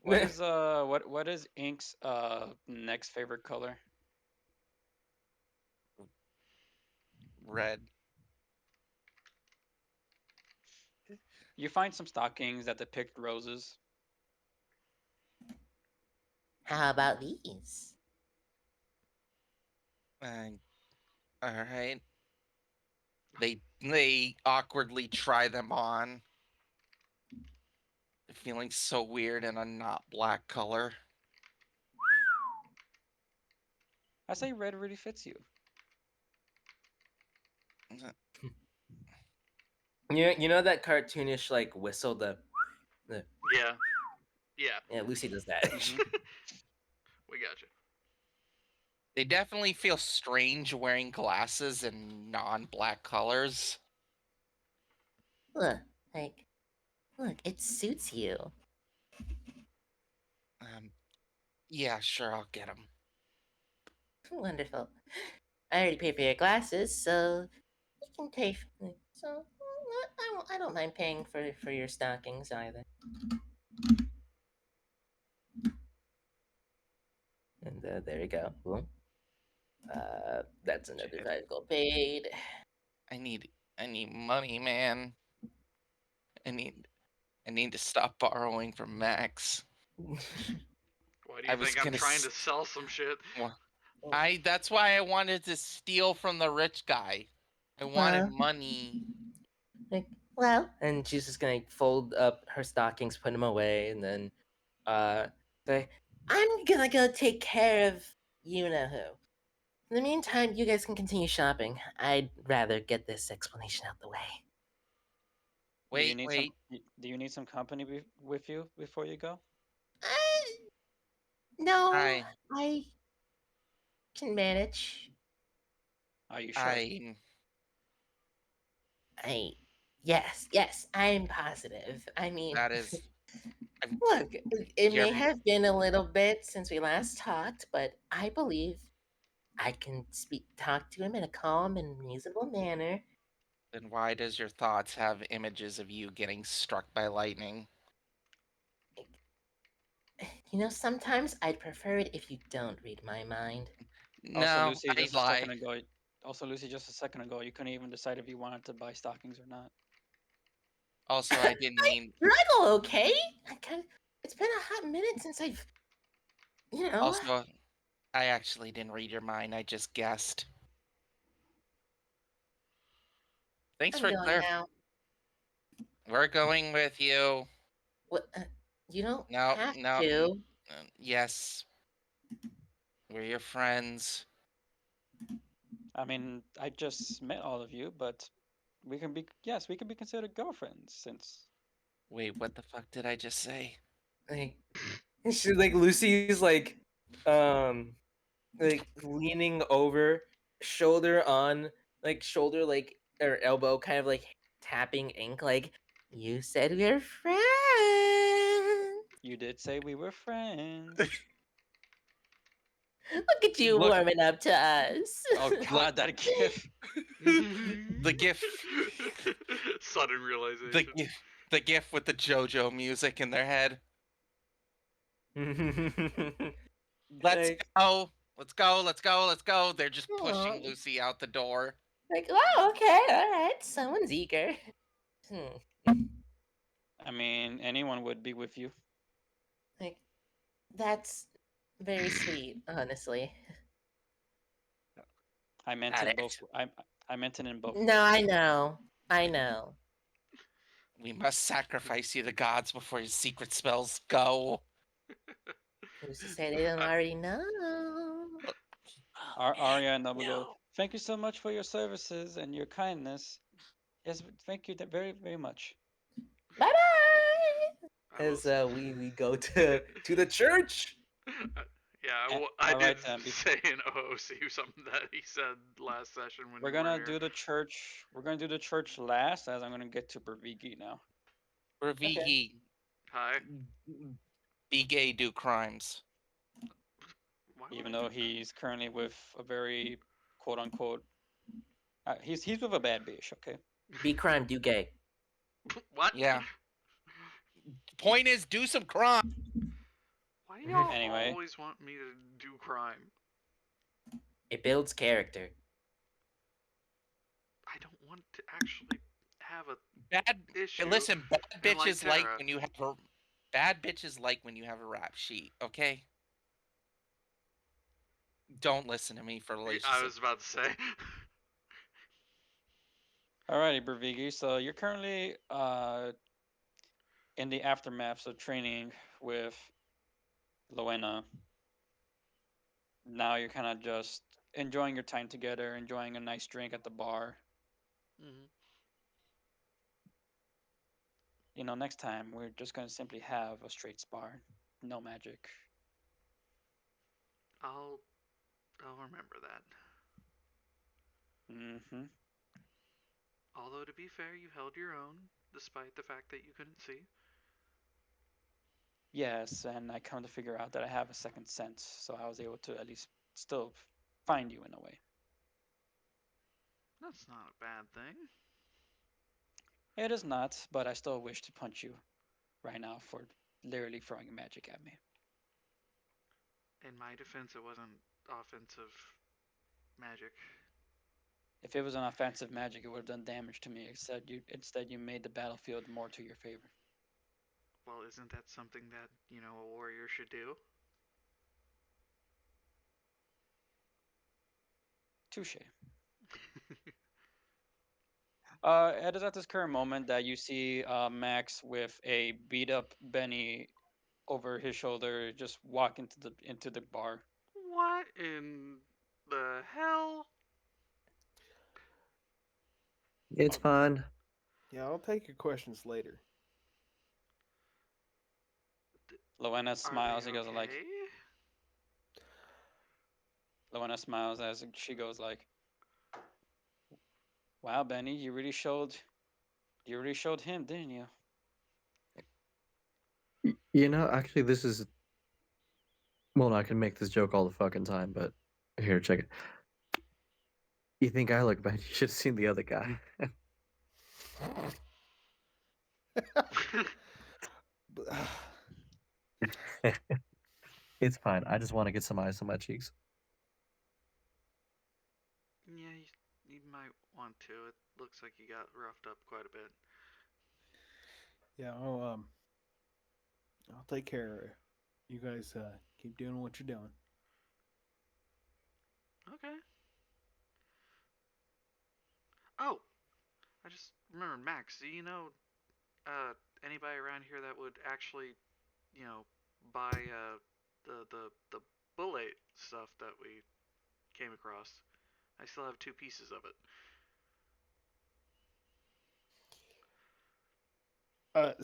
what is Ink's next favorite color? Red. You find some stockings that depict roses. How about these? All right. They awkwardly try them on. Feeling so weird in a not black color. I say red really fits you. You know that cartoonish like whistle, the Yeah. Yeah. yeah, Lucy does that. We got you. They definitely feel strange wearing glasses in non-black colors. Look, it suits you. Yeah, sure, I'll get them. Wonderful. I already paid for your glasses, so you can pay. So I don't mind paying for your stockings either. And there you go. Boom. That's another Shit. 5 gold paid. I need money, man. I need to stop borrowing from Max. Why do I you was think I'm gonna trying to sell some shit? Well, that's why I wanted to steal from the rich guy. I wanted money. Like, well, and she's just gonna fold up her stockings, put them away, and then say, "I'm gonna go take care of you know who. In the meantime, you guys can continue shopping. I'd rather get this explanation out the way." Wait. Do you need some company with you before you go? No, I I can manage. Are you sure? Yes, I'm positive. I mean, that is. look, it may You're have been a little bit since we last talked, but I believe I can talk to him in a calm and reasonable manner. Then why does your thoughts have images of you getting struck by lightning? You know, sometimes I'd prefer it if you don't read my mind. Also, No, Lucy, I lie. just a second ago, you couldn't even decide if you wanted to buy stockings or not. Also, I didn't mean. Struggle, okay? It's been a hot minute since I've, you know. Also, I actually didn't read your mind. I just guessed. Thanks I'm for going clarifying. now. We're going with you. What? You don't No, have no. to. Yes. We're your friends. I mean, I just met all of you, but we can be considered girlfriends since. Wait, what the fuck did I just say? Like, she's like Lucy's like leaning over, shoulder on, shoulder or elbow, kind of like tapping ink. Like, you said we're friends. You did say we were friends. Look at you Look. warming up to us. Oh God, that gif. The gif. Sudden realization. The gif with the JoJo music in their head. Let's go. Let's go. Let's go. Let's go. They're just pushing Lucy out the door. Like, oh, okay, all right. Someone's eager. I mean, anyone would be with you. Like, that's very sweet, honestly. I meant it both. I meant it in both. No, I know. We must sacrifice you to gods before your secret spells go. Who's to say they don't already know? Arya and Nobu go, thank you so much for your services and your kindness. Yes, thank you very, very much. Bye bye. I will As we go to the church. Yeah, Eh, well, I alright did then, say in OOC something that he said last session when We're you weren't gonna here. do the church. We're gonna do the church last, as I'm gonna get to Bervigi now. Ravigi, Hi. be gay, do crimes. Why would Even I though do he's currently with a very quote unquote, he's with a bad bitch. Okay. Be crime, do gay. that? What? Yeah. Point is, do some crime. Why do y'all Anyway. always want me to do crime? It builds character. I don't want to actually have a Bad. issue. Listen, bad in bitches like Lytera. when you have a bad bitches like when you have a rap sheet. Okay. Don't listen to me for I relationship. was about to say. Alrighty, Bervigi. So you're currently in the aftermaths of training with Loena. Now you're kind of just enjoying your time together, enjoying a nice drink at the bar. Mhm. You know, next time we're just gonna simply have a straight spar, no magic. I'll remember that. Mm-hmm. Although to be fair, you held your own, despite the fact that you couldn't see. Yes, and I come to figure out that I have a second sense, so I was able to at least still find you in a way. That's not a bad thing. It is not, but I still wish to punch you right now for literally throwing magic at me. In my defense, it wasn't offensive magic. If it was an offensive magic, it would have done damage to me. Instead you made the battlefield more to your favor. Well, isn't that something that, a warrior should do? Touche. It is at this current moment that you see Max with a beat up Benny over his shoulder, just walk into the bar. What in the hell? It's fine. Yeah, I'll take your questions later. Loena smiles. Are He they goes okay? like, Loena smiles as she goes like, "Wow, Benny, you really showed him, didn't you?" You know, actually, this is. Well, I can make this joke all the fucking time, but here, check it. You think I look bad? You should have seen the other guy. It's fine. I just want to get some ice on my cheeks. Yeah, you might want to. It looks like you got roughed up quite a bit. Yeah, I'll take care of it. You guys keep doing what you're doing. Okay. Oh, I just remembered, Max. Do you know anybody around here that would actually, buy the bullet stuff that we came across? I still have 2 pieces of it.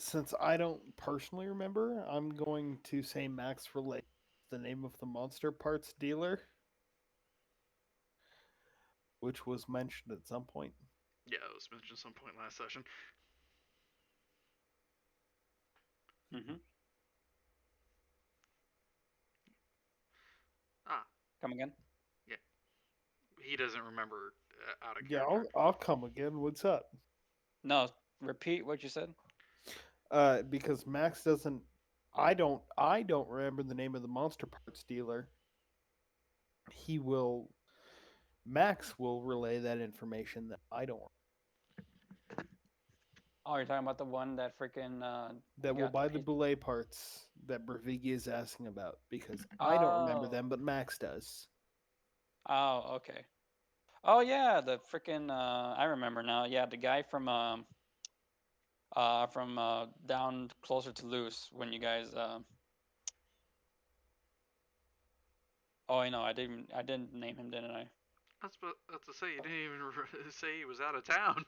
Since I don't personally remember, I'm going to say Max relate the name of the monster parts dealer, which was mentioned at some point. Yeah, it was mentioned some point last session. Mm-hmm. Ah, Come again? yeah. He doesn't remember out of Yeah, character. I'll come again. What's up? No, repeat what you said. Because Max doesn't. I don't remember the name of the monster parts dealer. He will. Max will relay that information that I don't. Oh, you're talking about the one that freaking That will got buy the boulet parts that Bervigi is asking about because I don't remember Oh. them, but Max does. Oh, okay. Oh yeah, the freaking I remember now. Yeah, the guy from from down closer to Loose when you guys. Oh, I know. I didn't name him, didn't I? That's to say you didn't even say he was out of town.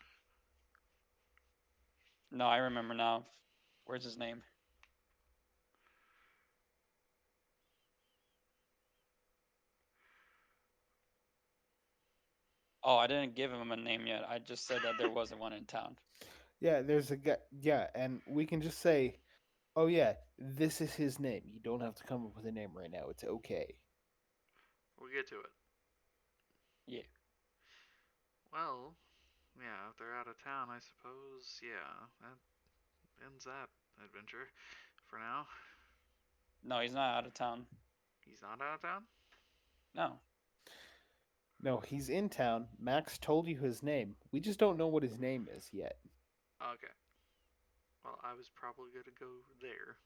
No, I remember now. Where's his name? Oh, I didn't give him a name yet. I just said that there wasn't one in town. Yeah, there's a guy. Yeah, and we can just say, "Oh yeah, this is his name." You don't have to come up with a name right now. It's okay. We'll get to it. Yeah. Well, yeah, if they're out of town, I suppose. Yeah, that ends that adventure for now. No, he's not out of town. He's not out of town? No. No, he's in town. Max told you his name. We just don't know what his name is yet. Okay. Well, I was probably going to go there.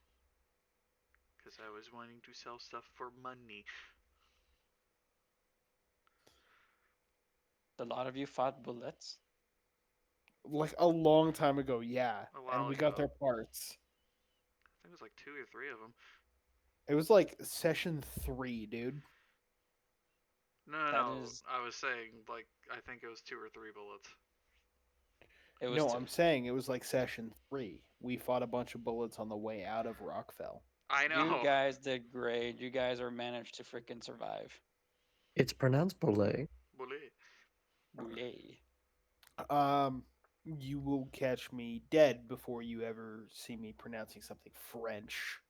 Because I was wanting to sell stuff for money. A lot of you fought bullets. Like a long time ago, yeah. A And while we got ago. their parts. I think it was like 2 or 3 of them. It was like session 3, dude. No, That no, is. I was saying, like, I think it was 2 or 3 bullets. It was No, two. I'm saying it was like session 3. We fought a bunch of bullets on the way out of Rockfell. I You know. guys did great. You guys are managed to freaking survive. It's pronounced Bolay. Bullet. Boulet. You will catch me dead before you ever see me pronouncing something French.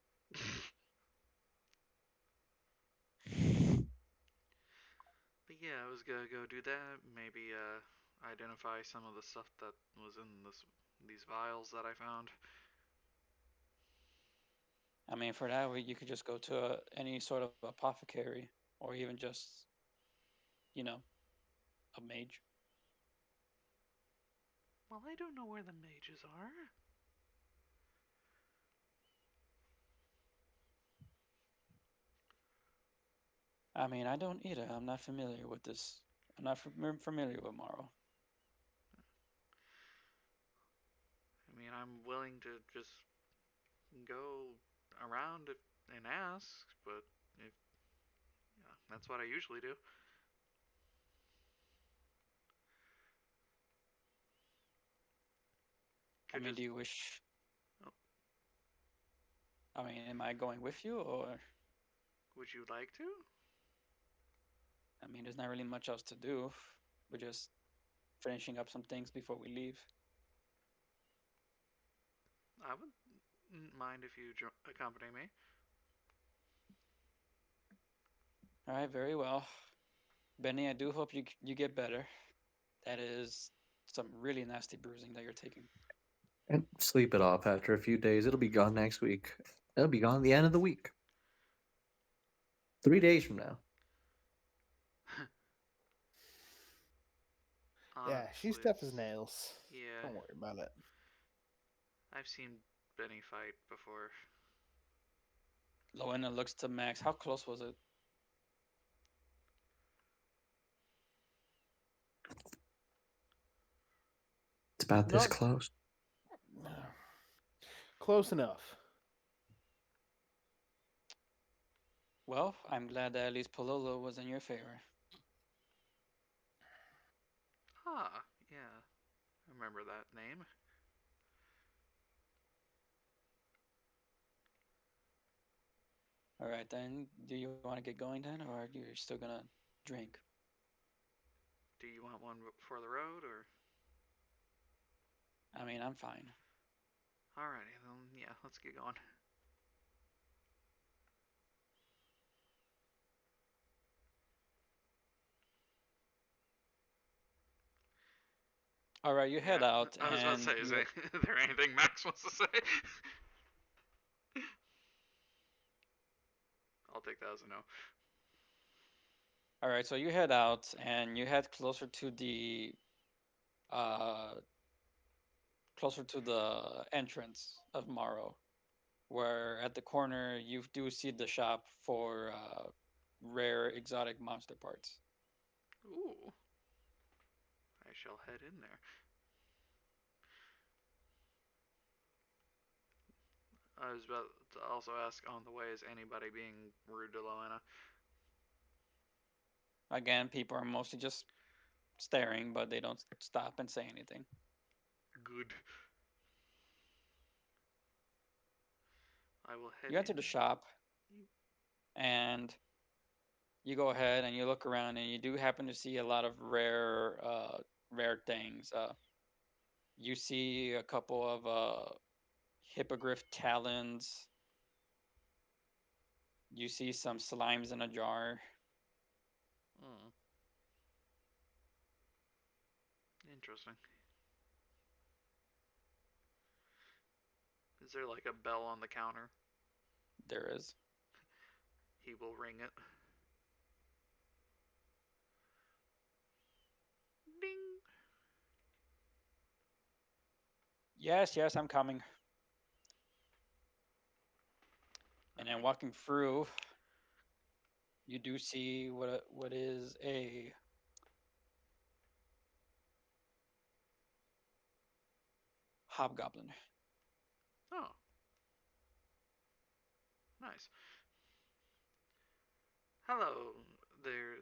But yeah, I was gonna go do that. Maybe identify some of the stuff that was in these vials that I found. I mean, for that, you could just go to any sort of apothecary, or even just, you know, a mage. Well, I don't know where the mages are. I mean, I don't either. I'm not familiar with this. I'm not familiar with Morrow. I mean, I'm willing to just go around and ask, but if yeah, that's what I usually do. I Could mean, just do you wish? oh, I mean, am I going with you, or? would you like to? I mean, there's not really much else to do. We're just finishing up some things before we leave. I wouldn't mind if you accompany me. All right, very well. Benny, I do hope you get better. That is some really nasty bruising that you're taking. And sleep it off after a few days. It'll be gone next week. It'll be gone at the end of the week. 3 days from now. Yeah, she's Honestly, tough as it's nails. yeah. Don't worry about it. I've seen Benny fight before. Loena looks to Max. How close was it? It's about this Not close. close enough. Well, I'm glad that at least Pololo was in your favor. Ah, yeah. I remember that name. All right, then. Do you want to get going then, or are you still gonna drink? Do you want one for the road, or? I mean, I'm fine. Alrighty, then yeah, let's get going. All right, you head Yeah, out, I was about to and say, is there anything Max wants to say? I'll take that as a no. all right, so you head out, and you head uh, closer to the entrance of Morrow, where at the corner you do see the shop for rare exotic monster parts. Ooh, I shall head in there. I was about to also ask on the way, is anybody being rude to Loena? Again, people are mostly just staring, but they don't stop and say anything. Good. I will head You enter in. the shop, and you go ahead and you look around, and you do happen to see a lot of rare things. You see a couple of hippogriff talons. You see some slimes in a jar. Hmm. Interesting. Is there like a bell on the counter? There is. He will ring it. Ding. Yes, yes, I'm coming. And then Alright. walking through, you do see what is a hobgoblin. Oh. Nice. Hello there,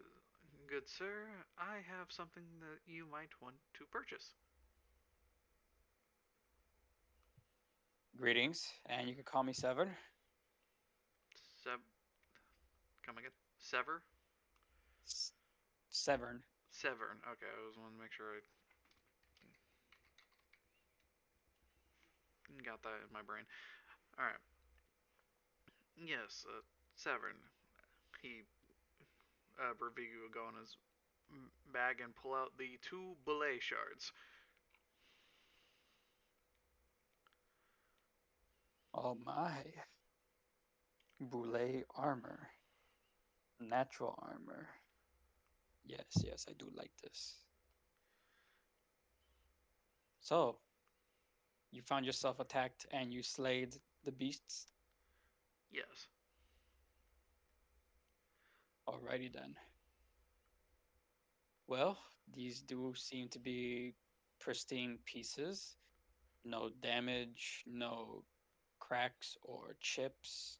good sir. I have something that you might want to purchase. Greetings, and you can call me Seven. Seb. Come again? Sever? Severn. Severn. Okay, I was wanting to make sure I got that in my brain. Alright. Yes, Severn. He, Bravigu will go in his bag and pull out the 2 belay shards. Oh my. Boule armor. Natural armor. Yes, yes, I do like this. So, you found yourself attacked and you slayed the beasts? Yes. Alrighty then. Well, these do seem to be pristine pieces. No damage, no cracks or chips.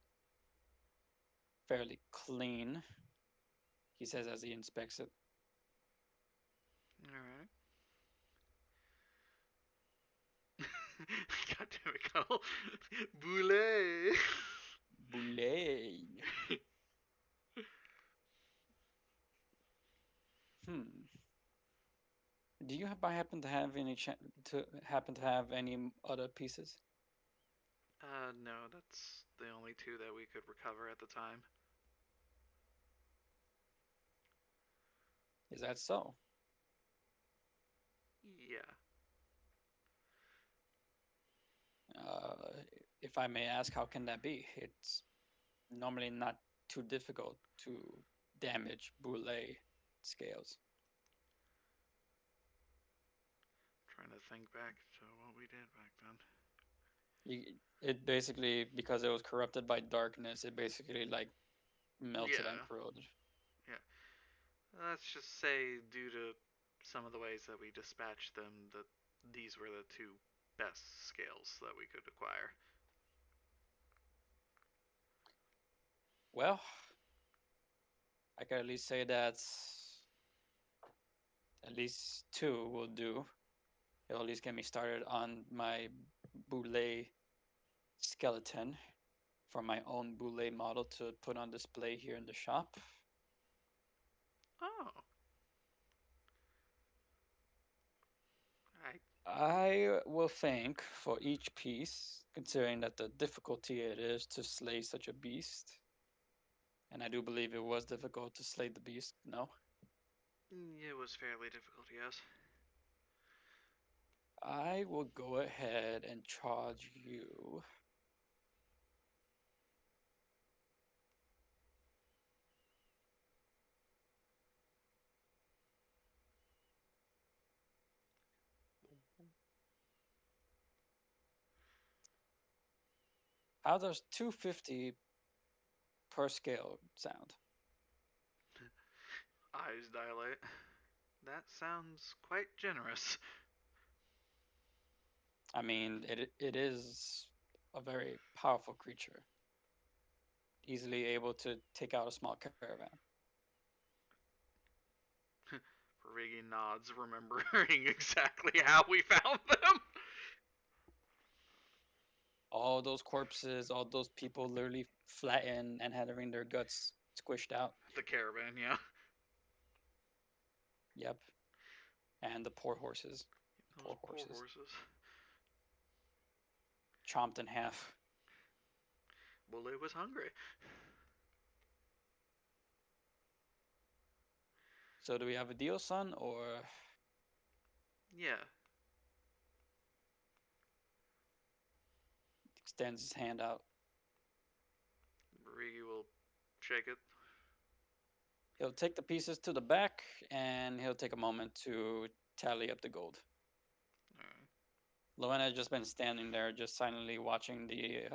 Fairly clean, he says as he inspects it. Alright. God damn it, Connell. Boule! Boule. Do you by happen to have any other pieces? No, that's the only 2 that we could recover at the time. Is that so? Yeah. Uh, if I may ask, how can that be? It's normally not too difficult to damage boule scales. Trying to think back to what we did back then. It basically, because it was corrupted by darkness, it basically like melted and Yeah. corroded. Yeah. Let's just say, due to some of the ways that we dispatched them, that these were the 2 best scales that we could acquire. Well, I can at least say that at least 2 will do. It'll at least get me started on my boule skeleton for my own boule model to put on display here in the shop. Oh. I. I will think for each piece, considering that the difficulty it is to slay such a beast, and I do believe it was difficult to slay the beast, no? It was fairly difficult, yes. I will go ahead and charge you. How does 250 per scale sound? Eyes dilate. That sounds quite generous. I mean, it is a very powerful creature, easily able to take out a small caravan. Riggy nods, remembering exactly how we found them. All those corpses, all those people literally flattened and having their guts squished out. The caravan, yeah. Yep. And the poor horses. Those poor horses. Chomped in half. Bully was hungry. So do we have a deal, son, or Yeah. extends his hand out? Riggy will shake it. He'll take the pieces to the back and he'll take a moment to tally up the gold. Alright. Loena has just been standing there, just silently watching the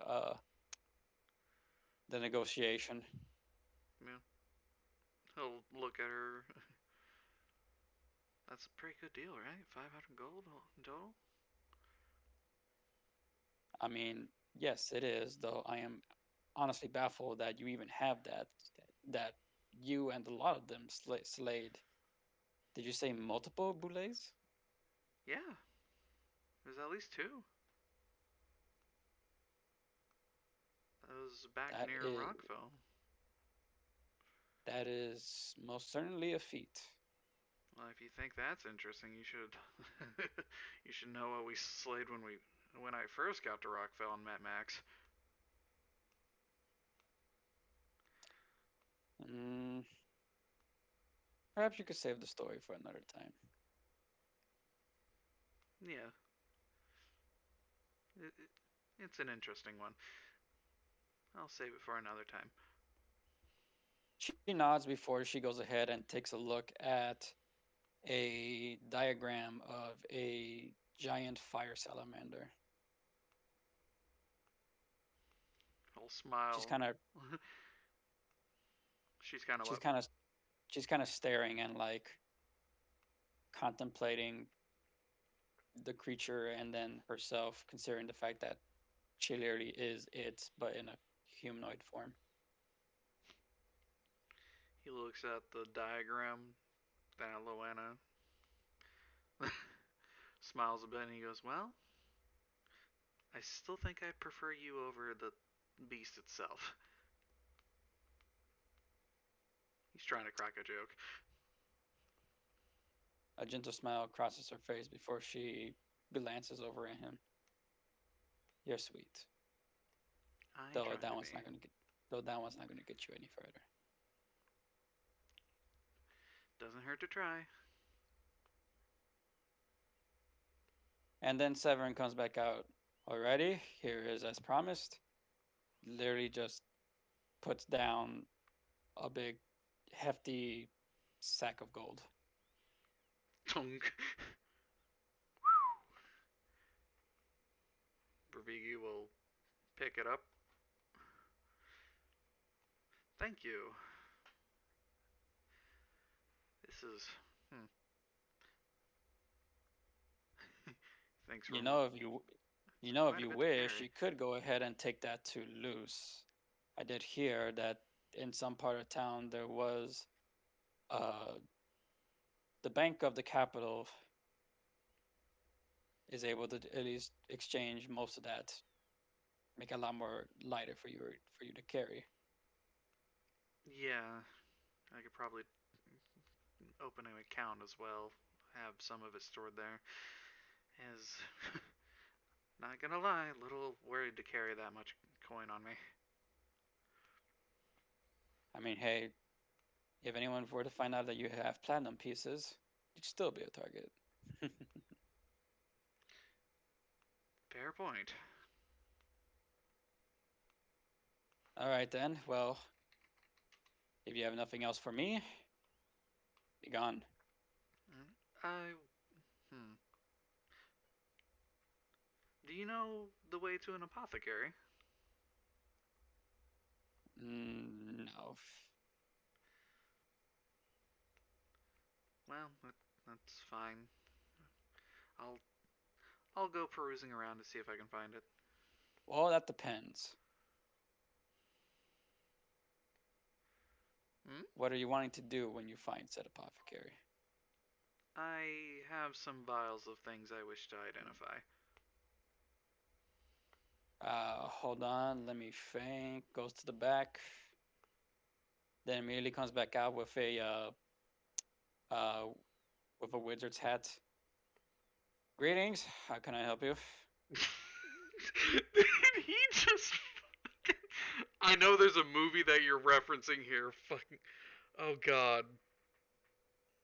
negotiation. Yeah. He'll look at her. That's a pretty good deal, right? 500 gold in total? I mean, yes, it is, though I am honestly baffled that you even have that you and a lot of them slayed. Did you say multiple boulets? Yeah. There's at least two. That was back That near is Rockville. that is most certainly a feat. Well, if you think that's interesting, you should you should know what we slayed when I first got to Rockville and met Max. Mm, perhaps you could save the story for another time. Yeah. It's an interesting one. I'll save it for another time. She nods before she goes ahead and takes a look at a diagram of a giant fire salamander. I'll smile. She's kind of She's kind of she's what? kind of she's kind of staring and like contemplating the creature and then herself, considering the fact that she literally is it, but in a humanoid form. He looks at the diagram, then at Loena, smiles a bit, and he goes, "Well, I still think I prefer you over the beast itself." He's trying to crack a joke. A gentle smile crosses her face before she glances over at him. You're sweet. I Though try that to one's be. not gonna get though that one's not gonna get you any further. Doesn't hurt to try. And then Severin comes back out. Alrighty, here is as promised. Literally just puts down a big, hefty sack of gold. Tunk. Bravigi will pick it up. Thank you. This is. Hmm. Thanks for. You know, if Quite a you bit to wish, carry. you could go ahead and take that to Luce. I did hear that in some part of town there was uh, the bank of the capital is able to at least exchange most of that, make it a lot more lighter for you to carry. Yeah, I could probably open an account as well. Have some of it stored there. Is not gonna lie, a little worried to carry that much coin on me. I mean, hey, if anyone were to find out that you have platinum pieces, you'd still be a target. Fair point. All right then. Well, if you have nothing else for me, be gone. I. Hmm. Do you know the way to an apothecary? No. Well, that's fine. I'll I'll go perusing around to see if I can find it. Well, that depends. Hmm? What are you wanting to do when you find said apothecary? I have some vials of things I wish to identify. Hold on, let me think. Goes to the back. Then immediately comes back out with a wizard's hat. Greetings, how can I help you? Did he just I know there's a movie that you're referencing here. Fucking oh god.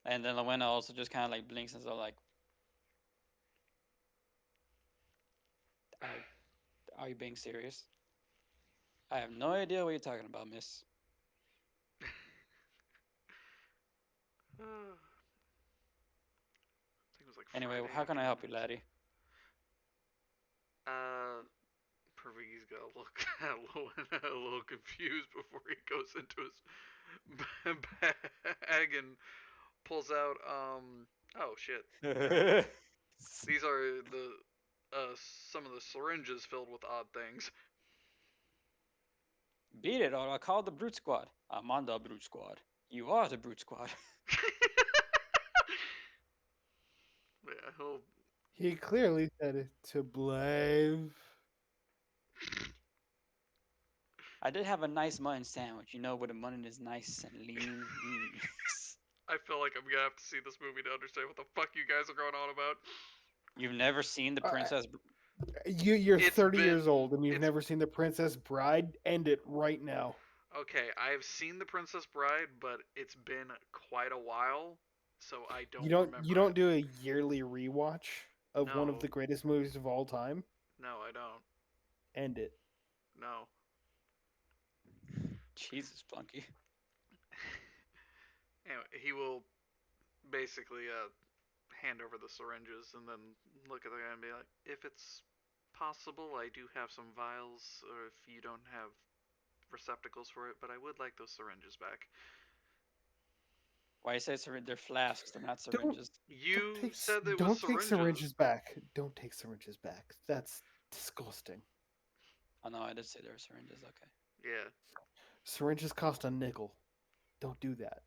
And then Lowena also just kind of like blinks and so like, are you being serious? I have no idea what you're talking about, miss. I think it was like Anyway, Friday how can I help you, afternoons. laddie? Pervig's gonna look a little confused before he goes into his bag and pulls out oh shit. These are the some of the syringes filled with odd things. Beat it, or I'll call the brute squad. I'm on the brute squad. You are the brute squad. Yeah, he'll He clearly said it to blame. I did have a nice mutton sandwich, you know, where the mutton is nice and lean. I feel like I'm gonna have to see this movie to understand what the fuck you guys are going on about. You've never seen the Uh, Princess? You're It's 30 years been old and you've it's never seen The Princess Bride? End it right now. okay. I've seen The Princess Bride, but it's been quite a while, so I don't You remember don't it. do a yearly rewatch of one of No, the greatest movies of all time? no, I don't. End it. No. Jesus, Plunky. Anyway, he will basically hand over the syringes and then look at the guy and be like, "If it's possible, I do have some vials, or if you don't have receptacles for it, but I would like those syringes back." Why you say they're flasks? They're not Don't syringes. You said it was don't take syringes. syringes back. Don't take syringes back. That's disgusting. Oh no, I did say they're syringes. Okay. Yeah. Syringes cost a nickel. Don't do that.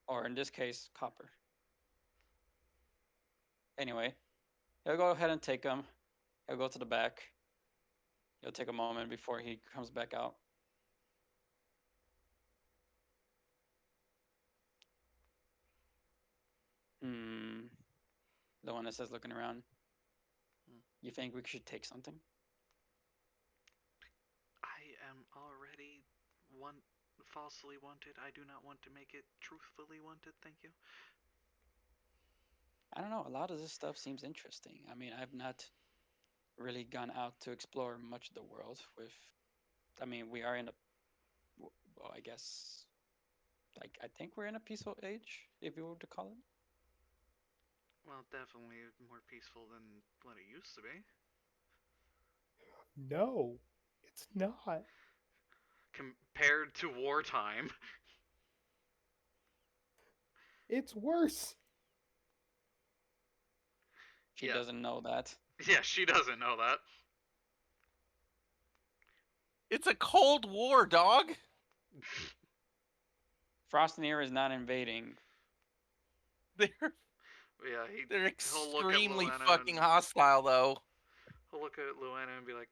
Or in this case, copper. Anyway, he'll go ahead and take them. He'll go to the back. He'll take a moment before he comes back out. The one that says looking around. You think we should take something? I am already falsely wanted. I do not want to make it truthfully wanted. Thank you. I don't know. A lot of this stuff seems interesting. I mean, I've not really gone out to explore much of the world with. I mean, we are in a. Well, I guess. Like, I think we're in a peaceful age, if you were to call it. Well, definitely more peaceful than what it used to be. No, it's not. Compared to wartime. It's worse. She Yeah. doesn't know that. Yeah, she doesn't know that. It's a Cold War, dog. Frostneer is not invading. They're Yeah, they're he'll look at extremely Luana fucking and hostile, though. he'll look at Luana and be like,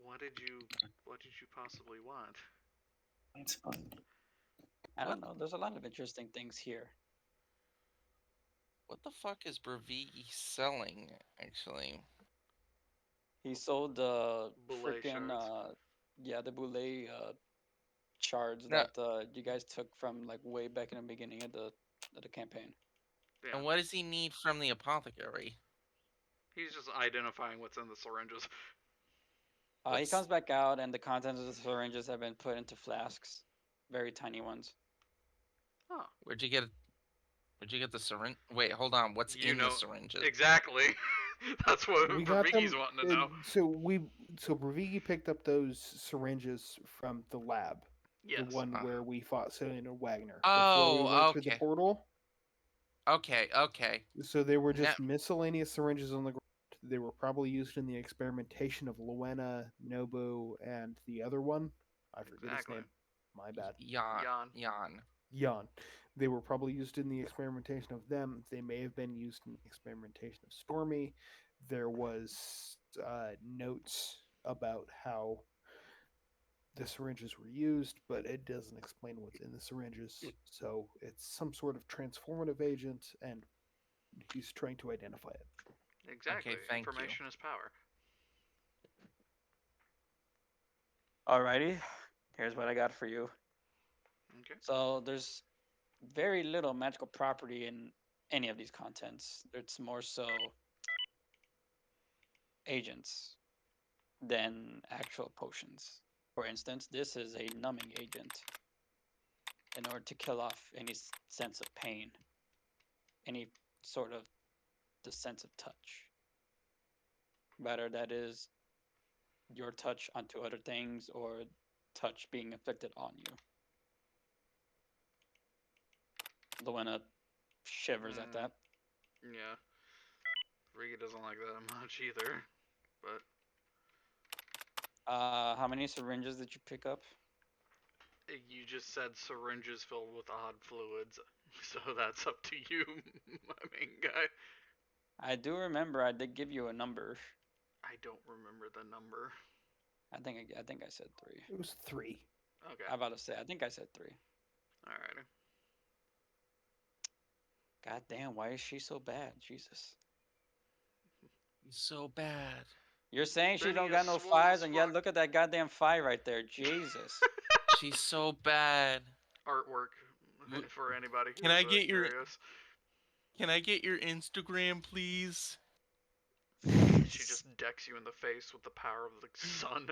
what did you possibly want?" It's fine. I don't What? know. There's a lot of interesting things here. What the fuck is Bravigi selling, actually? He sold the Boule freaking shards. the boule shards No, that you guys took from like way back in the beginning of the campaign. Yeah. and what does he need from the apothecary? He's just identifying what's in the syringes. He comes back out, and the contents of the syringes have been put into flasks, very tiny ones. Oh. Where'd you get the syringe? Wait, hold on. What's You in the know syringes? exactly. That's what We got Bravigi's them. wanting to know. So Bravigi picked up those syringes from the lab, Yes. the one where we fought Selena Wagner before we Oh, went through the portal. Okay. So they were Now, just miscellaneous syringes on the ground. They were probably used in the experimentation of Luena, Nobu, and the other one. I forget Exactly. his name. My bad. Yan. Jan. They were probably used in the experimentation of them. They may have been used in the experimentation of Stormy. There was notes about how the syringes were used, but it doesn't explain what's in the syringes. So it's some sort of transformative agent, and he's trying to identify it. Exactly. Thank you. Information is power. Alrighty, here's what I got for you. Okay. So there's very little magical property in any of these contents. It's more so agents than actual potions. For instance, this is a numbing agent in order to kill off any sense of pain, any sort of the sense of touch. Whether that is your touch onto other things or touch being inflicted on you. Luena shivers at that. Yeah. Riga doesn't like that much either. But How many syringes did you pick up? you just said syringes filled with odd fluids, so that's up to you, my main guy. I do remember I did give you a number. I don't remember the number. I think I said 3. It was 3. Okay. I'm about to say I think I said 3. Alrighty. God damn, why is she so bad? Jesus. He's so bad. You're saying she Benny don't is got no swole as fives, and yet fuck. look at that goddamn 5 right there. Jesus. She's so bad. Artwork Look, for anybody who's Can I get your curious. Can I get your Instagram, please? She just decks you in the face with the power of the sun.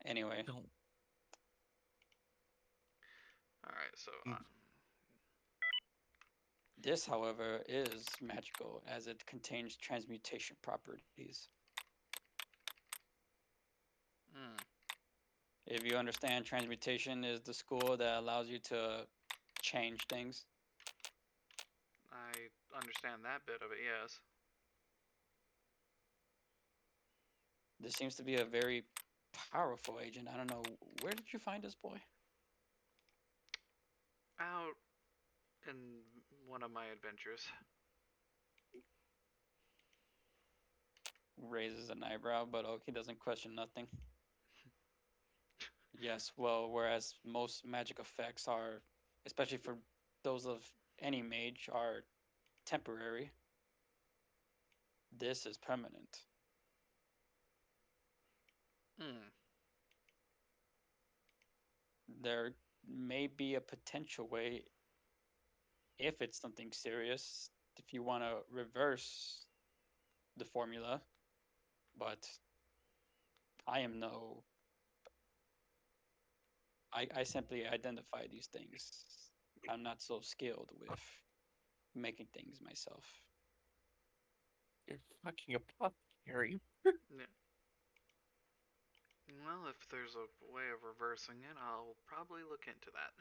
Anyway, Don't. Alright, so this, however, is magical as it contains transmutation properties. If you understand, transmutation is the school that allows you to change things. I understand that bit of it, yes. This seems to be a very powerful agent. I don't know, where did you find this boy? Out in one of my adventures. Raises an eyebrow, but he doesn't question nothing. Yes, well, whereas most magic effects are, especially for those of any mage, are temporary, this is permanent. There may be a potential way, if it's something serious, if you want to reverse the formula, but I am no. I simply identify these things. I'm not so skilled with making things myself. You're fucking apothecary. Yeah. Well, if there's a way of reversing it, I'll probably look into that.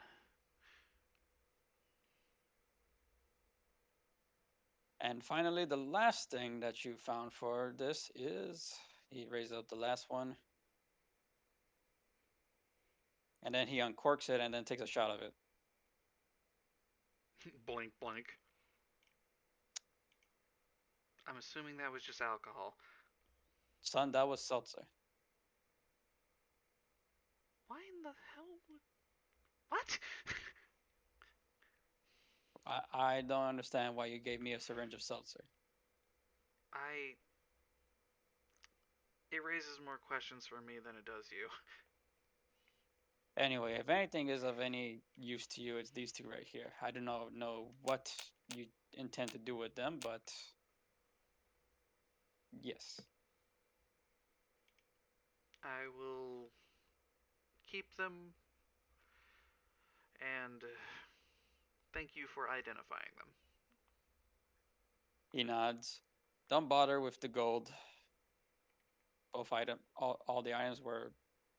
And finally, the last thing that you found for this is, he raises up the last one, and then he uncorks it and then takes a shot of it. Blink, blink. I'm assuming that was just alcohol. Son, that was seltzer. Why in the hell would... What? I don't understand why you gave me a syringe of seltzer. It raises more questions for me than it does you. Anyway, if anything is of any use to you, it's these two right here. I do not know what you intend to do with them, but yes. I will keep them, and thank you for identifying them. He nods. Don't bother with the gold. Both all the items were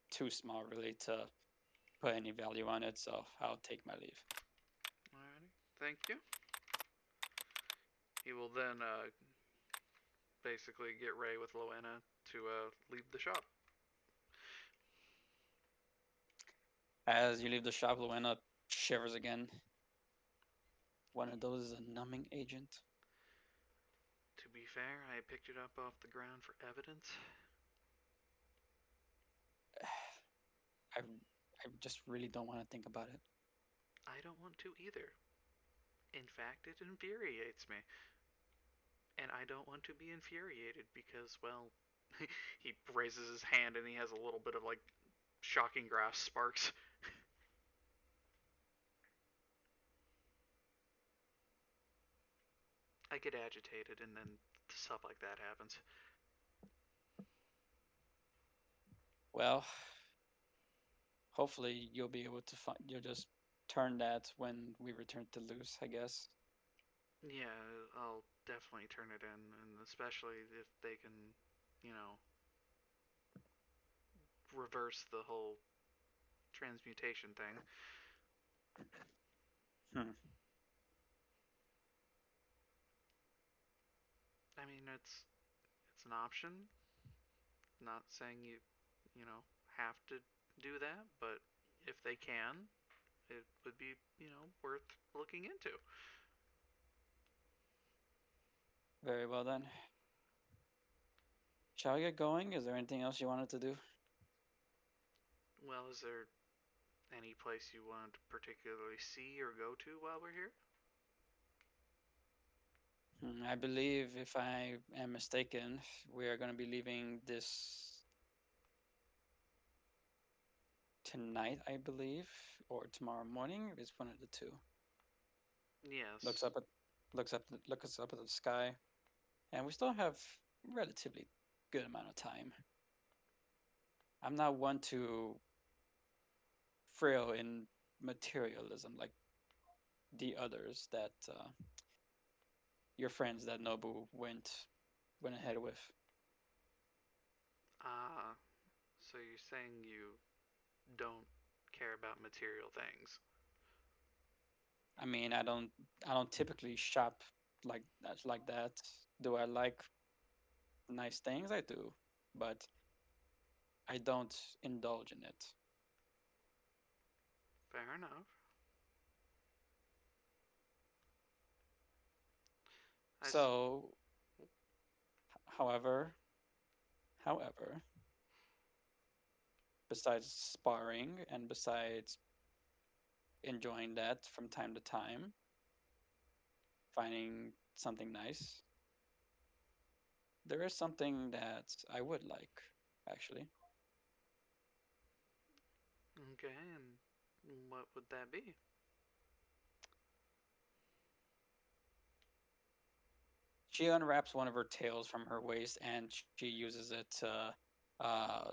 too small really to put any value on it, so I'll take my leave. Alrighty, thank you. He will then basically get Ray with Loena to leave the shop. As you leave the shop, Luena shivers again. One of those is a numbing agent. To be fair, I picked it up off the ground for evidence. I just really don't want to think about it. I don't want to either. In fact, it infuriates me. And I don't want to be infuriated because, well, he raises his hand and he has a little bit of, like, shocking grass sparks. I get agitated and then stuff like that happens. Well, hopefully you'll be able to find. You'll just turn that when we return to Luce, I guess. Yeah, I'll definitely turn it in, and especially if they can, you know, reverse the whole transmutation thing. Hmm. I mean, it's an option. Not saying you know, have to do that, but if they can, it would be, you know, worth looking into. Very well then. Shall we get going? Is there anything else you wanted to do? Well, is there any place you want to particularly see or go to while we're here? I believe, if I am mistaken, we are going to be leaving this tonight, I believe, or tomorrow morning. It's one of the two. Yes. Looks up at the sky, and we still have relatively good amount of time. I'm not one to frail in materialism like the others that your friends that Nobu went ahead with. Ah, so you're saying you don't care about material things? I mean, I don't typically shop like that. Do I like nice things? I do, but I don't indulge in it. Fair enough. I s- So, however, however, besides sparring and besides enjoying that from time to time, finding something nice, there is something that I would like, actually. okay, and what would that be? She unwraps one of her tails from her waist and she uses it to uh,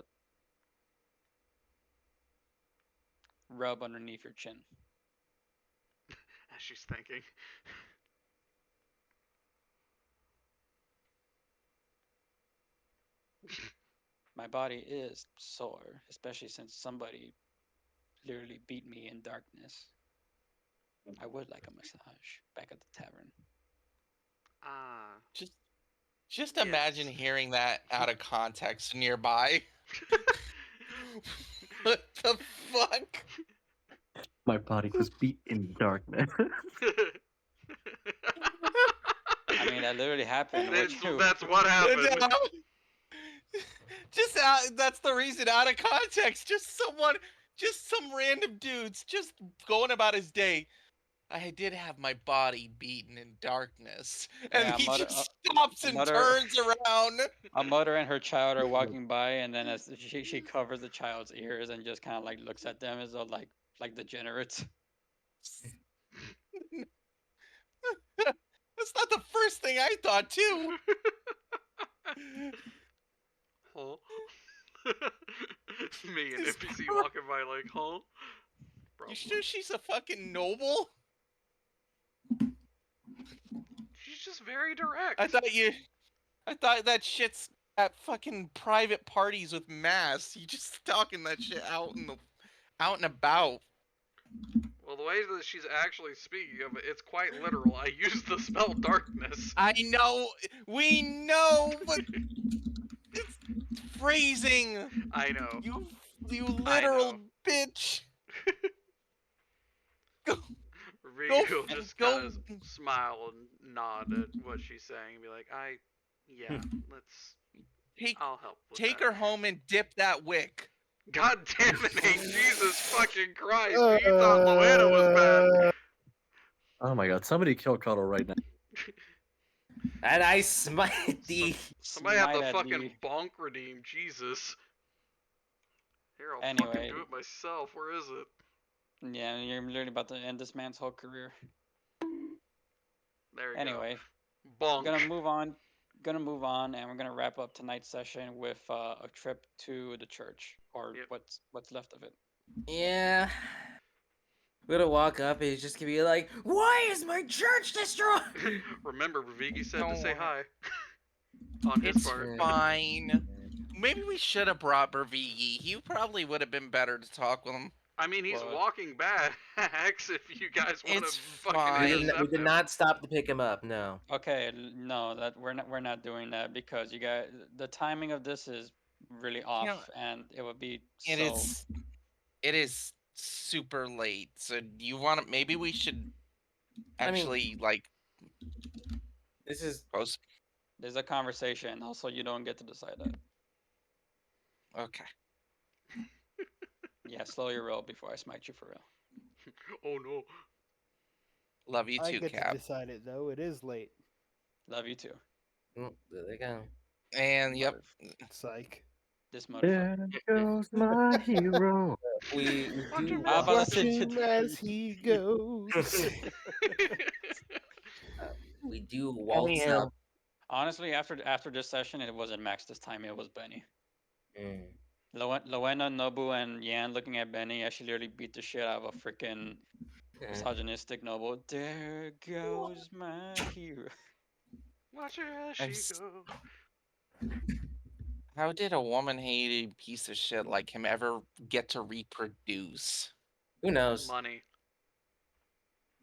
rub underneath your chin. As she's thinking. My body is sore, especially since somebody literally beat me in darkness. I would like a massage back at the tavern. Ah, Just imagine yes. hearing that out of context nearby. What the fuck? My body was beat in darkness. I mean, that literally happened. That's what happened. Just that's the reason, out of context. Just some random dudes, just going about his day. I did have my body beaten in darkness, and Yeah, he just stops a and mother, turns around. a mother and her child are walking by, and then as she covers the child's ears and just kind of like looks at them as though like degenerates. That's not the first thing I thought too. Huh? Me and This NPC poor- walking by like, huh? You Problem. sure she's a fucking noble? She's just very direct. I thought that shit's at fucking private parties with mass. You just talking that shit out and about. Well, the way that she's actually speaking of it, it's quite literal. I used the spell darkness. I know, we know, but it's phrasing. I know. You I literal know. bitch. Go, Riku will go, just kind go. of smile and nod at what she's saying and be like, yeah, let's, Take I'll help with take that. her home and dip that wick. God damn it, Hank, Jesus fucking Christ, you thought Luana was bad. Oh my god, somebody kill Cuddle right now. And I smite thee. Somebody have Smite the at fucking thee. bonk redeem, Jesus. Here, I'll fucking Anyway. do it myself. Where is it? Yeah, you're literally about to end this man's whole career. There you Anyway, go. Bonk. Gonna move on, and we're gonna wrap up tonight's session with a trip to the church, or Yep. what's left of it. Yeah. We're gonna walk up and he's just gonna be like, "Why is my church destroyed?" Remember, Ravigi said to Don't say worry. hi. On his It's part. fine. Maybe we should have brought Bervigi. He probably would have been better to talk with him. I mean, he's What? walking back. If you guys want to It's fucking fine. intercept We did him. not stop to pick him up. No. Okay, no, that we're not doing that because you guys, the timing of this is really off, know, and it would be It so. is super late. So do you want to? Maybe we should I mean- actually like This is post. There's a conversation. Also, you don't get to decide that. Okay. Yeah, slow your roll before I smite you for real. Oh no. Love you I too, get Cap. to decide it though. It is late. Love you too. there they go. And yep. Psych. This motherfucker. There goes my hero. We do. How about I Watch say him as he goes. We do waltz Anyhow. up. Honestly, after this session, it wasn't Max this time. It was Benny. Mm. Loena, Nobu, and Yan looking at Benny as she literally beat the shit out of a freaking misogynistic noble. There goes my hero. Watch her as I'm she s- go. How did a woman-hating piece of shit like him ever get to reproduce? Who knows? Money.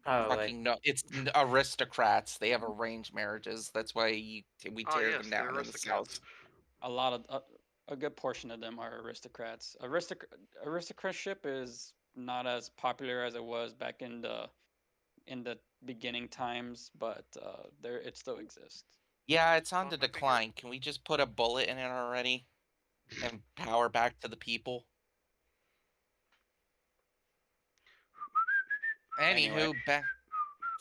Probably. Fucking no! It's aristocrats. They have arranged marriages. That's why we Oh tear yes, them they're down in the aristocrats. south. A lot of a good portion of them are aristocrats. Aristocratship is not as popular as it was back in the beginning times, but there it still exists. Yeah, it's on Well, the if I figure- decline. Can we just put a bullet in it already and power back to the people? Anyway. Anywho, back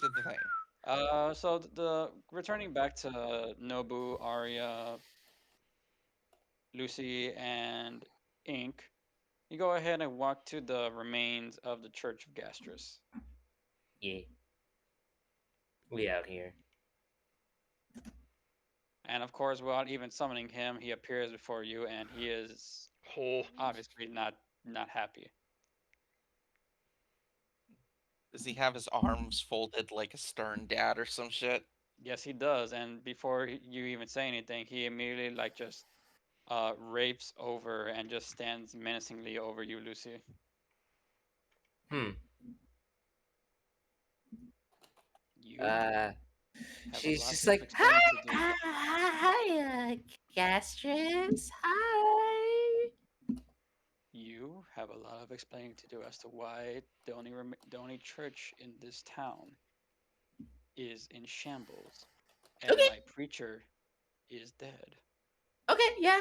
to the thing. So the returning back to Nobu, Arya, Lucy, and Ink, you go ahead and walk to the remains of the Church of Gastris. Yeah. We out here. And of course, without even summoning him, he appears before you, and he is Oh. obviously not happy. Does he have his arms folded like a stern dad or some shit? Yes, he does. And before you even say anything, he immediately just rapes over and just stands menacingly over you, Lucy. You have She's a lot just of like, explaining hi, to do. hi, Gastris, hi. You have a lot of explaining to do as to why the only church in this town is in shambles, and Okay. my preacher is dead. Okay, yeah.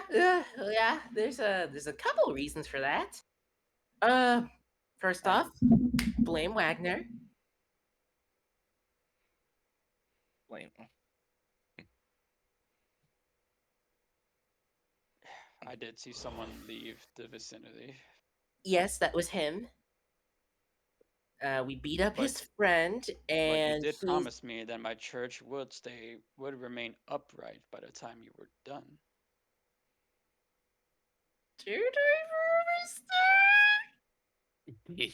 There's a couple reasons for that. First off, blame Wagner. Blame. I did see someone leave the vicinity. Yes, that was him. We beat up his But- friend, But and you did he's- promise me that my church would remain upright by the time you were done. Did I promise that?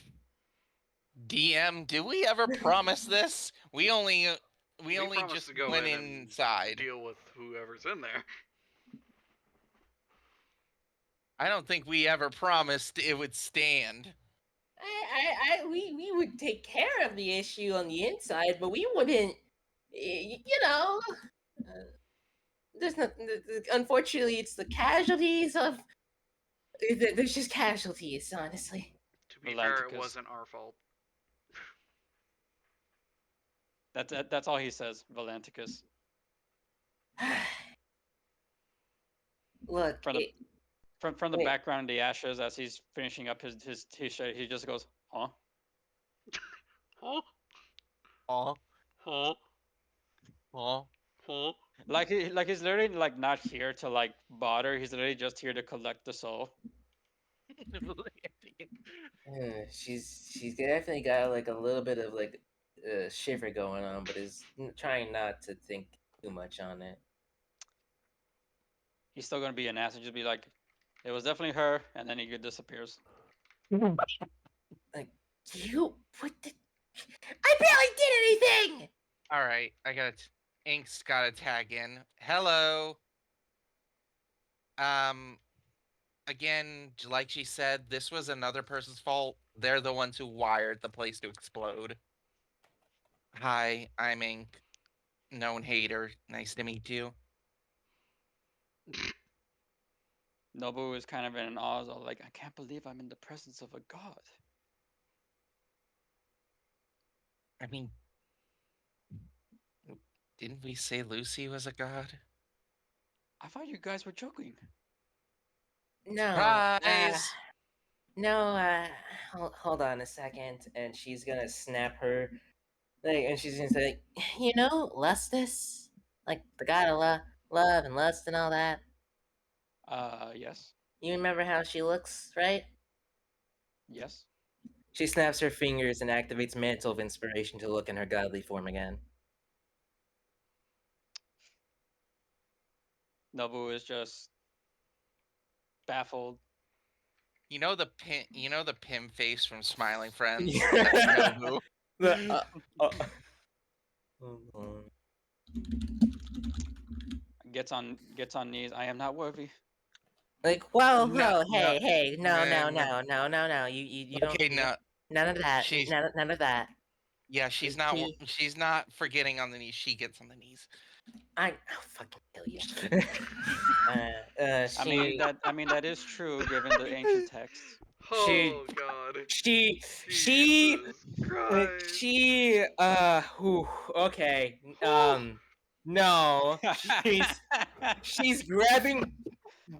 DM, do we ever promise this? We only promised just to go went in and inside. deal with whoever's in there. I don't think we ever promised it would stand. We would take care of the issue on the inside, but we wouldn't. You know, there's not. Unfortunately, it's the casualties of. There's just casualties, honestly. To be fair, it Valanticus. wasn't our fault. That's all he says, Valanticus. Look, From the wait. background in the ashes, as he's finishing up his t-shirt, he just goes, "Huh? Huh? Huh? Huh? Huh? Huh? Like he's literally like not here to like bother. He's literally just here to collect the soul." She's definitely got like a little bit of like shiver going on, but is trying not to think too much on it. He's still gonna be an ass and just be like, "It was definitely her," and then he disappears. Like you, what the? I barely did anything. All right, I got Ink's got to tag in. Hello. Again, like she said, this was another person's fault. They're the ones who wired the place to explode. Hi, I'm Ink. Known hater. Nice to meet you. Nobu is kind of in awe, like, I can't believe I'm in the presence of a god. I mean, didn't we say Lucy was a god? I thought you guys were joking. No. Surprise! No. Hold on a second, and she's gonna snap her, like, and she's gonna say, you know, Lustus, like the god of love and lust and all that. Yes. You remember how she looks, right? Yes. She snaps her fingers and activates Mantle of Inspiration to look in her godly form again. Nobu is just baffled. You know the Pim face from Smiling Friends? Yeah. That's Nobu. Hold on. Gets on knees. I am not worthy. Like, whoa, No, hey, no, no. you don't. Okay, no. None of that. She's None of that. yeah, she's not forgetting on the knees. She gets on the knees. I'll fucking kill you. I mean that is true given the ancient texts. Oh God. She Jesus Christ. okay. No. She's grabbing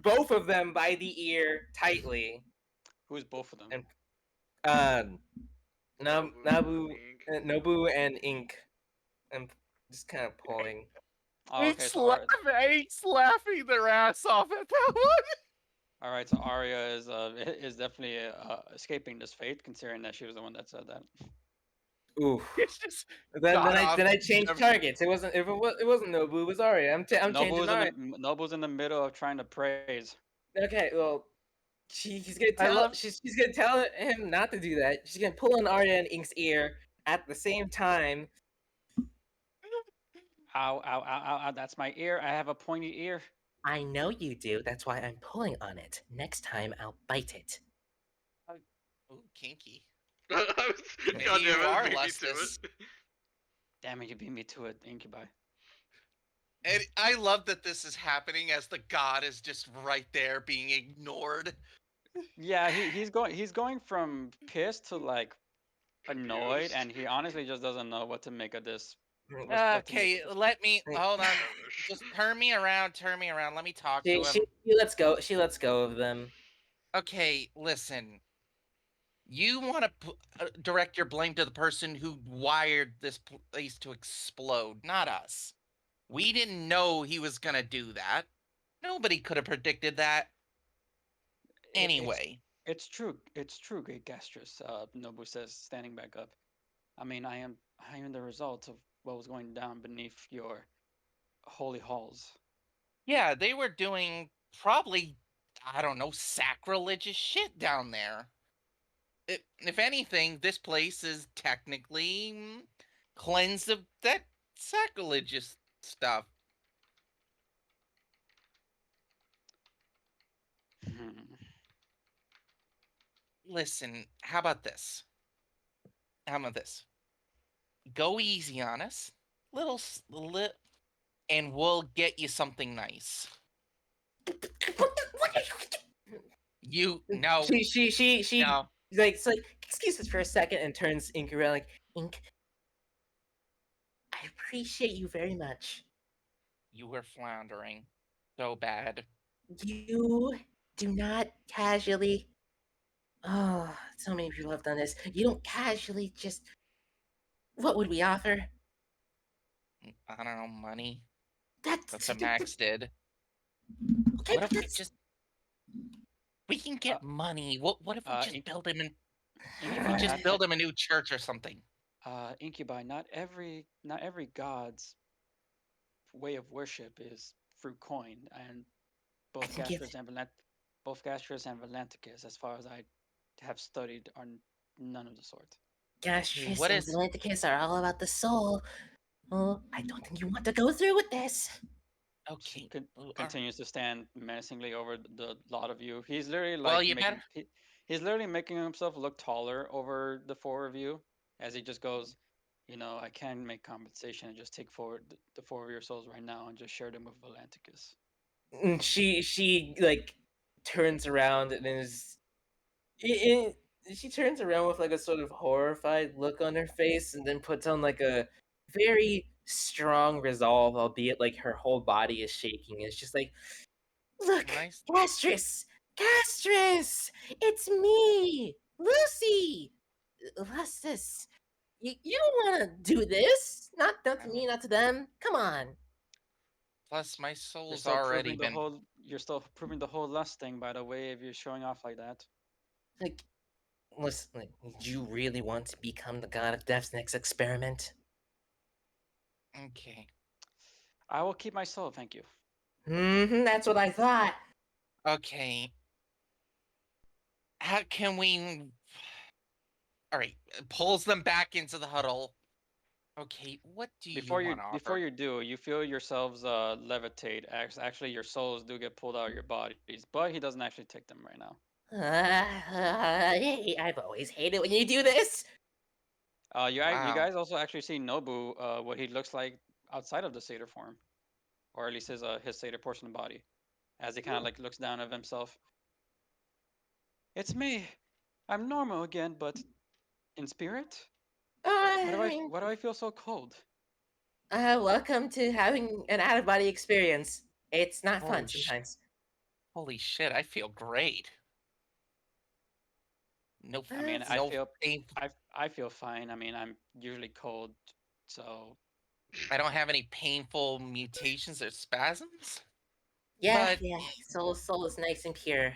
both of them by the ear tightly. Who's both of them? And Nobu and Nobu and Ink. I'm just kind of pulling. Oh, okay, so Ink's laughing their ass off at that one. all right, so Arya is definitely escaping this fate, considering that she was the one that said that. Oof. It's just Then I changed targets. It wasn't Nobu. It was Arya. I'm changing Arya. Nobu's in the middle of trying to praise. Okay, well, she's gonna tell him not to do that. She's gonna pull on Arya and Ink's ear at the same time. Ow, ow, ow, ow, that's my ear. I have a pointy ear. I know you do. That's why I'm pulling on it. Next time, I'll bite it. Ooh, kinky. God Maybe damn you it, are beat me to Lustus. it. Damn it, you beat me to it, Incubi. And I love that this is happening as the god is just right there being ignored. Yeah, he's going from pissed to like annoyed, Confused. and he honestly just doesn't know what to make of this. Okay, let me hold on. Just turn me around. Let me talk to him. She lets go. She lets go of them. Okay, listen. You want to direct your blame to the person who wired this place to explode, not us. We didn't know he was gonna do that. Nobody could have predicted that. Anyway, it's true. It's true, Great Gastrus. Nobu says, standing back up. I mean, I am the result of what was going down beneath your holy halls. yeah, they were doing probably, I don't know, sacrilegious shit down there. If anything, this place is technically cleansed of that sacrilegious stuff. listen, how about this? How about this? Go easy on us, and we'll get you something nice. You no, She no. like it's like excuse us for a second and turns Ink around like Ink. I appreciate you very much. You were floundering so bad. You do not casually. Oh, so many people have done this. You don't casually just. What would we offer? I don't know, money. That's That's what Max did. okay, What but if that's we can Uh, get money? What if we just build him what if we Incubi, just build him a new church or something? Incubi, not every god's way of worship is through coin, and I both can give Gastrus and Valanticus, as far as I have studied, are none of the sort. Okay, Gastrus what and is Valenticus are all about the soul. Oh, I don't think you want to go through with this. She okay? continues to stand menacingly over the lot of you. He's literally Well, like you better. he's literally making himself look taller over the four of you as he just goes, I can make compensation and just take forward the four of your souls right now and just share them with Valanticus. And she like turns around and it, she turns around with like a sort of horrified look on her face and then puts on like a very strong resolve, albeit like her whole body is shaking. It's just like, look, Nice. Gastrus, Gastrus, it's me, Lucy, Lustus. You don't want to do this. Not to I me, don't. not to them. Come on. Plus, my soul's already been. You're still proving the whole lust thing by the way if you're showing off like that. Like, listen, like, do you really want to become the god of death's next experiment? Okay. I will keep my soul, thank you. That's what I thought. Okay. How can we? All right. Pulls them back into the huddle. Okay. What do you want to Before offer? you do, you feel yourselves levitate. Actually, your souls do get pulled out of your bodies, but he doesn't actually take them right now. I've always hated when you do this. You Wow. guys also actually see Nobu, what he looks like outside of the satyr form, or at least his satyr portion of the body, as he kind of like looks down at himself. It's me. I'm normal again, but in spirit. I mean, Why do I feel so cold? welcome to having an out of body experience. It's not fun Holy sh! sometimes. Holy shit! I feel great. No, I mean, no pain. I feel fine. I mean, I'm usually cold, so I don't have any painful mutations or spasms. Yeah, But yeah. Soul is nice and pure. all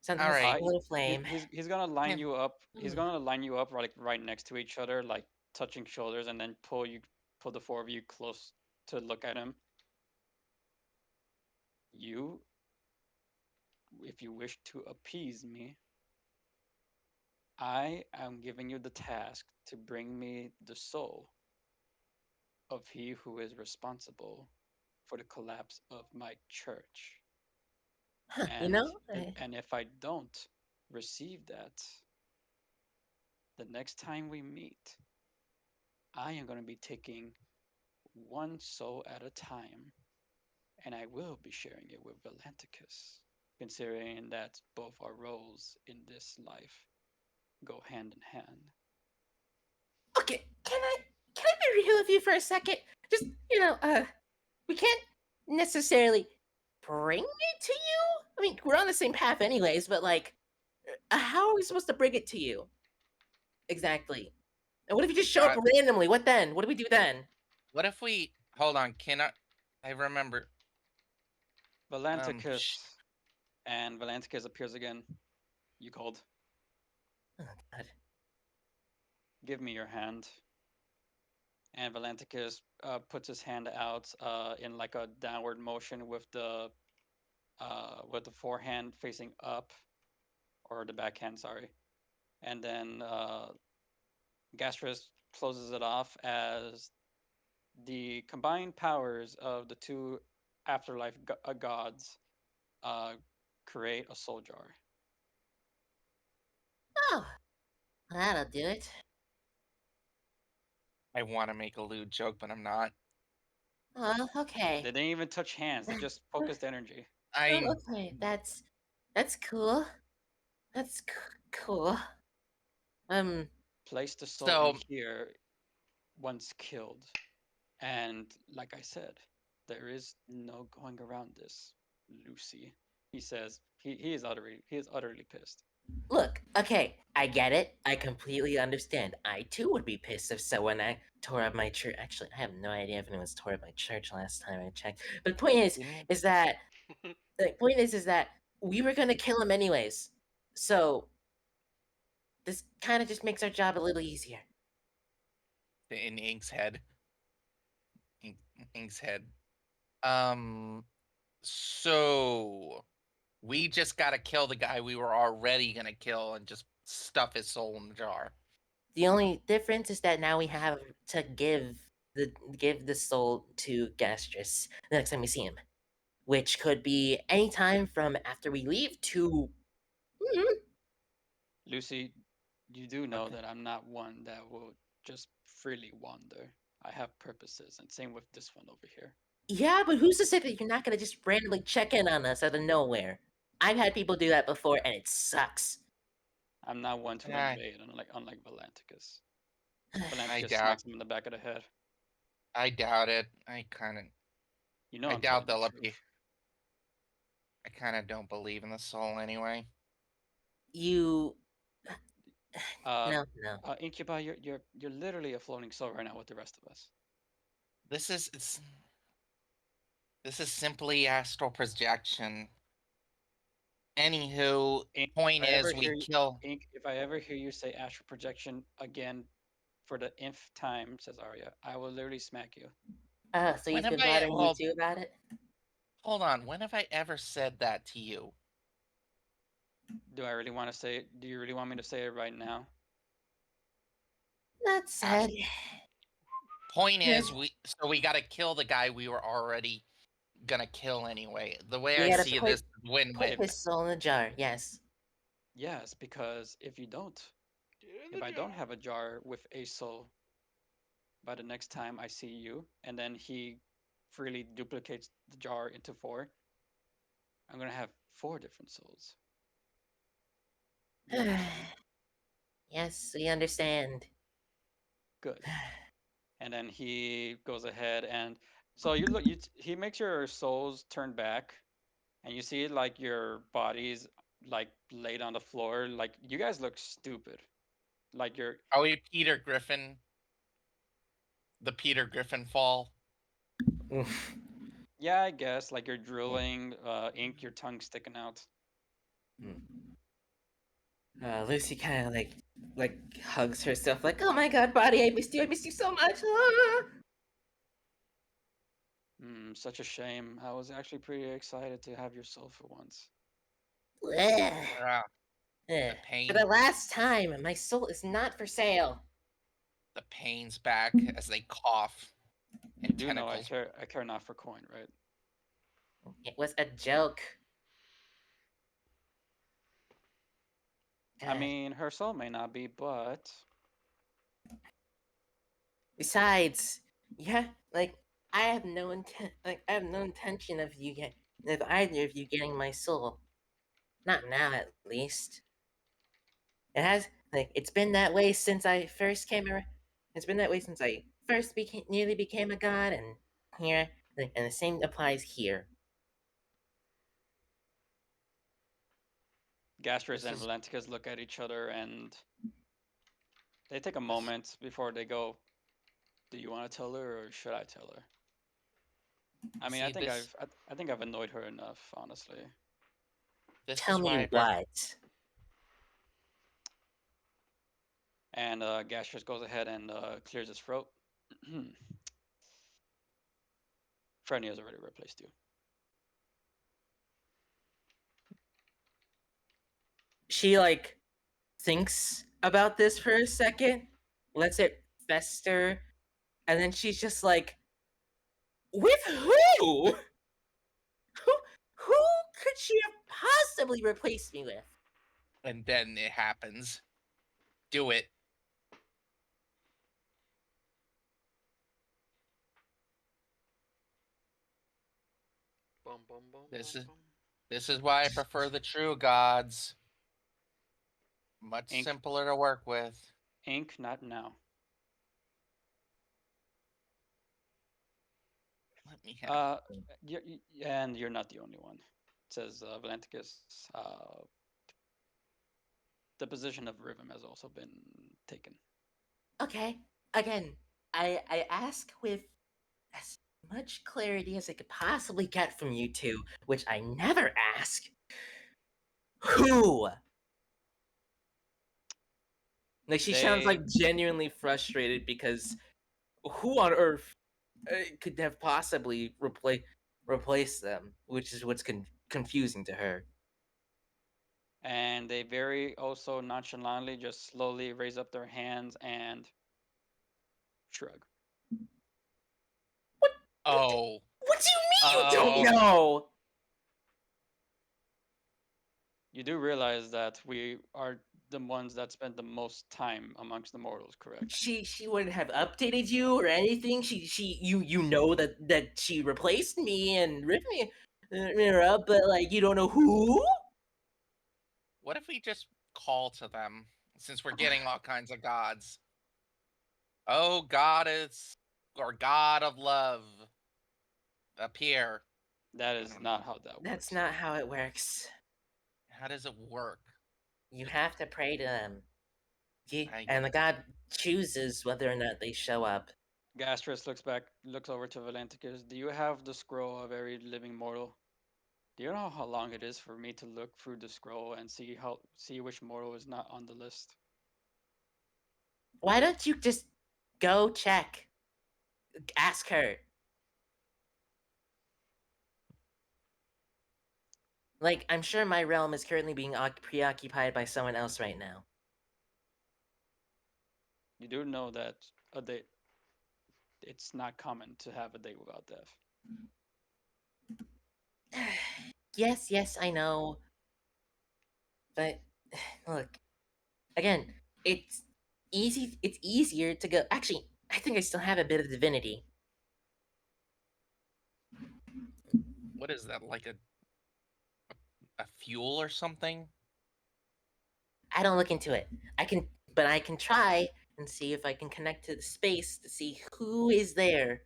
Sometimes it's right. a little flame. he's gonna line Him. you up. He's gonna line you up like right next to each other, like touching shoulders, and then pull the four of you close to look at him. You, if you wish to appease me, I am giving you the task to bring me the soul of he who is responsible for the collapse of my church. You And know, and if I don't receive that, the next time we meet, I am going to be taking one soul at a time, and I will be sharing it with Valanticus, considering that both our roles in this life go hand in hand. okay. Can I be real with you for a second? Just we can't necessarily bring it to you. I mean, we're on the same path anyways, but like, how are we supposed to bring it to you exactly? And what if you just show up Uh, randomly? What then? What do we do then? what if we hold on? Can I? I remember. Valanticus, and Valanticus appears again. You called. Oh God. Give me your hand. And Valanticus puts his hand out in like a downward motion with the forehand facing up, or the backhand, sorry. And then Gastrus closes it off as the combined powers of the two afterlife gods uh, create a soul jar. Oh, that'll do it. I want to make a lewd joke, but I'm not. Oh, okay. They didn't even touch hands. They just focused energy. I Okay, that's cool. That's cool. Place the soul so in here once killed. And like I said, there is no going around this, Lucy. He says he is utterly pissed. Look, okay, I get it. I completely understand. I too would be pissed if someone tore up my church. Actually, I have no idea if anyone's tore up my church last time I checked. But the point is that we were gonna kill him anyways. So this kind of just makes our job a little easier. in Ink's head. Ink's head. So we just gotta kill the guy we were already gonna kill and just stuff his soul in the jar. The only difference is that now we have to give the soul to Gastrus the next time we see him, which could be any time from after we leave to. Lucy, you do know Okay. that I'm not one that will just freely wander. I have purposes, and same with this one over here. Yeah, but who's to say that you're not gonna just randomly check in on us out of nowhere? I've had people do that before, and it sucks. I'm not one to Ah. invade, unlike Valanticus. I Valanticus doubt. smacks him in the back of the head. I doubt it. I kind of. You know I I'm doubt telling the they'll be. truth. I kind of don't believe in the soul anyway. You. Uh, No. Incubi, you're literally a floating soul right now with the rest of us. This is simply astral projection. Anywho, Ink, point if I ever is we hear kill. Ink, if I ever hear you say astral projection again for the nth time, says Arya, I will literally smack you. So When he's have been I bothering you well, too about it? hold on. When have I ever said that to you? Do I really want to say it? Do you really want me to say it right now? That said, Point is we gotta kill the guy we were already gonna kill anyway. The way we I gotta see put, this put win-win. his soul in the jar. Yes. Yes, because if you don't, Get in if the I don't jar. have a jar with a soul by the next time I see you, and then he freely duplicates the jar into 4, I'm gonna have 4 different souls. You understand? Yes, we understand. Good. And then he goes ahead and so he makes your souls turn back, and you see like your bodies like laid on the floor. Like you guys look stupid. Like you're Are we Peter Griffin? The Peter Griffin fall? yeah, I guess like you're drooling, ink, your tongue sticking out. Lucy kind of like hugs herself, like, "Oh my God, Body, I missed you so much." Ah! Such a shame. I was actually pretty excited to have your soul for once. Blech. Yeah. Eh. The For pain. the last time, my soul is not for sale. The pain's back as they cough. You And do know I tentacles. care not for coin, right? It was a joke. I mean, her soul may not be, but Besides, yeah, like I have no intention of of either of you getting my soul. Not now, at least. It's been that way since I first came around. It's been that way since I first nearly became a god, and here, and the same applies here. Gastrus This and is Valenticus look at each other and they take a moment before they go, "Do you want to tell her or should I tell her?" I mean, see this. I think I've annoyed her enough, honestly. This Tell is me why what. And Gastrus goes ahead and clears his throat. Frenny has already replaced you. She thinks about this for a second, lets it fester, and then she's just like, "With who? Who could she have possibly replaced me with?" and then it happens. Do it. Bum bum bum This bum is bum. this is why I prefer the true gods. Much Ink, simpler to work with. ink, not now. Let me have. Uh, and you're not the only one. Says Valenticus. The position of Rhythm has also been taken. Okay. Again, I ask with as much clarity as I could possibly get from you two, which I never ask. Who? Like she sounds They like genuinely frustrated because who on earth could have possibly replaced them, which is what's confusing to her. and they very also nonchalantly just slowly raise up their hands and shrug. Oh. What do you mean you don't Oh. know? You do realize that we are the ones that spend the most time amongst the mortals, correct? She wouldn't have updated you or anything. You know that she replaced me and ripped her up, but like you don't know who. What if we just call to them, since we're getting all kinds of gods? Oh, goddess or god of love, appear. That I is don't know. not how that That's works. not how it works. How does it work? You have to pray to them. I And the god chooses whether or not they show up. Gastrus looks over to Valenticus. Do you have the scroll of every living mortal? Do you know how long it is for me to look through the scroll and see which mortal is not on the list? Why don't you just go check? Ask her. Like, I'm sure my realm is currently being preoccupied by someone else right now. You do know that a day it's not common to have a day without death. Yes, I know. But look, again, it's easier to go. Actually, I think I still have a bit of divinity. What is that, like a fuel or something? I don't look into it. But I can try and see if I can connect to the space to see who is there.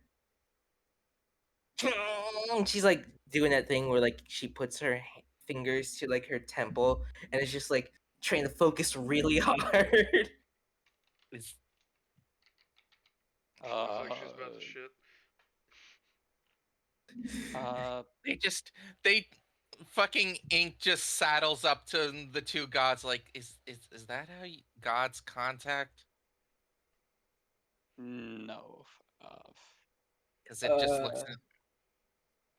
She's like doing that thing where like she puts her fingers to like her temple and it's just like trying to focus really hard. Is Looks like she's about to shit. Uh, they fucking ink just saddles up to the two gods like is that how gods contact? no. Because Uh,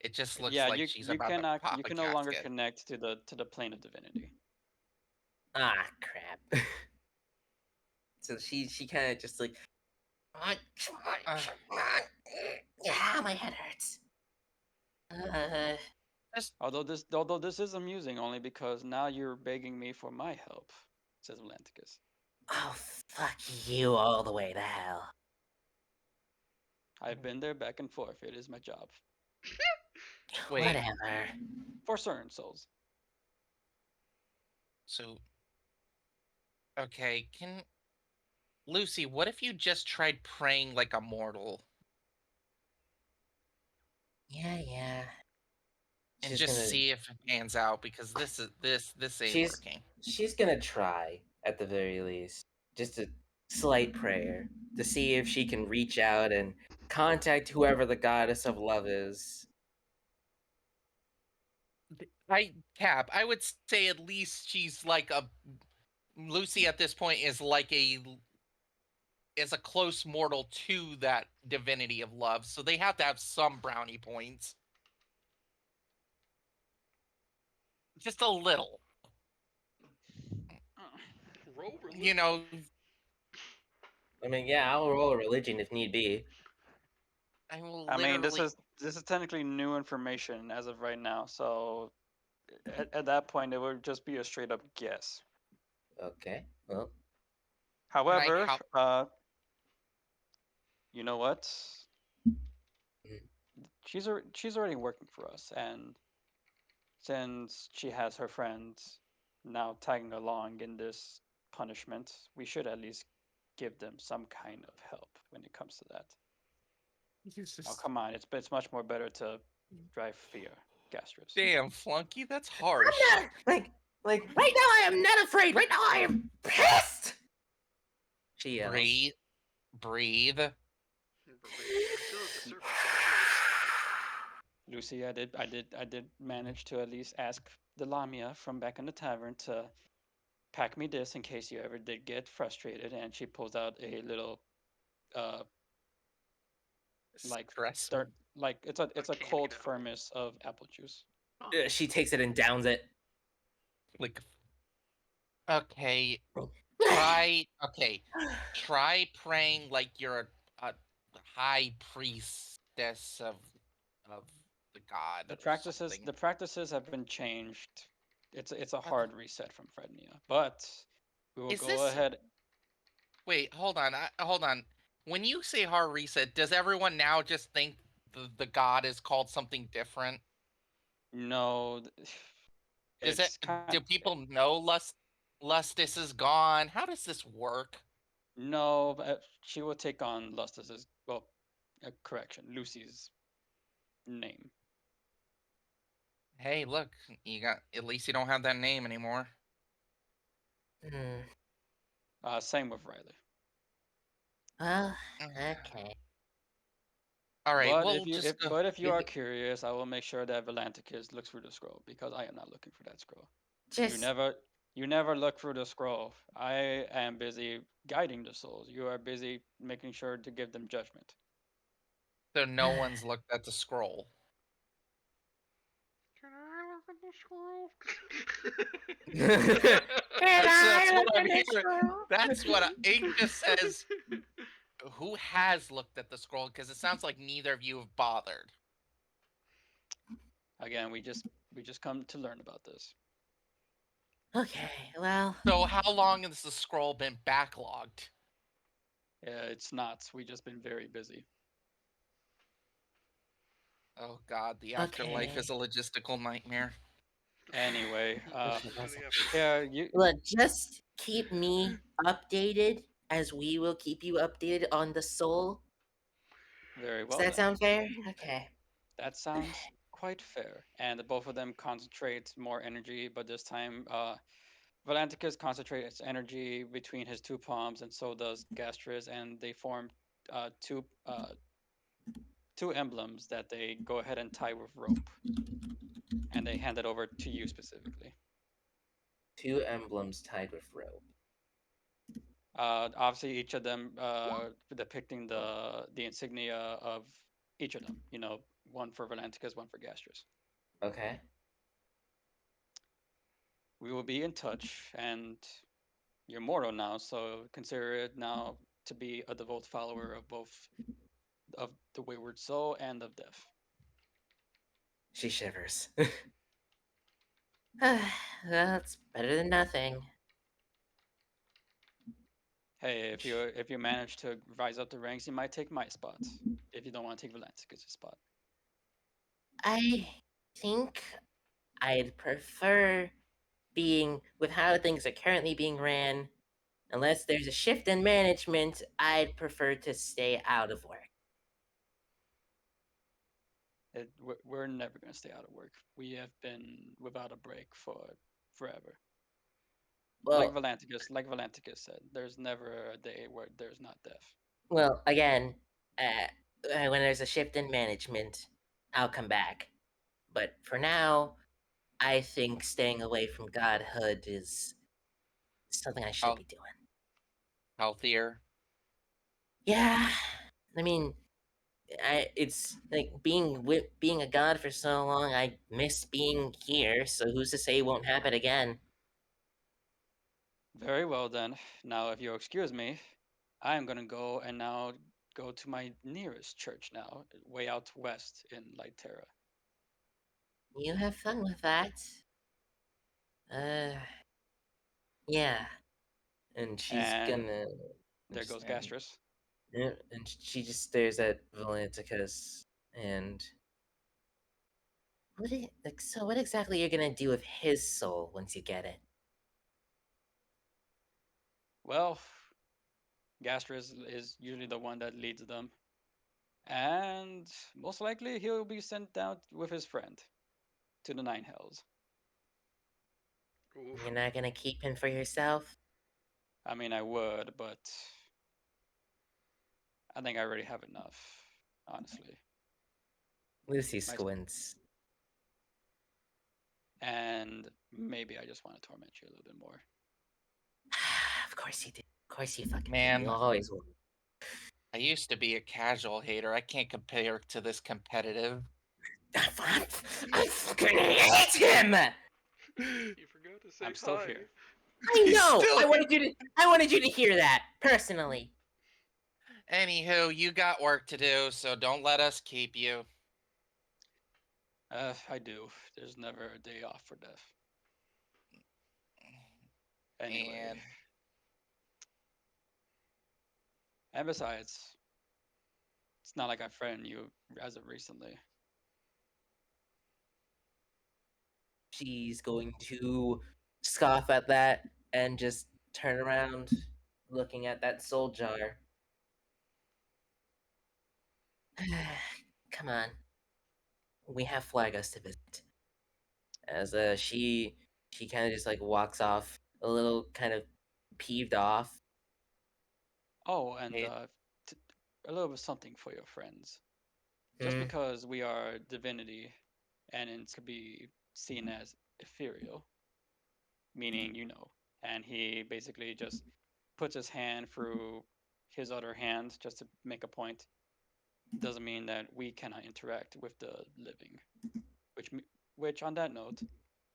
it just looks Yeah, like you she's you about to cannot pop you a can no longer casket. connect to the plane of divinity. ah, crap. So she kind of just like, Uh, yeah, my head hurts. Uh, just Although this is amusing only because now you're begging me for my help, says Valenticus. oh, fuck you all the way to hell. I've been there back and forth. It is my job. wait. Whatever. For certain souls. So okay, can Lucy, what if you just tried praying like a mortal Yeah. and She's just gonna see if it pans out? Because this ain't she's working. she's gonna try at the very least. Just a slight prayer to see if she can reach out and contact whoever the goddess of love is. I would say at least she's like a Lucy at this point is a close mortal to that divinity of love, so they have to have some brownie points. Just a little. Roll You religion. know, I mean, yeah, I'll roll a religion if need be. I will I mean, literally this is technically new information as of right now, so at that point it would just be a straight up guess. Okay, well, However, how- you know what? Mm. She's already working for us, and since she has her friends now tagging along in this punishment, we should at least give them some kind of help when it comes to that. Oh, come on, it's much more better to drive fear, Gastros. Damn, Flunky, that's harsh. I'm not like right now. I am not afraid. Right now, I am pissed. She yells. Breathe. Breathe. Until it's a certain point. Lucy, I did manage to at least ask the Lamia from back in the tavern to pack me this in case you ever did get frustrated, and she pulls out a little uh like Stress. like it's a cold candy apple. thermos of apple juice. Oh. She takes it and downs it. Like, okay, try praying like you're a high priestess of the god. The practices have been changed. It's a hard reset from Frednia, but we will Is go this ahead. Wait, hold on. Hold on. When you say hard reset, does everyone now just think the god is called something different? No, Is it's it? Do people know Lustus is gone? How does this work? no. She will take on Lustus's correction, Lucy's name. Hey, look, at least you don't have that name anymore. Same with Riley. Well, okay. All right. But Well, if you just go. but if you are curious, I will make sure that Volanticus looks through the scroll because I am not looking for that scroll. Just You never look through the scroll. I am busy guiding the souls. You are busy making sure to give them judgment. So no one's looked at the scroll. Can I look at the scroll? That's what I'm hearing. That's what Ink just says. Who has looked at the scroll? Because it sounds like neither of you have bothered. Again, we just come to learn about this. Okay, well. So how long has the scroll been backlogged? Yeah, it's not. We just been very busy. Oh God, the afterlife is a logistical nightmare. Anyway, you look, just keep me updated as we will keep you updated on the soul. Very well. Does that sound fair? Okay. That sounds quite fair. And both of them concentrate more energy, but this time, Volanticus concentrates energy between his two palms, and so does Gastris, and they form two emblems that they go ahead and tie with rope, and they hand it over to you specifically. Two emblems tied with rope. Obviously, each of them depicting the insignia of each of them. You know, one for Volanticus, one for Gastris. Okay. We will be in touch, and you're mortal now, so consider it now to be a devout follower of both of the wayward soul and of death. She shivers. That's better than nothing. Hey, if you manage to rise up the ranks, you might take my spot. If you don't want to take Volanticus' spot. I think I'd prefer being with how things are currently being ran. Unless there's a shift in management, I'd prefer to stay out of work. We're never going to stay out of work. We have been without a break for forever. Well, like Volanticus said, there's never a day where there's not death. Well, again, when there's a shift in management, I'll come back. But for now, I think staying away from godhood is something I should be doing. Healthier. Yeah, I mean, it's like being a god for so long. I miss being here. So who's to say it won't happen again? Very well then. Now, if you'll excuse me, I am gonna go and now go to my nearest church now, way out west in Lightera. You have fun with that. Yeah. and she's And gonna there just goes Gastrus. and she just stares at Valenticus and what exactly are you gonna do with his soul once you get it? Well, Gastrus is usually the one that leads them. And most likely he'll be sent out with his friend to the Nine Hells. Oof. You're not gonna keep him for yourself? I mean, I would, but I think I already have enough, honestly. Lucy My- squints. And maybe I just want to torment you a little bit more. Of course you do. Of course you fucking do. Man. You always will. I used to be a casual hater. I can't compare to this competitive. I fucking hate him! You forgot to say I'm still hi. here. I He's know! still I wanted you to hear that, personally. Anywho, you got work to do, so don't let us keep you. I do. There's never a day off for death. Anyway. And And besides, it's not like I've threatened you as of recently. She's going to scoff at that and just turn around, looking at that soul jar. Come on. We have Flagos to visit. As she kind of just like walks off, a little kind of peeved off. Oh, and Hey. t- a little bit something for your friends. Just because we are divinity and it could be seen as ethereal, meaning, and he basically just puts his hand through his other hand just to make a point, doesn't mean that we cannot interact with the living. Which on that note,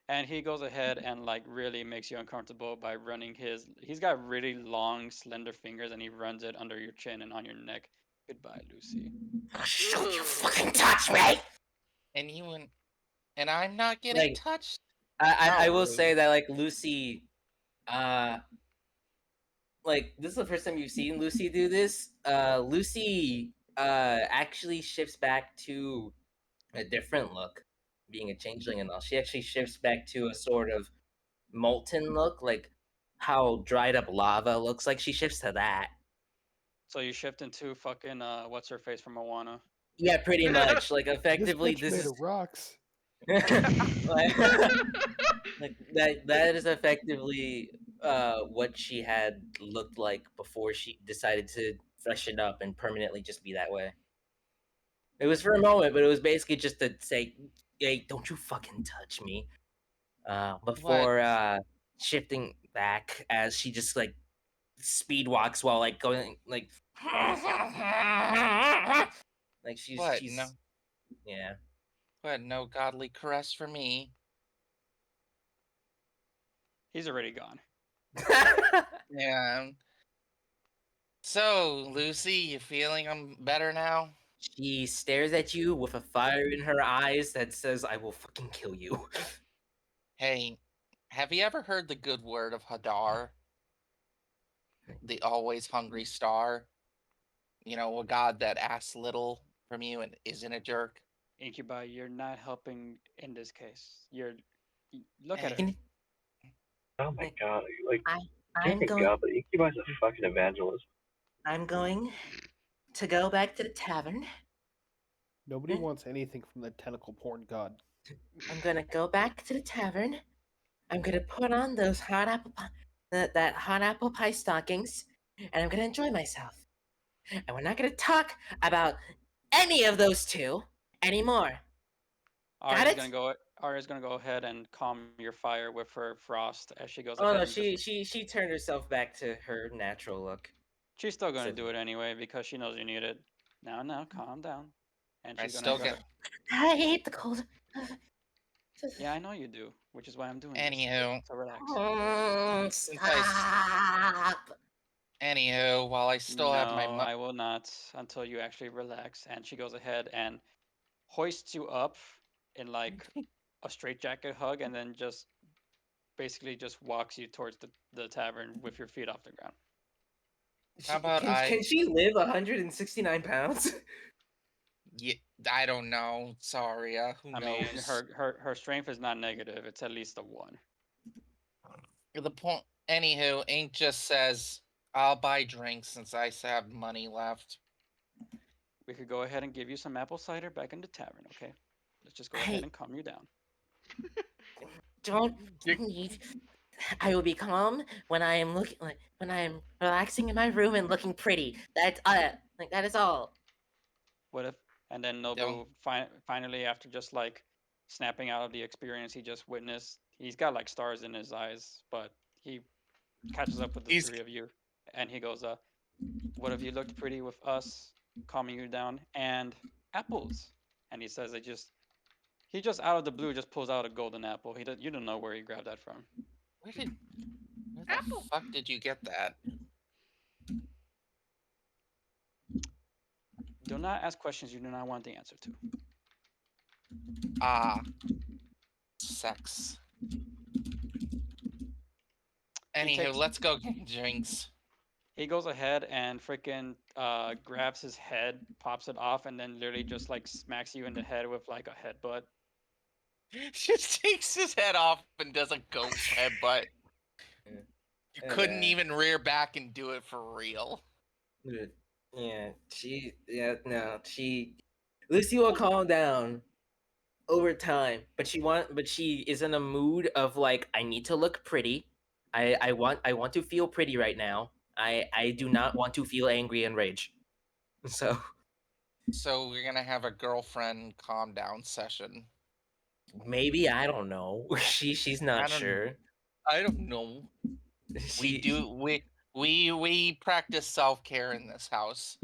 and he goes ahead and like really makes you uncomfortable by running he's got really long slender fingers and he runs it under your chin and on your neck. Goodbye, Lucy. Don't you fucking touch me! And I'm not getting Like, touched. I How will rude. say that like Lucy, like this is the first time you've seen Lucy do this. Lucy actually shifts back to a different look, being a changeling and all. She actually shifts back to a sort of molten look, like how dried up lava looks like. She shifts to that. So you shift into fucking what's her face from Moana. Yeah, pretty much. Like This effectively, bitch this made is of rocks. like, like that is effectively what she had looked like before she decided to freshen up and permanently just be that way. It was for a moment, but it was basically just to say, "Hey, don't you fucking touch me." Before shifting back as she just like speed walks while like going like like she's What? she's No. yeah. What? No godly caress for me. He's already gone. Yeah. So, Lucy, you feeling I'm better now? She stares at you with a fire in her eyes that says, "I will fucking kill you." Hey, have you ever heard the good word of Hadar? The always hungry star? You know, a god that asks little from you and isn't a jerk? Incubi, you're not helping in this case. Look at Hey. her. Oh my god, like, I'm thank going. God, but Ikiba's a fucking evangelist. I'm going to go back to the tavern. Nobody wants anything from the tentacle porn god. I'm gonna go back to the tavern. I'm gonna put on those hot apple pie, that hot apple pie stockings, and I'm gonna enjoy myself. And we're not gonna talk about any of those two anymore. Got Arya's it? gonna go ahead and calm your fire with her frost as she goes Oh ahead no, and just she turned herself back to her natural look. she's still gonna So- do it anyway because she knows you need it. Now, calm down. And I she's gonna still go got. ahead. I hate the cold. Yeah, I know you do, which is why I'm doing this. Anywho, So relax. Stop. while I still have my. No, I will not until you actually relax. And she goes ahead and hoists you up in like a straitjacket hug and then just basically just walks you towards the tavern with your feet off the ground. How about can she live 169 pounds? Yeah, I don't know. Sorry, who I knows? mean, her strength is not negative. It's at least a 1. The point. Anywho, Ink just says, "I'll buy drinks since I have money left." We could go ahead and give you some apple cider back in the tavern, okay? Let's just go Hey. ahead and calm you down. Don't need. I will be calm when I am when I am relaxing in my room and looking pretty. That's that is all. What if? And then Nobu finally, after just like snapping out of the experience he just witnessed, he's got like stars in his eyes, but he catches up with the three of you, and he goes, "What if you looked pretty with us, calming you down, and apples?" And he says, he just out of the blue just pulls out a golden apple. You don't know where he grabbed that from. Where the fuck did you get that? Do not ask questions you do not want the answer to. Sex. Anywho, let's go get drinks. He goes ahead and freaking grabs his head, pops it off, and then literally just like smacks you in the head with like a headbutt. Just takes his head off and does a ghost headbutt. You couldn't even rear back and do it for real. She Lucy will calm down over time, but she is in a mood of like, I need to look pretty. I want to feel pretty right now. I do not want to feel angry and rage. So we're gonna have a girlfriend calm down session. Maybe, I don't know. She's not sure. I don't know. We practice self-care in this house.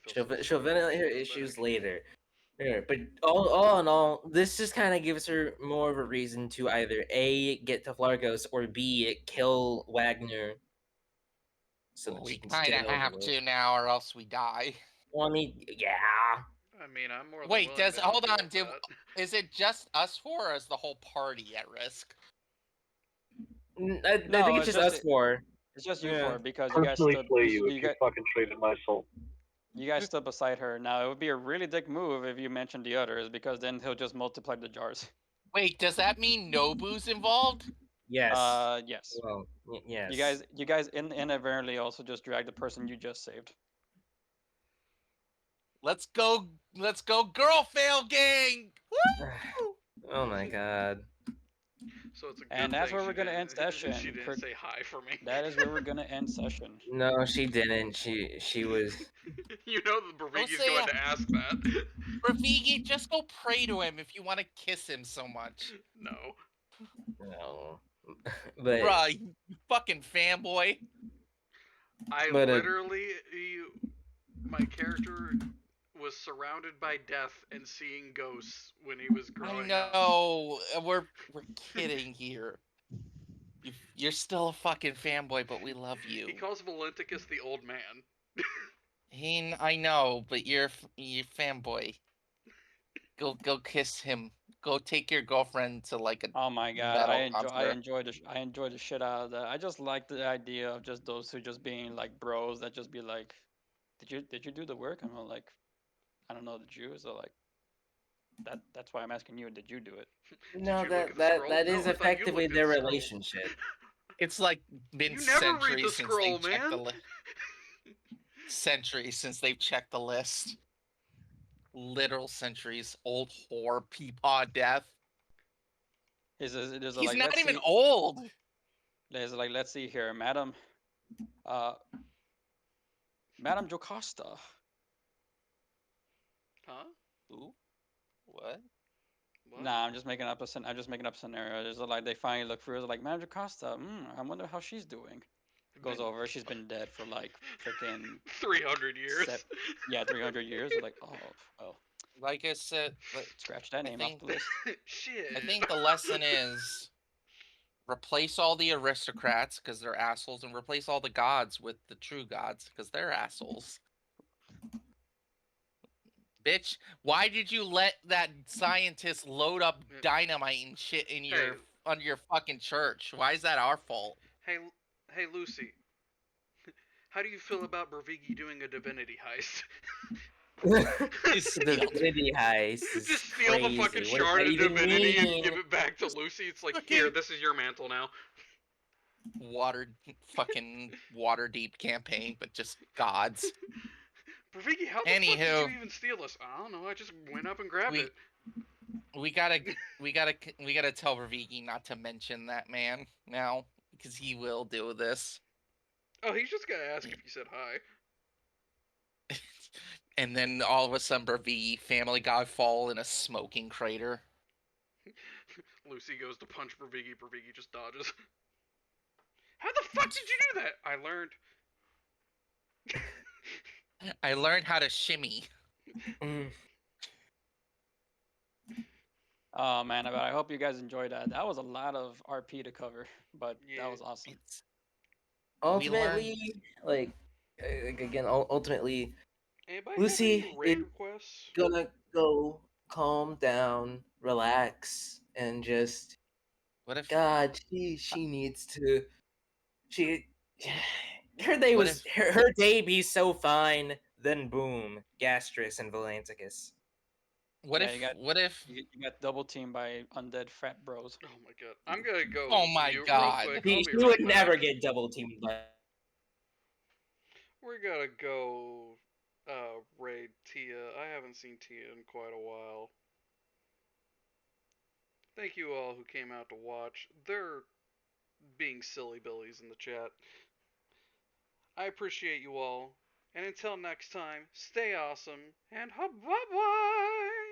She'll ventilate her issues later. Yeah, but all in all, this just kind of gives her more of a reason to either A, get to Flargos, or B, kill Wagner. So that We kind of have over to now, or else we die. Well, I mean, yeah. I mean, I'm more than Wait, willing to hold help on, you with that. is it just us four, or is the whole party at risk? I think it's just us four. It's just you four because you guys stood. You fucking traded my soul. You guys stood beside her. Now it would be a really dick move if you mentioned the others, because then he'll just multiply the jars. Wait, does that mean Nobu's involved? Yes. Yes. Well, yes. You guys inadvertently also just dragged the person you just saved. Let's go, girl fail gang! Woo! Oh my god. So it's a good and that's thing where we're gonna end session. She didn't say hi for me. That is where we're gonna end session. No, she didn't. She was. You know that Bravigi's going to ask that. Bravigi, just go pray to him if you want to kiss him so much. No. But bruh, you fucking fanboy. Literally, my character was surrounded by death and seeing ghosts when he was growing up. No, we're kidding here. You're still a fucking fanboy, but we love you. He calls Valenticus the old man. I know, but you're fanboy. Go kiss him. Go take your girlfriend to like a. Oh my god, I enjoy the shit out of that. I just like the idea of just those two just being like bros that just be like, did you do the work? And I'm like, I don't know, did you? So like, that's why I'm asking you, did you do it? No, that is effectively their relationship. It's like been centuries since they've checked the list. Centuries since they've checked the list. Literal centuries. Old whore, peepaw death. He's like, not even old. There's like, let's see here, Madam Jocasta. Huh? Ooh. What? Nah, I'm just making up a scenario. There's like they finally look through. It's like, Madam Jocasta. I wonder how she's doing. Goes over. She's been dead for like freaking 300 years. 300 years. Like, oh well. Like I said, scratch that name off the list. Shit. I think the lesson is replace all the aristocrats because they're assholes, and replace all the gods with the true gods because they're assholes. Bitch, why did you let that scientist load up dynamite and shit in your on your fucking church? Why is that our fault? Hey, Lucy. How do you feel about Bravigi doing a divinity heist? Just The divinity heist is Just steal crazy. the fucking What does shard that of even divinity and mean? give it back to Lucy. It's like, fucking- here, this is your mantle now. Fucking water deep campaign, but just gods. Bravigi, how the fuck did you even steal this? I don't know. I just went up and grabbed it. We gotta tell Ravigi not to mention that man now because he will do this. Oh, he's just gonna ask if you said hi. And then all of a sudden, Ravigi, Family Guy, fall in a smoking crater. Lucy goes to punch Bravigi. Bravigi just dodges. How the fuck did you do that? I learned. I learned how to shimmy. Oh man, but I hope you guys enjoyed that. That was a lot of RP to cover, but that was awesome. Ultimately, like again, ultimately, Anybody Lucy have any raid is requests? gonna go calm down, relax, and just. What if God, she needs to. She. Her day What was her day be so fine. Then boom, Gastrus and Volanticus. What Yeah, if you got double teamed by undead frat bros? Oh my god, I'm gonna go Oh my mute god. real quick. I'll She be would right never back. get double teamed by. We're gonna go raid Tia. I haven't seen Tia in quite a while. Thank you all who came out to watch. They're being silly billies in the chat. I appreciate you all. And until next time, stay awesome and bye bye!